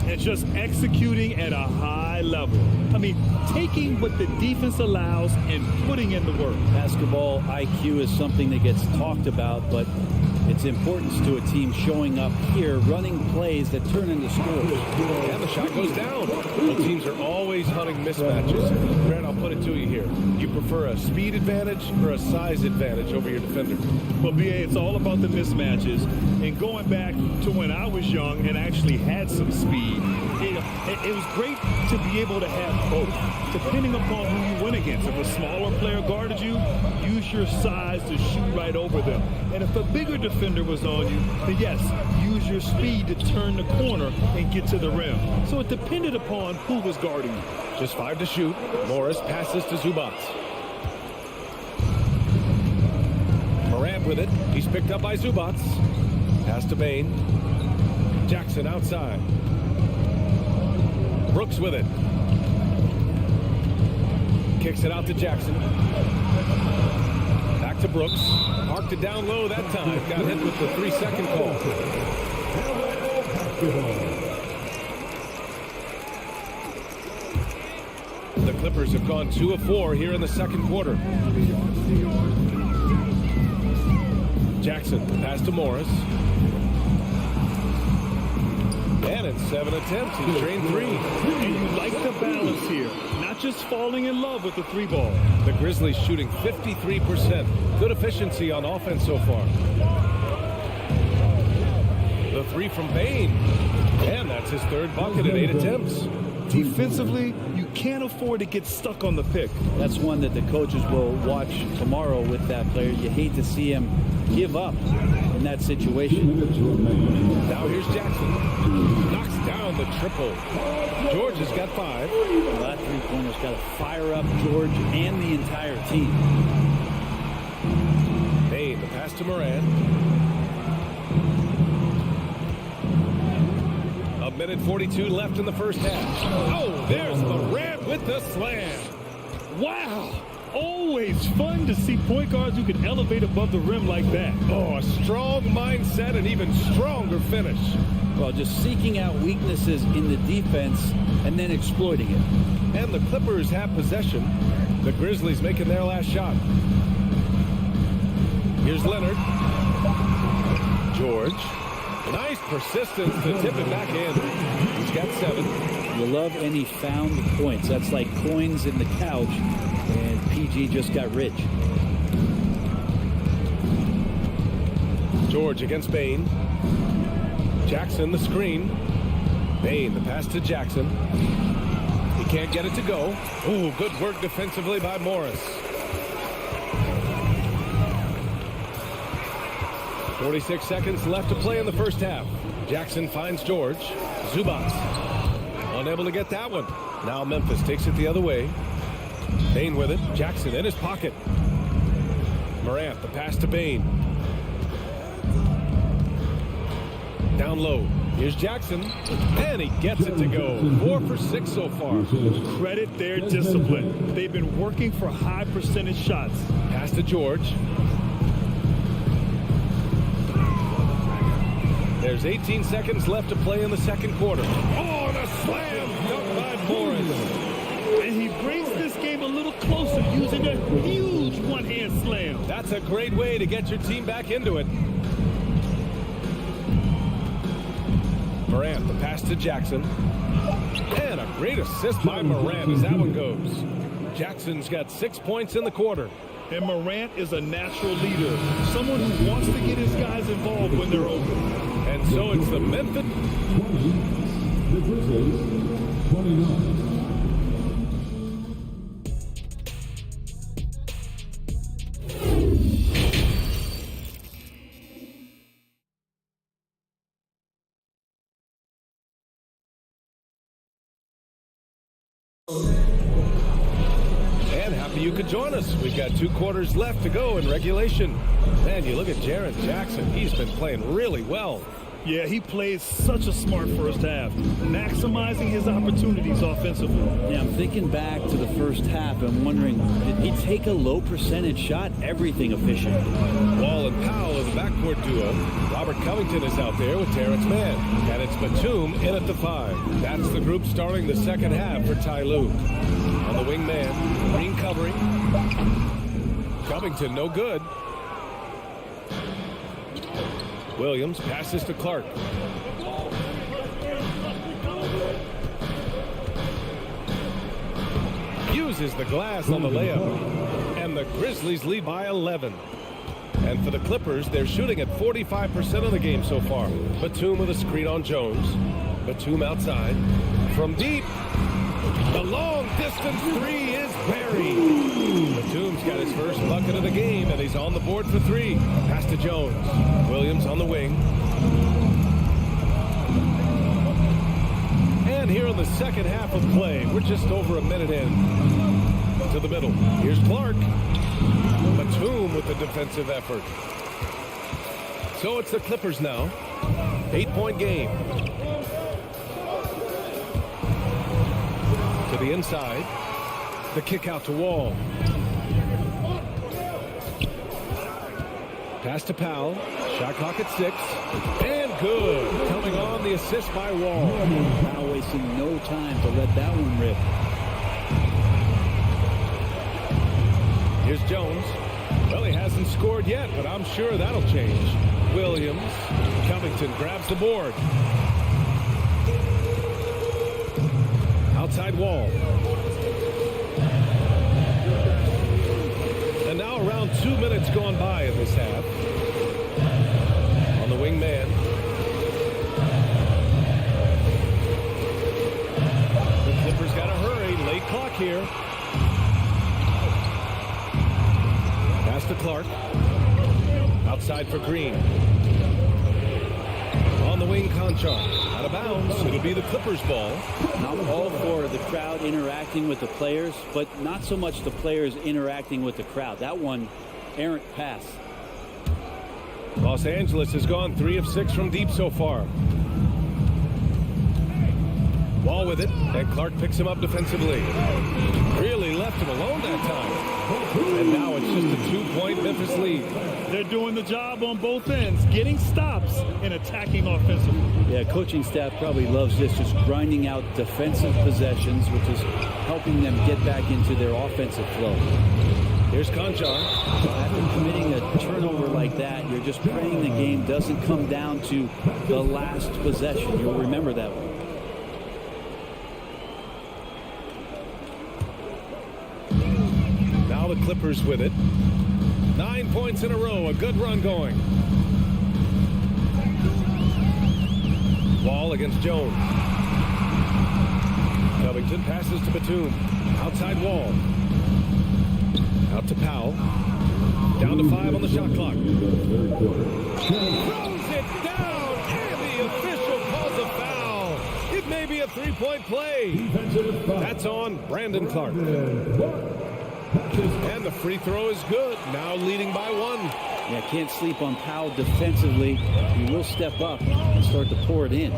And just executing at a high level. I mean, taking what the defense allows and putting in the work. Basketball IQ is something that gets talked about, but its importance to a team showing up here, running plays that turn into scores. And the shot goes down. Well, teams are always hunting mismatches. Brad, I'll put it to you here. You prefer a speed advantage or a size advantage over your defender? Well, BA, it's all about the mismatches. And going back to when I was young and actually had some speed, it was great to be able to have both, depending upon who you went against. If a smaller player guarded you, use your size to shoot right over them. And if a bigger defender was on you, then yes, use your speed to turn the corner and get to the rim. So it depended upon who was guarding you. Just 5 to shoot. Morris passes to Zubac. Morant with it. He's picked up by Zubac. Pass to Bain. Jackson outside. Brooks with it. Kicks it out to Jackson. Back to Brooks. Marked it down low that time. Got hit with the 3-second call. The Clippers have gone 2 of 4 here in the second quarter. Jackson, pass to Morris. And in 7 attempts, he's drained 3. And you like the balance here. Not just falling in love with the 3 ball. The Grizzlies shooting 53%. Good efficiency on offense so far. The 3 from Bain. And that's his 3rd bucket in 8 attempts. Defensively, you can't afford to get stuck on the pick. That's one that the coaches will watch tomorrow with that player. You hate to see him give up in that situation. Now here's Jackson. Knocks down the triple. George has got 5. Well, that three-pointer's got to fire up George and the entire team. Bain, the pass to Moran. A minute 42 left in the first half. Oh, there's Moran with the slam. Wow. Always fun to see point guards who can elevate above the rim like that. Oh, a strong mindset and even stronger finish. Well, just seeking out weaknesses in the defense and then exploiting it. And the Clippers have possession. The Grizzlies making their last shot. Here's Leonard. George. Nice persistence to tip it back in. He's got 7. You love any found points. That's like coins in the couch, and PG just got rich. George against Bain. Jackson the screen. Bain the pass to Jackson. He can't get it to go. Ooh, good work defensively by Morris. 46 seconds left to play in the first half. Jackson finds George. Zubats unable to get that one. Now Memphis takes it the other way. Bain with it. Jackson in his pocket. Morant the pass to Bain. Down low. Here's Jackson, and he gets it to go. 4 for 6 so far. Credit their discipline. They've been working for high percentage shots. Pass to George. There's 18 seconds left to play in the second quarter. Oh, and a slam dunk by Morris. And he brings this game a little closer using a huge one-hand slam. That's a great way to get your team back into it. Morant, the pass to Jackson. And a great assist by Morant as that one goes. Jackson's got 6 points in the quarter. And Morant is a natural leader. Someone who wants to get his guys involved when they're open. And so it's the Memphis. 20, the Grizzlies, 29. And happy you could join us. We've got 2 quarters left to go in regulation. Man, you look at Jaren Jackson. He's been playing really well. Yeah, he plays such a smart first half, maximizing his opportunities offensively. Yeah, I'm thinking back to the first half. I'm wondering, did he take a low percentage shot? Everything efficient. Wall and Powell is the backcourt duo. Robert Covington is out there with Terrence Mann. And it's Batum in at the 5. That's the group starting the second half for Ty Lue. On the wing man, Green covering. Covington no good. Williams passes to Clark. Uses the glass on the layup. And the Grizzlies lead by 11. And for the Clippers, they're shooting at 45% of the game so far. Batum with a screen on Jones. Batum outside. From deep. The long distance 3 is buried. Batum's got his first bucket of the game, and he's on the board for 3. Pass to Jones. Williams on the wing. And here in the second half of play, we're just over a minute in. To the middle. Here's Clark. Batum with the defensive effort. So it's the Clippers now. 8-point game. To the inside. The kick out to Wall. Pass to Powell. Shot clock at 6. And good. Coming on the assist by Wall. Now wasting no time to let that one rip. Here's Jones. Well, he hasn't scored yet, but I'm sure that'll change. Williams. Covington grabs the board. Outside Wall. And now around 2 minutes gone by in this half. On the wing man. The Clippers got to hurry. Late clock here. Pass to Clark. Outside for Green. On the wing, Conchar. Out of bounds. It'll be the Clippers' ball. I'm all for the crowd interacting with the players, but not so much the players interacting with the crowd. That one, errant pass. Los Angeles has gone 3 of 6 from deep so far. Wall with it, and Clark picks him up defensively. Really left him alone that time. And now it's just a 2-point Memphis lead. They're doing the job on both ends, getting stops and attacking offensively. Yeah, coaching staff probably loves this, just grinding out defensive possessions, which is helping them get back into their offensive flow. Here's Conchar. After committing a turnover like like that, you're just praying the game doesn't come down to the last possession. You'll remember that one. Now the Clippers with it. 9 points in a row. A good run going. Wall against Jones. Covington passes to Batum. Outside Wall. Out to Powell. Down to 5 on the shot clock. Throws it down, and the official calls a foul. It may be a three-point play. That's on Brandon Clark. And the free throw is good. Now leading by 1. Yeah, can't sleep on Powell defensively. He will step up and start to pour it in.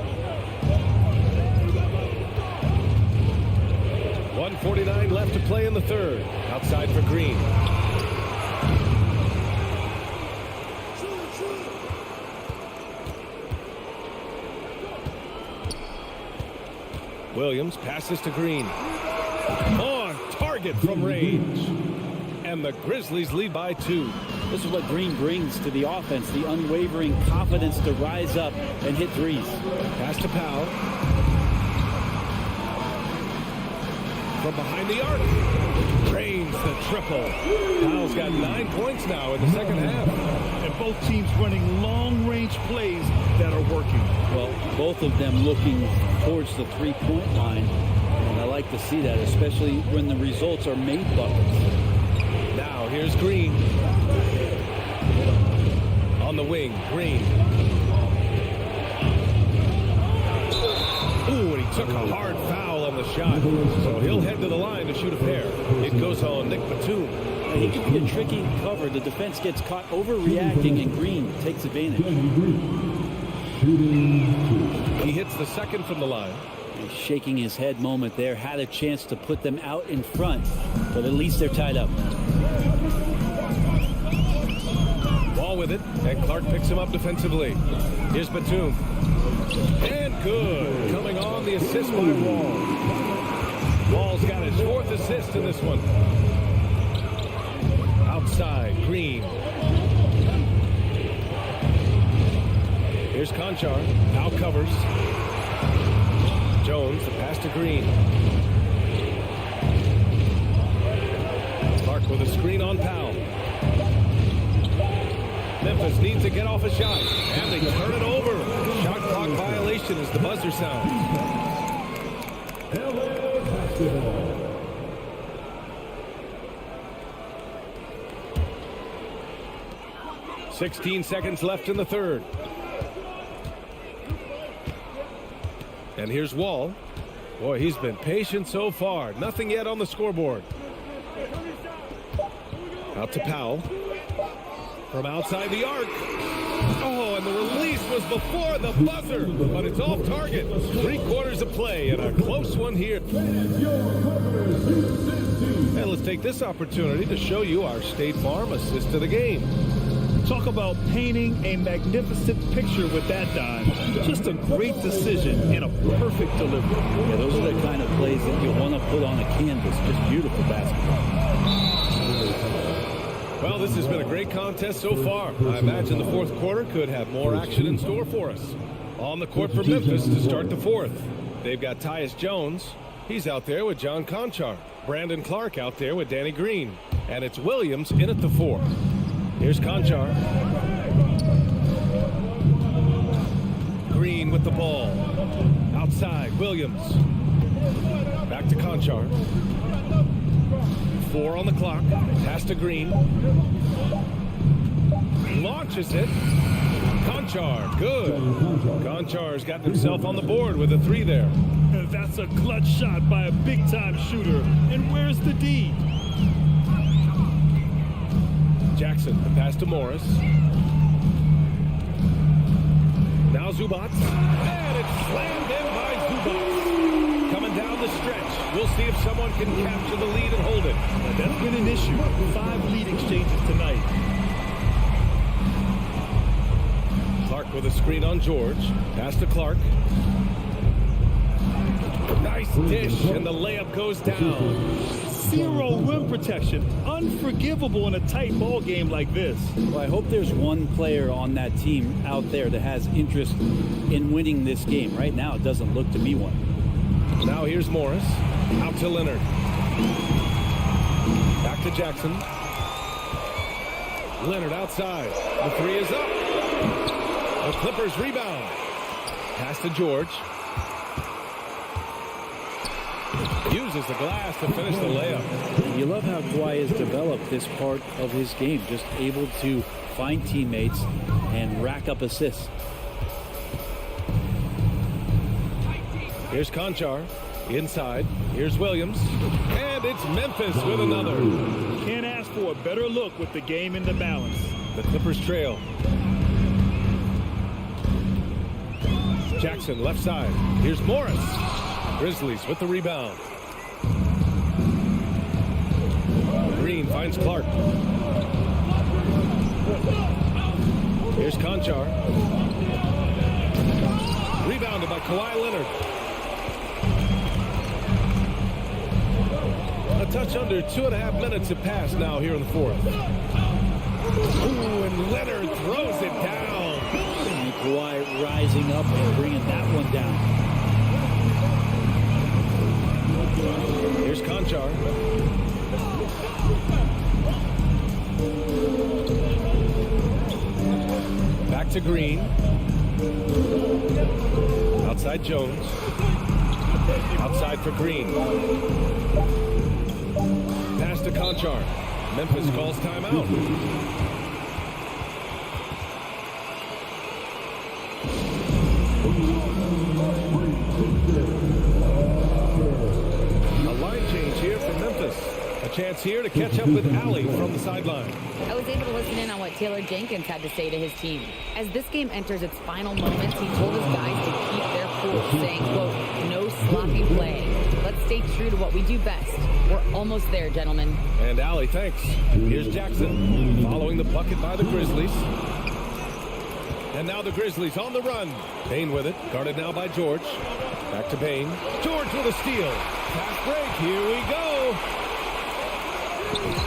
1:49 left to play in the third. Outside for Green. Williams passes to Green. On target from range. And the Grizzlies lead by 2. This is what Green brings to the offense, the unwavering confidence to rise up and hit threes. Pass to Powell. From behind the arc. Drains the triple. Powell's got 9 points now in the second half. And both teams running long-range plays that are working. Well, both of them looking towards the three-point line. And I like to see that, especially when the results are made buckets. Now here's Green. On the wing, Green. Ooh, and he took a hard foul on the shot. So he'll head to the line to shoot a pair. It goes on Nick Batum. He could be a tricky cover. The defense gets caught overreacting, and Green takes advantage. He hits the second from the line. He's shaking his head moment there. Had a chance to put them out in front, but at least they're tied up. Wall with it, and Clark picks him up defensively. Here's Batum. And good. Coming on the assist by Wall. Wall's got his 4th assist in this one. Outside, Green. Here's Conchar. Now covers. Jones, the pass to Green. Clark with a screen on Powell. Memphis needs to get off a shot, and they turn it over. Shot clock violation as the buzzer sounds. 16 seconds left in the third. And here's Wall. Boy, he's been patient so far. Nothing yet on the scoreboard. Out to Powell. From outside the arc. Oh, and the release was before the buzzer, but it's off target. 3/4 of play and a close one here. And let's take this opportunity to show you our State Farm assist to the game. Talk about painting a magnificent picture with that dive. Just a great decision and a perfect delivery. Yeah, those are the kind of plays that you want to put on a canvas. Just beautiful basketball. Well, this has been a great contest so far. I imagine the 4th quarter could have more action in store for us. On the court for Memphis to start the 4th. They've got Tyus Jones. He's out there with John Conchar. Brandon Clark out there with Danny Green. And it's Williams in at the 4. Here's Conchar. Green with the ball. Outside, Williams. Back to Conchar. 4 on the clock. Pass to Green. Launches it. Conchar, good. Conchar's got himself on the board with a 3 there. That's a clutch shot by a big-time shooter. And where's the D? Jackson, the pass to Morris. Now Zubac. And it's slammed in by Zubac. Coming down the stretch. We'll see if someone can capture the lead and hold it. That's been an issue. 5 lead exchanges tonight. Clark with a screen on George. Pass to Clark. Nice Nice dish, and the layup goes down. Zero rim protection. Unforgivable in a tight ball game like this. Well, I hope there's one player on that team out there that has interest in winning this game. Right now, it doesn't look to be one. Now here's Morris. Out to Leonard. Back to Jackson. Leonard outside. The three is up. The Clippers rebound. Pass to George. Uses the glass to finish the layup. You love how Kawhi has developed this part of his game, just able to find teammates and rack up assists. Here's Conchar. Inside. Here's Williams. And it's Memphis with another. Can't ask for a better look with the game in the balance. The Clippers trail. Jackson left side. Here's Morris. Grizzlies with the rebound. Green finds Clark. Here's Conchar. Rebounded by Kawhi Leonard. A touch under 2.5 minutes have passed now here in the fourth. Ooh, and Leonard throws it down. And Kawhi rising up and bringing that one down. Here's Conchar. Back to Green. Outside Jones. Outside for Green. Pass to Conchar. Memphis calls timeout. A line change here for Memphis. A chance here to catch up with Allie from the sideline. I was able to listen in on what Taylor Jenkins had to say to his team. As this game enters its final moments, he told his guys to keep their cool, saying, quote, no sloppy play. Let's stay true to what we do best. We're almost there, gentlemen. And Allie, thanks. Here's Jackson following the bucket by the Grizzlies. And now the Grizzlies on the run. Bain with it, guarded now by George. Back to Bain. George with a steal. Fast break, here we go.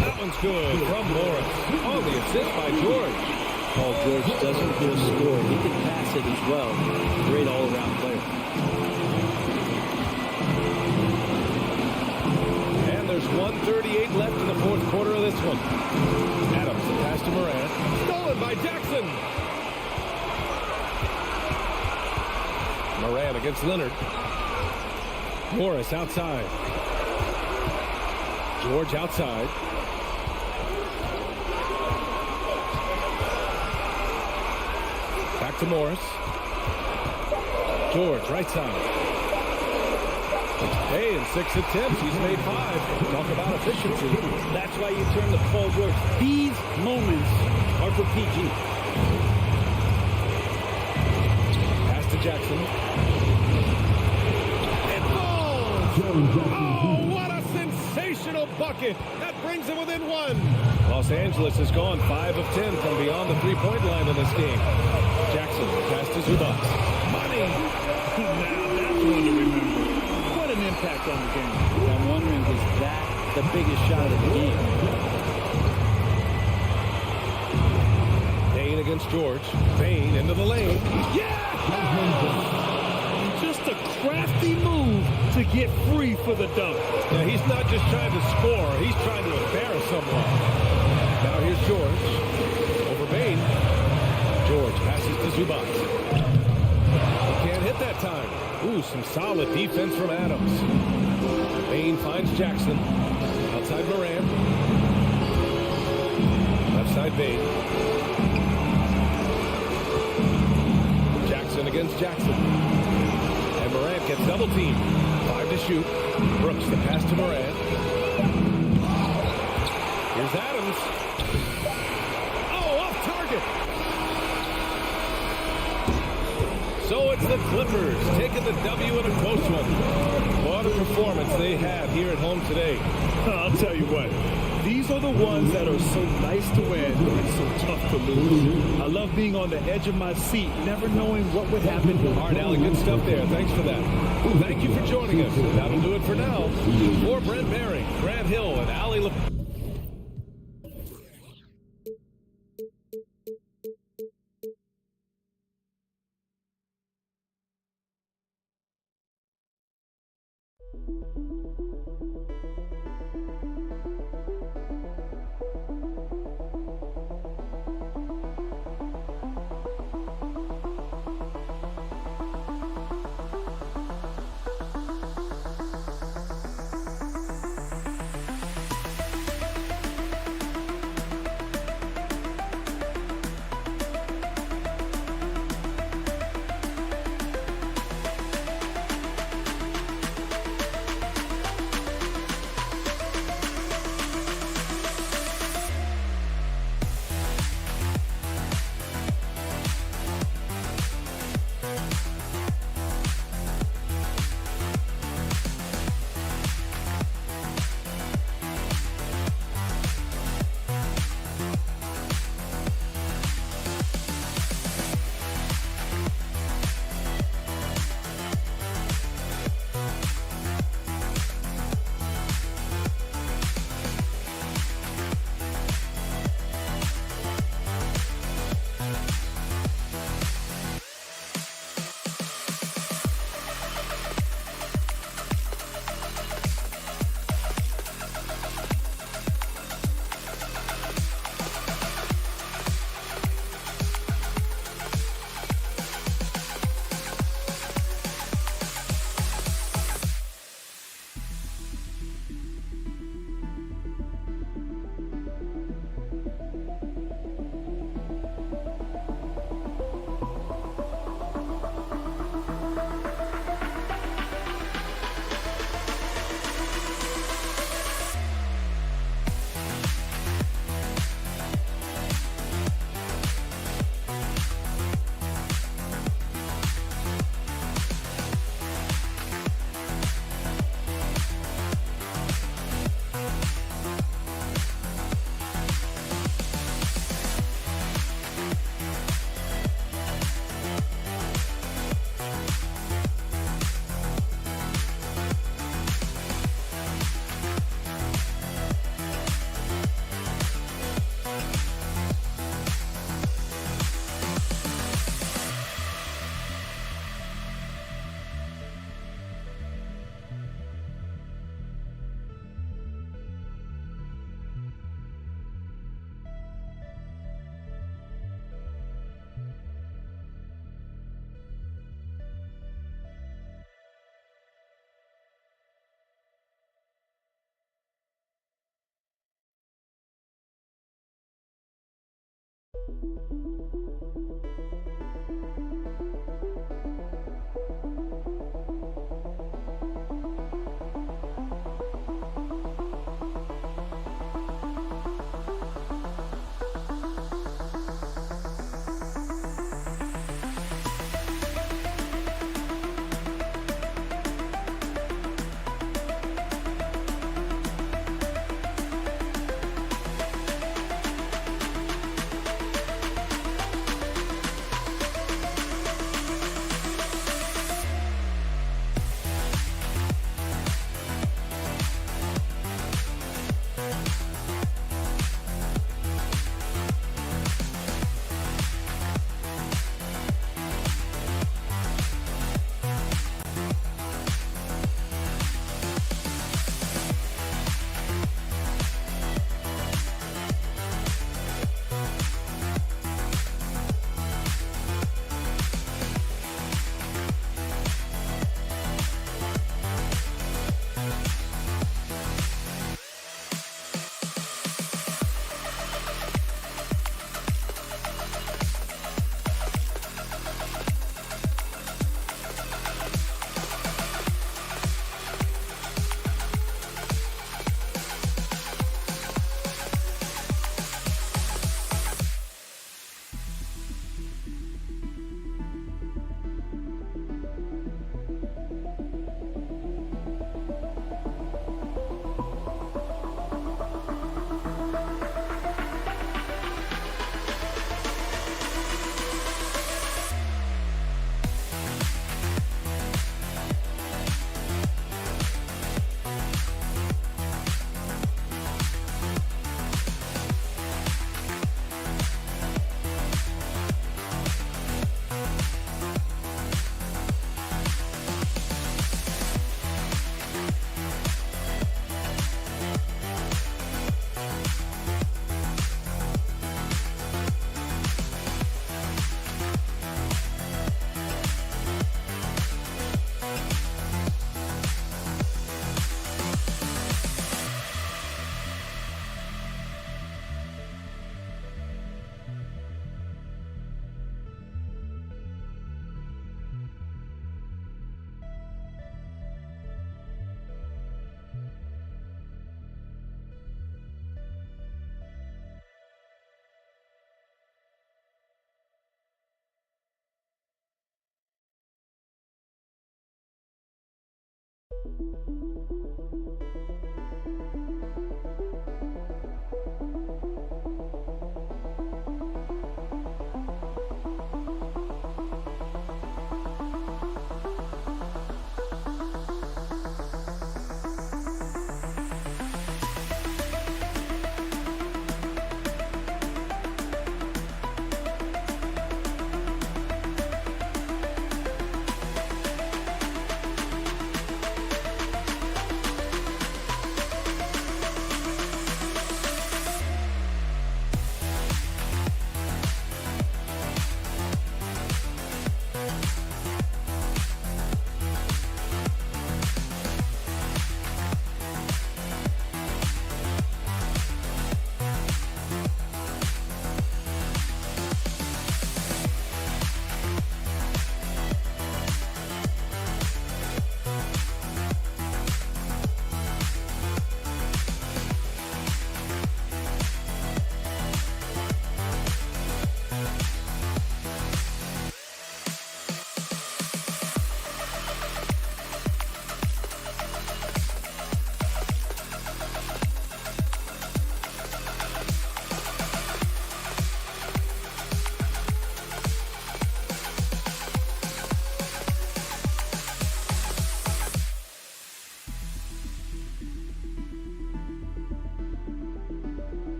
That one's good from Morris. On the assist by George. Paul George doesn't just score. He can pass it as well. Great all-around player. And there's 1:38 left in the fourth quarter of this one. Adams, the pass to Morant. Stolen by Jackson. Morant against Leonard. Morris outside. George outside. Back to Morris. George, right side. Hey, in 6 attempts, he's made 5. Talk about efficiency. That's why you turn to Paul George. These moments are for PG. Pass to Jackson. It falls! Oh, what a sensational bucket! That brings it within 1. Los Angeles has gone 5 of 10 from beyond the three-point line in this game. Jackson, pass to Zubac. Money! Now that's one to remember. What an impact on the game. I'm wondering, is that the biggest shot of the game? Bain against George. Bain into the lane. Yeah! Just a crafty move to get free for the dunk. Yeah, he's not just trying to score. He's trying to embarrass someone. Now here's George. Over Bain. George passes to Zubac. Can't hit that time. Ooh, some solid defense from Adams. Bain finds Jackson. Outside Morant. Left side Bain. Jackson against Jackson. And Morant gets double teamed. 5 to shoot. Brooks the pass to Morant. Here's Adams. Oh, off target. So it's the Clippers taking the W in a close one. What a performance they had here at home today. I'll tell you what, These are the ones that are so nice to win and so tough to lose. I love being on the edge of my seat, never knowing what would happen. All right, Allie, good stuff there. Thanks for that. Thank you for joining us. That'll do it for now. For Brent Barry, Grant Hill, and Allie LeBlanc.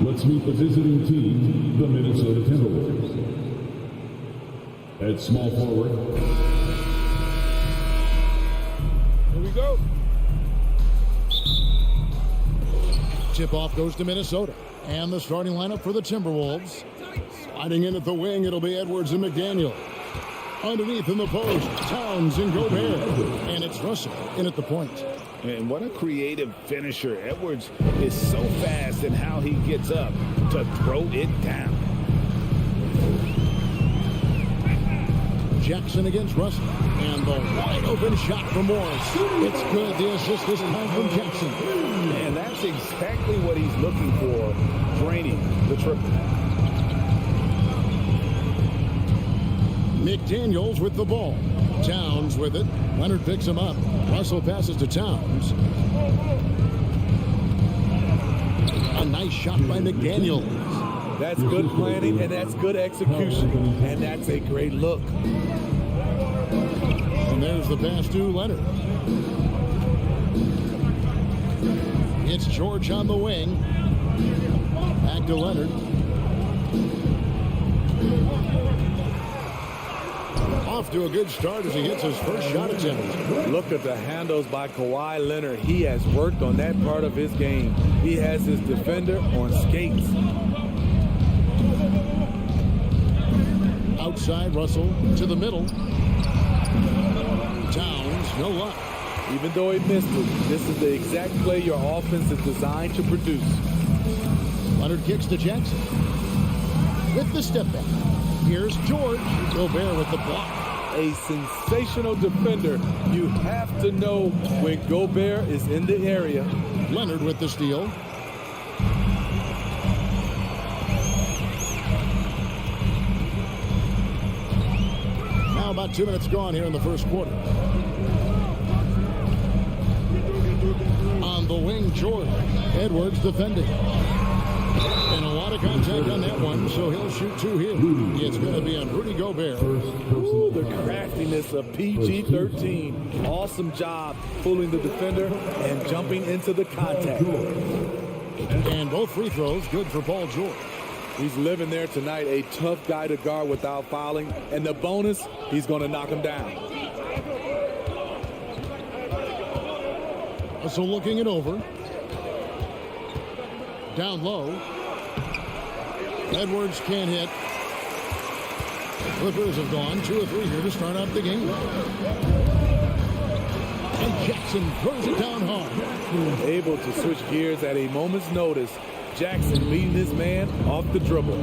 Let's meet the visiting team, the Minnesota Timberwolves. At small forward. Here we go. Tip-off goes to Minnesota. And the starting lineup for the Timberwolves. Sliding in at the wing, it'll be Edwards and McDaniel. Underneath in the post, Towns and Gobert. And it's Russell in at the point. And what a creative finisher. Edwards is so fast in how he gets up to throw it down. Jackson against Russell. And the wide open shot from Morris. It's good. The assist this time from Jackson. And that's exactly what he's looking for, draining the triple. McDaniels with the ball. Towns with it. Leonard picks him up. Russell passes to Towns. A nice shot by McDaniels. That's good planning, and that's good execution. And that's a great look. And there's the pass to Leonard. It's George on the wing. Back to Leonard. Off to a good start as he hits his first shot attempt. Look at the handles by Kawhi Leonard. He has worked on that part of his game. He has his defender on skates. Outside, Russell to the middle. Towns, no luck. Even though he missed it, this is the exact play your offense is designed to produce. Leonard kicks to Jackson. With the step back. Here's George. Gobert with the block. A sensational defender. You have to know when Gobert is in the area. Leonard with the steal. Now about 2 minutes gone here in the first quarter. On the wing, George. Edwards defending. And a lot of contact on that one, so he'll shoot two here. It's going to be on Rudy Gobert. Ooh, the craftiness of PG-13. Awesome job fooling the defender and jumping into the contact. And both free throws good for Paul George. He's living there tonight, a tough guy to guard without fouling. And the bonus, he's going to knock him down. So looking it over. Down low. Edwards can't hit. Clippers have gone 2 of 3 here to start out the game. And Jackson throws it down hard. Able to switch gears at a moment's notice. Jackson leading his man off the dribble.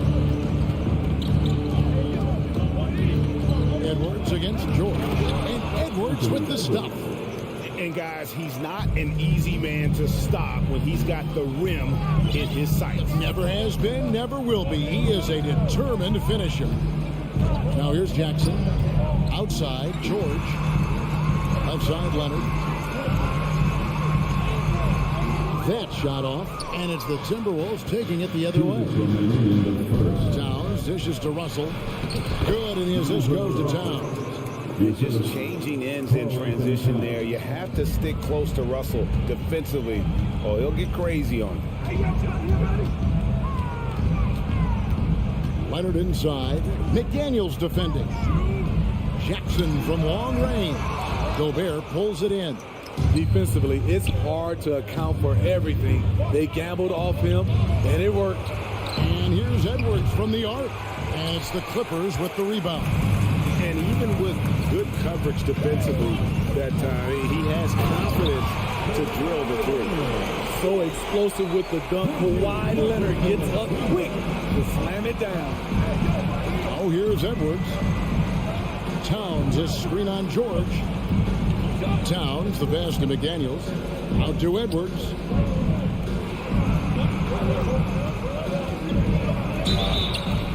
Edwards against George. And Edwards with the stop. And guys, he's not an easy man to stop when he's got the rim in his sights. Never has been, never will be. He is a determined finisher. Now here's Jackson. Outside, George. Outside, Leonard. That shot off, and it's the Timberwolves taking it the other way. Towns dishes to Russell. Good, and the assist goes to Towns. It's just changing ends in transition there. You have to stick close to Russell defensively, or he'll get crazy on you. Leonard inside. McDaniels defending. Jackson from long range. Gobert pulls it in. Defensively, it's hard to account for everything. They gambled off him, and it worked. And here's Edwards from the arc. And it's the Clippers with the rebound. And even with good coverage defensively that time, he has confidence to drill the three. So explosive with the dunk. Kawhi Leonard gets up quick to slam it down. Oh, here's Edwards. Towns, a screen on George. Towns, the pass to McDaniels. Out to Edwards.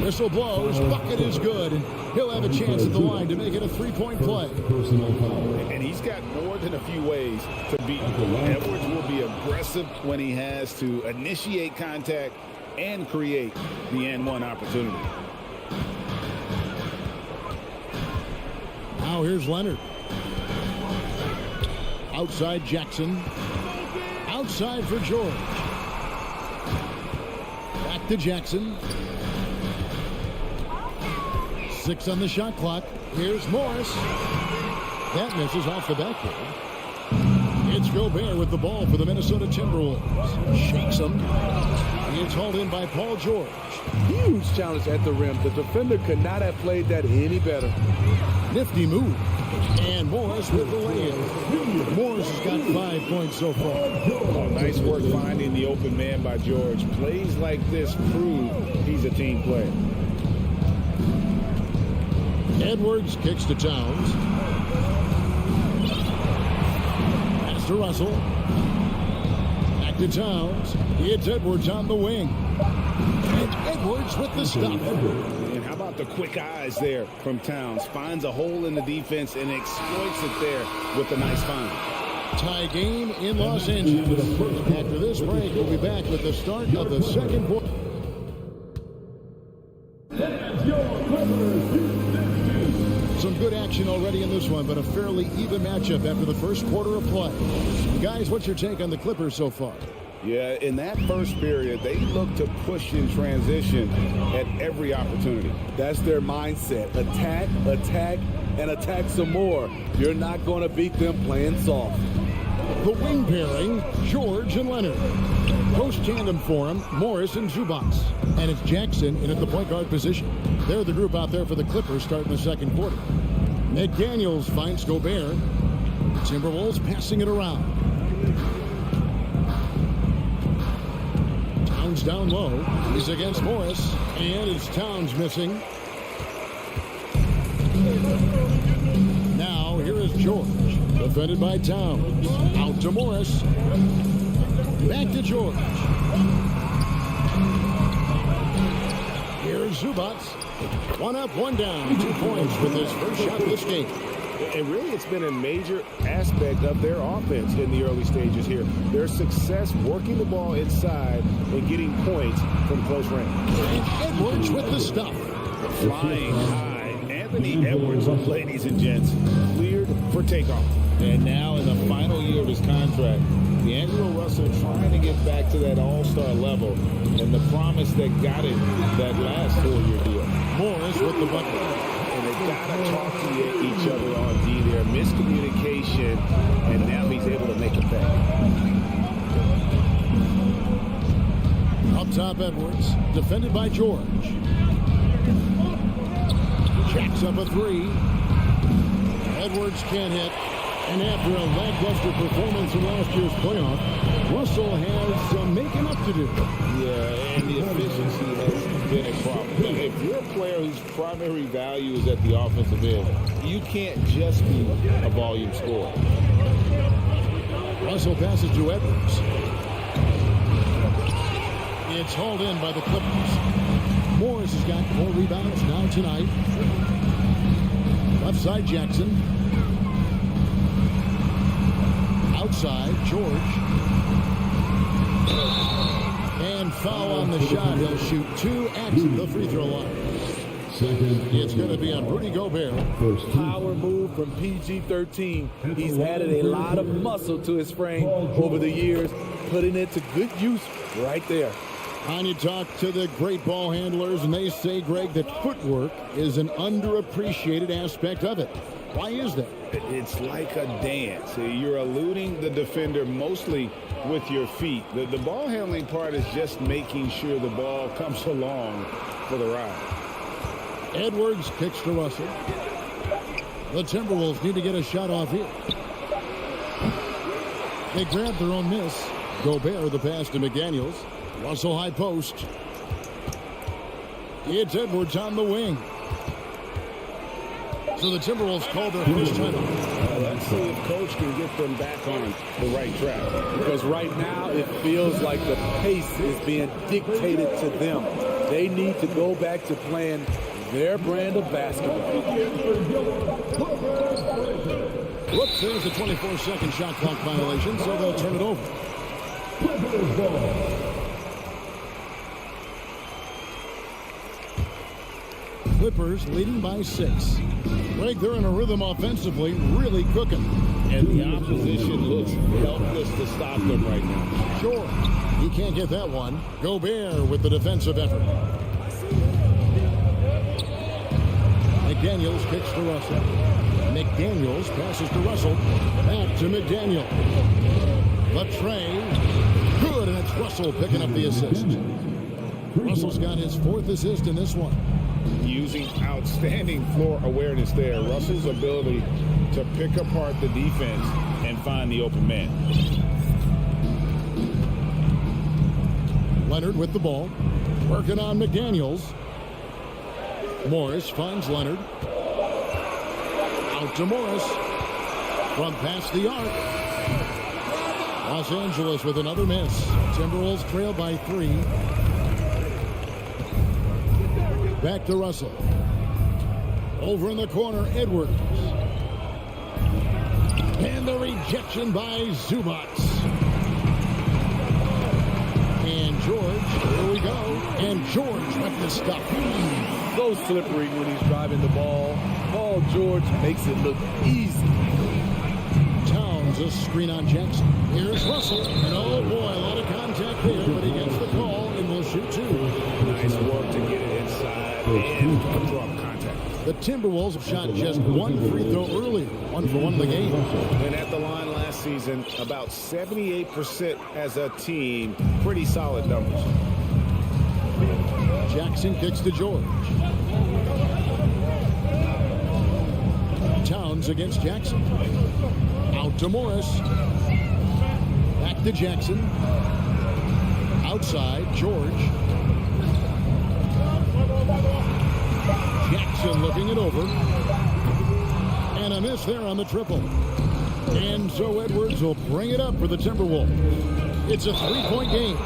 Whistle blows. Bucket is good. He'll have a chance at the line to make it a three-point play. And he's got more than a few ways to beat. Edwards will be aggressive when he has to initiate contact and create the and-one opportunity. Now here's Leonard. Outside Jackson. Outside for George. Back to Jackson. 6 on the shot clock. Here's Morris. That misses off the backboard. It's Gobert with the ball for the Minnesota Timberwolves. Shakes him. It's hauled in by Paul George. Huge challenge at the rim. The defender could not have played that any better. Nifty move. And Morris with the lay-in. Morris has got 5 points so far. Oh, nice work finding the open man by George. Plays like this prove he's a team player. Edwards kicks to Towns. Pass to Russell. Back Back to Towns. It's Edwards on the wing. And Edwards with the stop. And how about the quick eyes there from Towns? Finds a hole in the defense and exploits it there with a nice find. Tie game in Los Angeles. After this break, we'll be back with the start of the second quarter. Some good action already in this one, but a fairly even matchup after the first quarter of play. Guys, what's your take on the Clippers so far? Yeah, in that first period, they looked to push in transition at every opportunity. That's their mindset. Attack, attack, and attack some more. You're not going to beat them playing soft. The wing pairing, George and Leonard. Post tandem for him, Morris and Zubac. And it's Jackson in at the point guard position. They're the group out there for the Clippers starting the second quarter. McDaniels finds Gobert. Timberwolves passing it around. Towns down low. He's against Morris. And it's Towns missing. Now here is George. Defended by Towns. Out to Morris. Back to George. Here's Zubac. One up, one down. 2 points with his first shot of this game. And really, it's been a major aspect of their offense in the early stages here. Their success working the ball inside and getting points from close range. And Edwards with the stuff. Flying high. Anthony Edwards, ladies and gents, cleared for takeoff. And now in the final year of his contract, D'Angelo Russell trying to get back to that all-star level and the promise that got him that last 4-year deal. Morris with the bucket. And they got to talk to each other on D there. Miscommunication, and now he's able to make it back. Up top, Edwards. Defended by George. Jacks up a three. Edwards can't hit. And after a lackluster performance in last year's playoff, Russell has some making up to do. Yeah, and the efficiency has been a problem. If you're a player whose primary value is at the offensive end, you can't just be a volume scorer. Russell passes to Edwards. It's hauled in by the Clippers. Morris has got 4 rebounds now tonight. Left side, Jackson. Outside, George. And foul on the shot. He'll shoot 2 at the free throw line. It's going to be on Rudy Gobert. Power move from PG-13. He's added a lot of muscle to his frame over the years, putting it to good use right there. And you talk to the great ball handlers, and they say, Greg, that footwork is an underappreciated aspect of it. Why is that? It's like a dance. You're eluding the defender mostly with your feet. The ball handling part is just making sure the ball comes along for the ride. Edwards kicks to Russell. The Timberwolves need to get a shot off here. They grab their own miss. Gobert the pass to McDaniels. Russell high post. It's Edwards on the wing. So the Timberwolves call their first timeout. Let's see if Coach can get them back on the right track. Because right now it feels like the pace is being dictated to them. They need to go back to playing their brand of basketball. Whoops, there's a 24-second shot clock violation, so they'll turn it over. Clippers leading by 6. Greg, they're in a rhythm offensively, really cooking. And the opposition looks helpless to stop them right now. Sure, he can't get that one. Gobert with the defensive effort. McDaniels kicks to Russell. McDaniels passes to Russell. Back to McDaniel. Latre. Good, and it's Russell picking up the assist. Russell's got his 4th assist in this one. Using outstanding floor awareness there. Russell's ability to pick apart the defense and find the open man. Leonard with the ball. Working on McDaniels. Morris finds Leonard. Out to Morris. From past the arc. Los Angeles with another miss. Timberwolves trail by 3. Back to Russell. Over in the corner, Edwards. And the rejection by Zubac. And George, here we go. And George with the stuff. So slippery when he's driving the ball. Paul George makes it look easy. Towns a screen on Jackson. Here's Russell. And oh boy, a lot of contact there, but he gets the call and will shoot 2. Nice work to get it inside and draw contact. The Timberwolves have shot just 1 free throw earlier. 1 for 1 in the game. And at the line last season, about 78% as a team. Pretty solid numbers. Jackson kicks to George. Towns against Jackson. Out to Morris. Back to Jackson. Outside, George. Jackson looking it over. And a miss there on the triple. And so Edwards will bring it up for the Timberwolves. It's a 3-point game.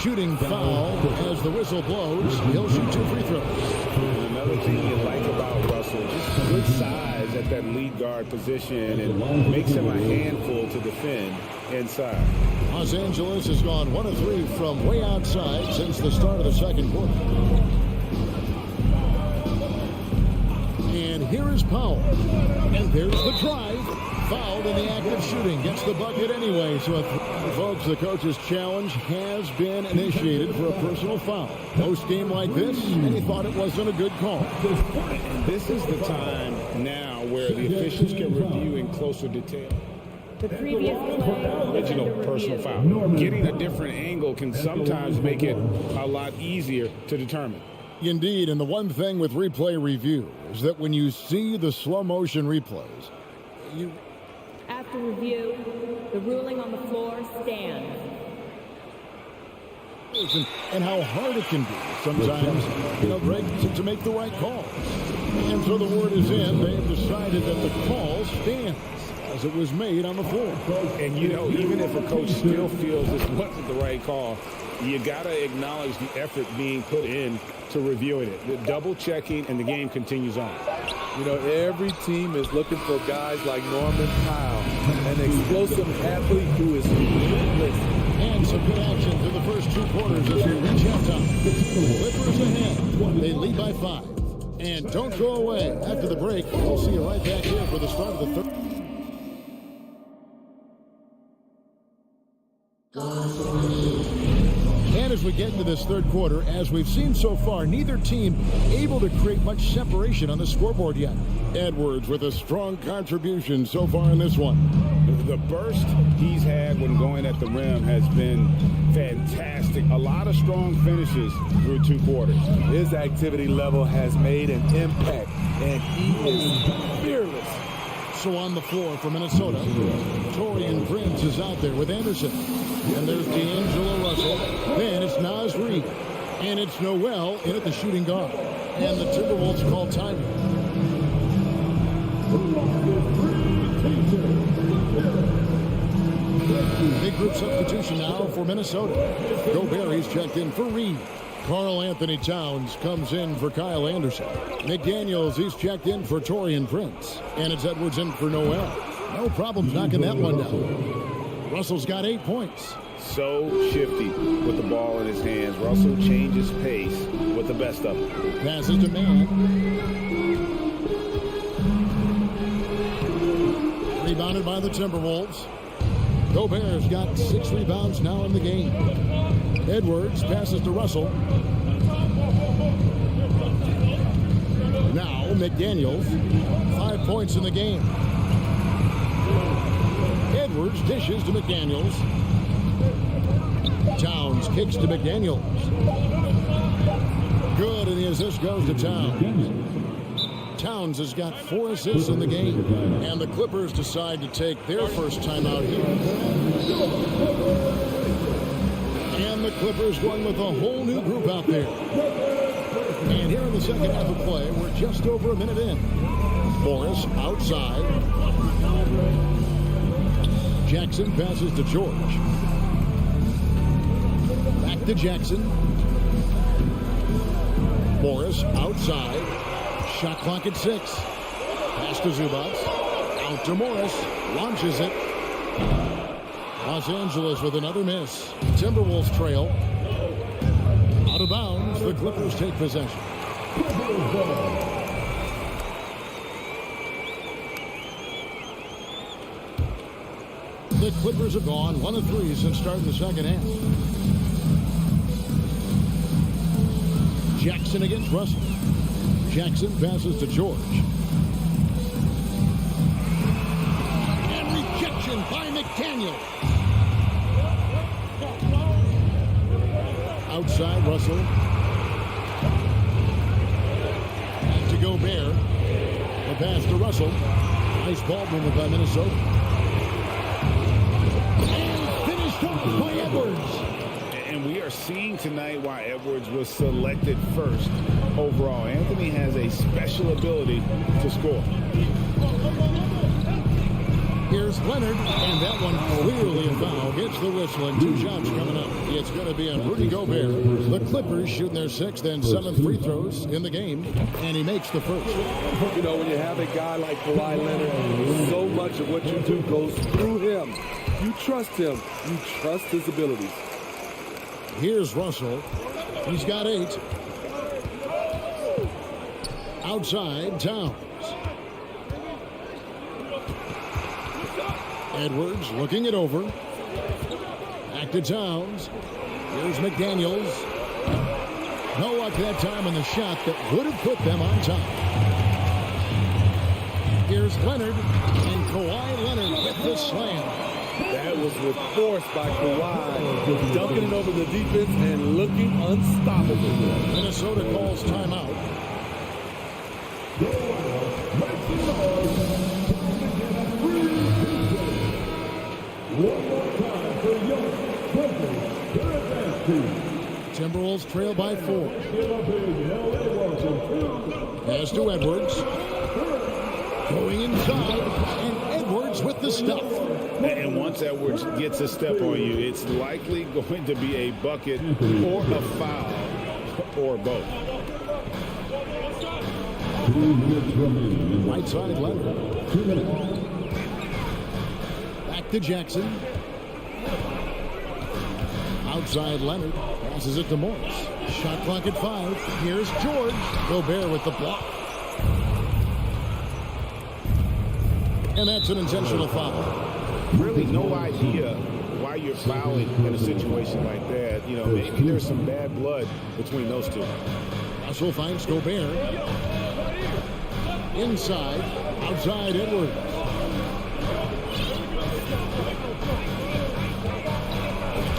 Shooting foul as the whistle blows. He'll shoot 2 free throws. And another thing you like about Russell, just good size at that lead guard position and makes him a handful to defend inside. Los Angeles has gone 1 of 3 from way outside since the start of the second quarter. And here is Powell. And there's the drive. Fouled in the act of shooting. Gets the bucket anyway. So, folks, the coach's challenge has been initiated for a personal foul. Post-game like this, and he thought it wasn't a good call. And this is the time now where the officials can review in closer detail. The previous play, Original personal foul. Getting a different angle can sometimes make it a lot easier to determine. Indeed, and the one thing with replay review is that when you see the slow motion replays, After review, the ruling on the floor stands. and how hard it can be sometimes, Greg, to make the right call. And so the word is in. They have decided that the call stands as it was made on the floor. And, even if a coach still feels this wasn't the right call, you got to acknowledge the effort being put in to reviewing it. The double checking, and the game continues on. Every team is looking for guys like Norman Powell, an explosive athlete who is relentless. And some good action through the first 2 quarters as we reach halftime. Clippers ahead. They lead by 5. And don't go away. After the break, we'll see you right back here for the start of the third. And as we get into this third quarter, as we've seen so far, neither team able to create much separation on the scoreboard yet. Edwards with a strong contribution so far in this one. The burst he's had when going at the rim has been fantastic. A lot of strong finishes through 2 quarters. His activity level has made an impact, and he is fearless. So on the floor for Minnesota, Torian Prince is out there with Anderson. And there's D'Angelo Russell. Then it's Naz Reid. And it's Noel in at the shooting guard. And the Timberwolves call time. Big group substitution now for Minnesota. Gobert, he's checked in for Reid. Karl Anthony Towns comes in for Kyle Anderson. McDaniels, he's checked in for Torian Prince. And it's Edwards in for Noel. No problems knocking that one down. Russell's got 8 points. So shifty with the ball in his hands. Russell changes pace with the best of it. Passes to Mann. Rebounded by the Timberwolves. Gobert's got 6 rebounds now in the game. Edwards passes to Russell. Now McDaniels. 5 points in the game. Edwards dishes to McDaniels. Towns kicks to McDaniels. Good, and the assist goes to Towns. Towns has got 4 assists in the game. And the Clippers decide to take their first time out here. And the Clippers going with a whole new group out there. And here in the second half of play, we're just over a minute in. Morris outside. Jackson passes to George. Back to Jackson. Morris outside. Shot clock at 6. Pass to Zubats. Out to Morris. Launches it. Los Angeles with another miss. Timberwolves trail. Out of bounds. The Clippers take possession. The Clippers have gone 1 of 3 since starting the second half. Jackson against Russell. Jackson passes to George. And rejection by McDaniel. Outside Russell. Back to Gobert. The pass to Russell. Nice ball movement by Minnesota. By Edwards. And we are seeing tonight why Edwards was selected first overall. Anthony has a special ability to score. Here's Leonard, and that one clearly a foul. Gets the whistle, and 2 shots coming up. It's going to be on Rudy Gobert. The Clippers shooting their 6th and 7th free throws in the game, and he makes the first. You know, when you have a guy like Kawhi Leonard, so much of what you do goes through him. You trust him. You trust his abilities. Here's Russell. He's got 8. Outside, Towns. Edwards looking it over. Back to Towns. Here's McDaniels. No luck that time on the shot that would have put them on top. Here's Leonard, and Kawhi Leonard with the slam. That was with force by Kawhi, dunking it over the defense and looking unstoppable. Minnesota calls timeout. Timberwolves trail by 4. Pass to Edwards. Going inside, and Edwards with the stuff. And once Edwards gets a step on you, it's likely going to be a bucket or a foul or both. Right side Leonard. 2 minutes. Back to Jackson. Outside Leonard. Passes it to Morris. Shot clock at 5. Here's George. Gobert with the block. And that's an intentional foul. Really no idea why you're fouling in a situation like that. You know, maybe there's some bad blood between those two. Russell finds Gobert. Inside. Outside Edwards.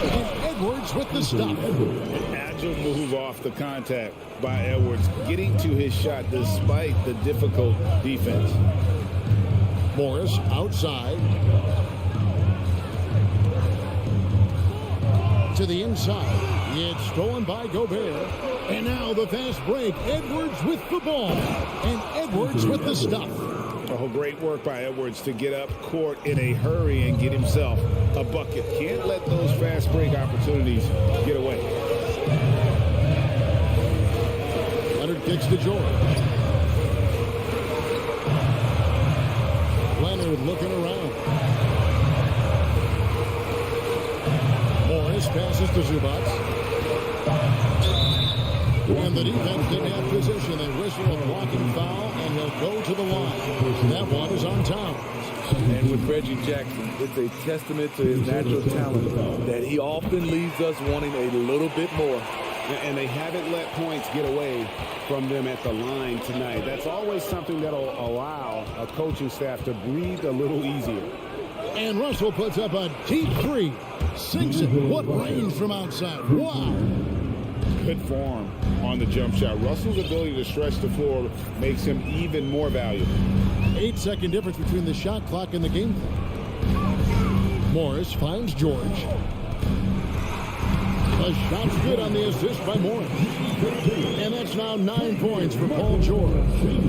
And Edwards with the stop. An agile move off the contact by Edwards, getting to his shot despite the difficult defense. Morris outside. To the inside. It's stolen by Gobert. And now the fast break. Edwards with the ball. And Edwards with the stuff. Oh, great work by Edwards to get up court in a hurry and get himself a bucket. Can't let those fast break opportunities get away. Leonard kicks to George. Leonard looking around. Morris passes to Zubats. And the defense didn't have position. They whistle a blocking foul, and he'll go to the line. That one is on Towns. And with Reggie Jackson, it's a testament to his natural talent that he often leaves us wanting a little bit more. And they haven't let points get away from them at the line tonight. That's always something that'll allow a coaching staff to breathe a little easier. And Russell puts up a deep 3. Sinks it. What range from outside. Wow. Good form on the jump shot. Russell's ability to stretch the floor makes him even more valuable. 8-second difference between the shot clock and the game clock. Morris finds George. The shot's good on the assist by Morris. And that's It's now 9 points for Paul George.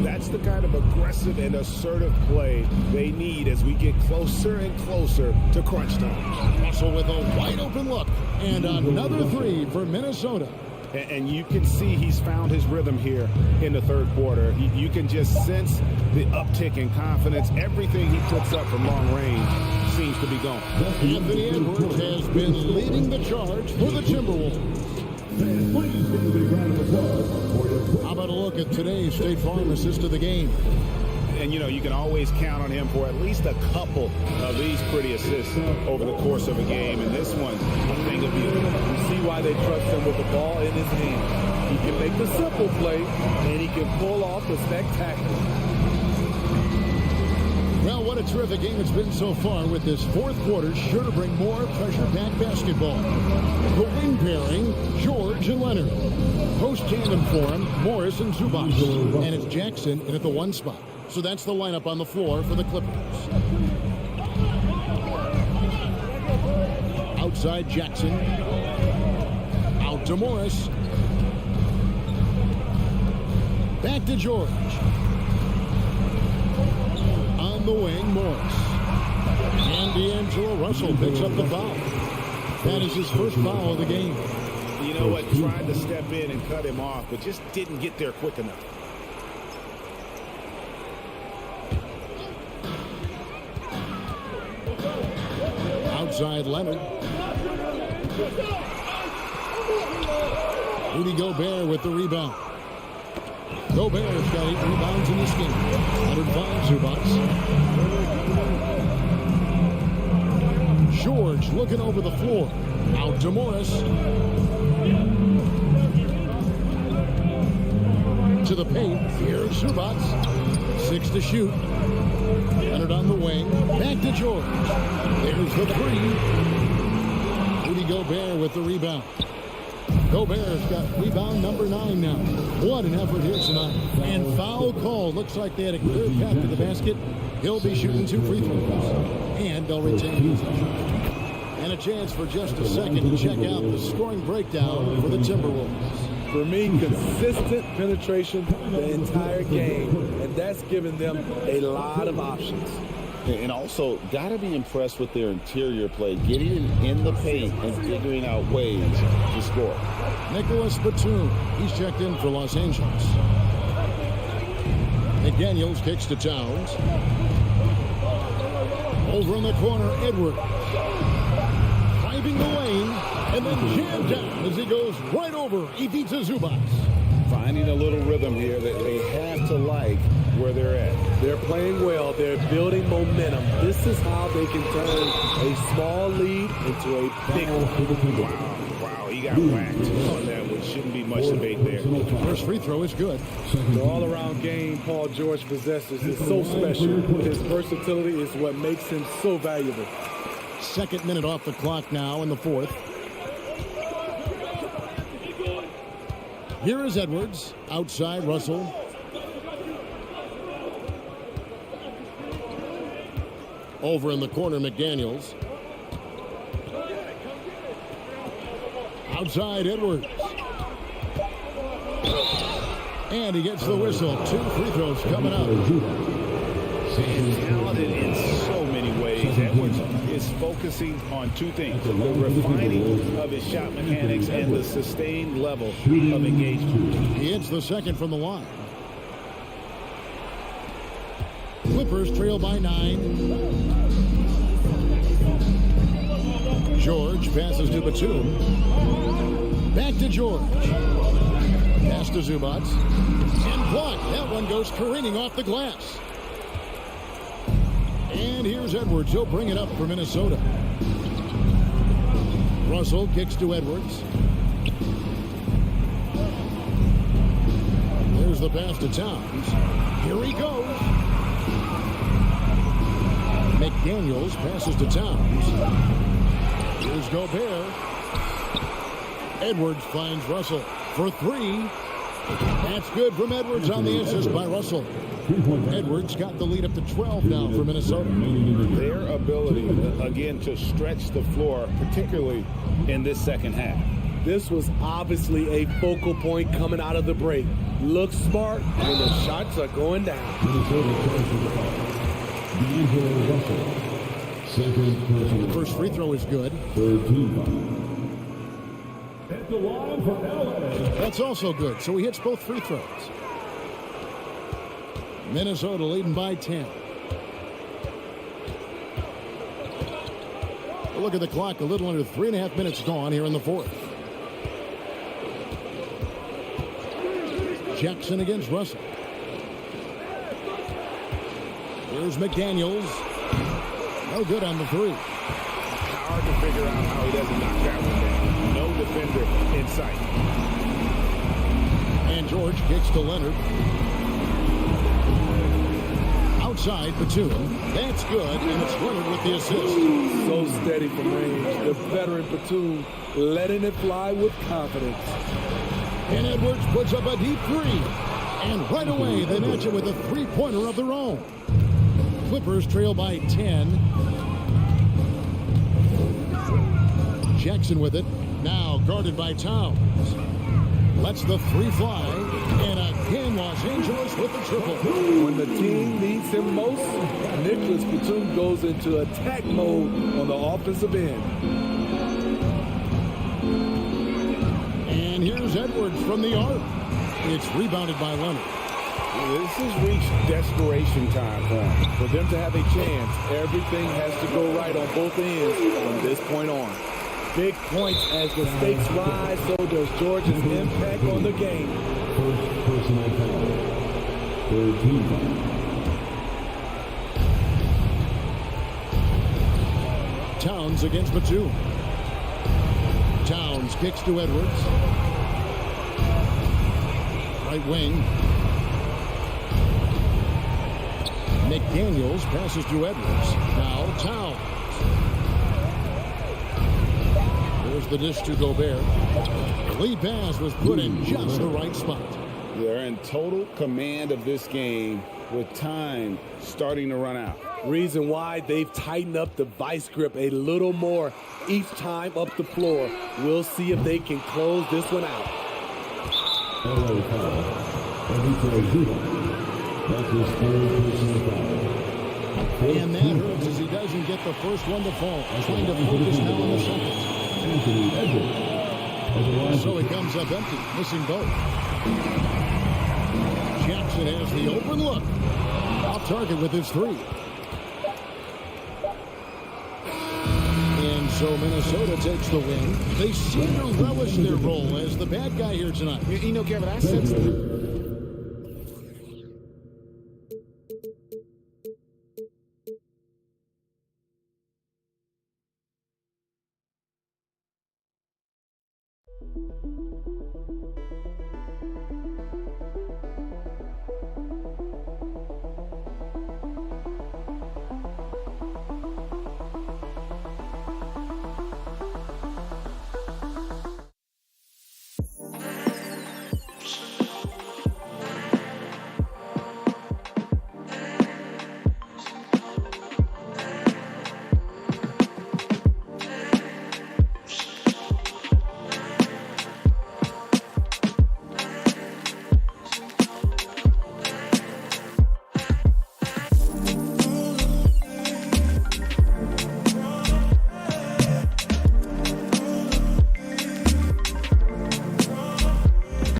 That's the kind of aggressive and assertive play they need as we get closer and closer to crunch time. Russell with a wide open look. And another three for Minnesota. And you can see he's found his rhythm here in the third quarter. You can just sense the uptick in confidence. Everything he puts up from long range seems to be gone. Anthony Edwards has been leading the charge for the Timberwolves. How about a look at today's State Farm assist of the game? And, you can always count on him for at least a couple of these pretty assists over the course of a game. And this one, a thing of beauty. You see why they trust him with the ball in his hand. He can make the simple play, and he can pull off the spectacular. Well, what a terrific game it's been so far, with this fourth quarter sure to bring more pressure-packed basketball. The wing pairing, George and Leonard. Post tandem for him, Morris and Zubac. And it's Jackson in at the one spot. So that's the lineup on the floor for the Clippers. Outside Jackson. Out to Morris. Back to George. On the wing, Morris. And D'Angelo Russell picks up the foul. That is his first foul of the game. You know what? Tried to step in and cut him off, but just didn't get there quick enough. Outside Leonard. Rudy Gobert with the rebound. Gobert's got 8 rebounds in this game. 105 Zubac. George looking over the floor. Out to Morris. To the paint. Here's Zubac. 6 to shoot. Leonard on the wing. Back to George. There's the three. Rudy Gobert with the rebound. Gobert's got rebound number 9 now. What an effort here tonight. And foul call. Looks like they had a clear path to the basket. He'll be shooting 2 free throws. And they'll retain possession. And a chance for just a second to check out the scoring breakdown for the Timberwolves. For me, consistent penetration the entire game, and that's given them a lot of options. And also, got to be impressed with their interior play, getting in the paint and figuring out ways to score. Nicholas Batum, he's checked in for Los Angeles. McDaniels kicks to Towns. Over in the corner, Edwards. Driving the lane, and then jammed down as he goes right over Ivica Zubac. Finding a little rhythm here that they have to like where they're at. They're playing well. They're building momentum. This is how they can turn a small lead into a big one. Wow, he got whacked on that one. Shouldn't be much debate there. First free throw is good. The all-around game Paul George possesses is so special. His versatility is what makes him so valuable. Second minute off the clock now in the fourth. Here is Edwards. Outside Russell. Over in the corner, McDaniels. Outside Edwards. And he gets the whistle. 2 free throws coming up. He's talented in so many ways. Edwards is focusing on 2 things: the refining of his shot mechanics and the sustained level of engagement. He hits the second from the line. Clippers trail by 9. George passes to Batum. Back to George. Pass to Zubac. And blocked. That one goes careening off the glass. And here's Edwards. He'll bring it up for Minnesota. Russell kicks to Edwards. There's the pass to Towns. Here he goes. McDaniels passes to Towns. Here's Gobert. Edwards finds Russell for 3. That's good from Edwards on the assist by Russell. Edwards got the lead up to 12 now for Minnesota. Their ability, again, to stretch the floor, particularly in this second half. This was obviously a focal point coming out of the break. Look smart when the shots are going down. First free throw is good. That's also good, so he hits both free throws. Minnesota leading by 10. Look at the clock, a little under 3.5 minutes gone here in the fourth. Jackson against Russell. Here's McDaniels. No good on the three. Hard to figure out how he doesn't knock that one down. No defender in sight. And George kicks to Leonard. Outside Batum. That's good, and it's Leonard with the assist. So steady from range. The veteran Batum letting it fly with confidence. And Edwards puts up a deep three. And right away, they match it with a three-pointer of their own. Clippers trail by 10. Jackson with it. Now guarded by Towns. Lets the three fly. And again, Los Angeles with the triple. When the team needs him most, Nicholas Batum goes into attack mode on the offensive end. And here's Edwards from the arc. It's rebounded by Leonard. This has reached desperation time for them. For them to have a chance, everything has to go right on both ends from this point on. Big points as the stakes rise, so does Georgia's impact on the game. First personal foul. Third team foul. Towns against Batum. Towns kicks to Edwards. Right wing. McDaniels passes to Edwards. Now Towns. There's the dish to Gobert. The lead pass was put in just the right spot. They're in total command of this game with time starting to run out. Reason why they've tightened up the vice grip a little more each time up the floor. We'll see if they can close this one out. LA foul. That's his third personal foul. And that hurts as he doesn't get the first one to fall. Trying to focus now on the second. So he comes up empty, missing both. Jackson has the open look. Off target with his three. And so Minnesota takes the win. They seem to relish their role as the bad guy here tonight. You know, Kevin, I sense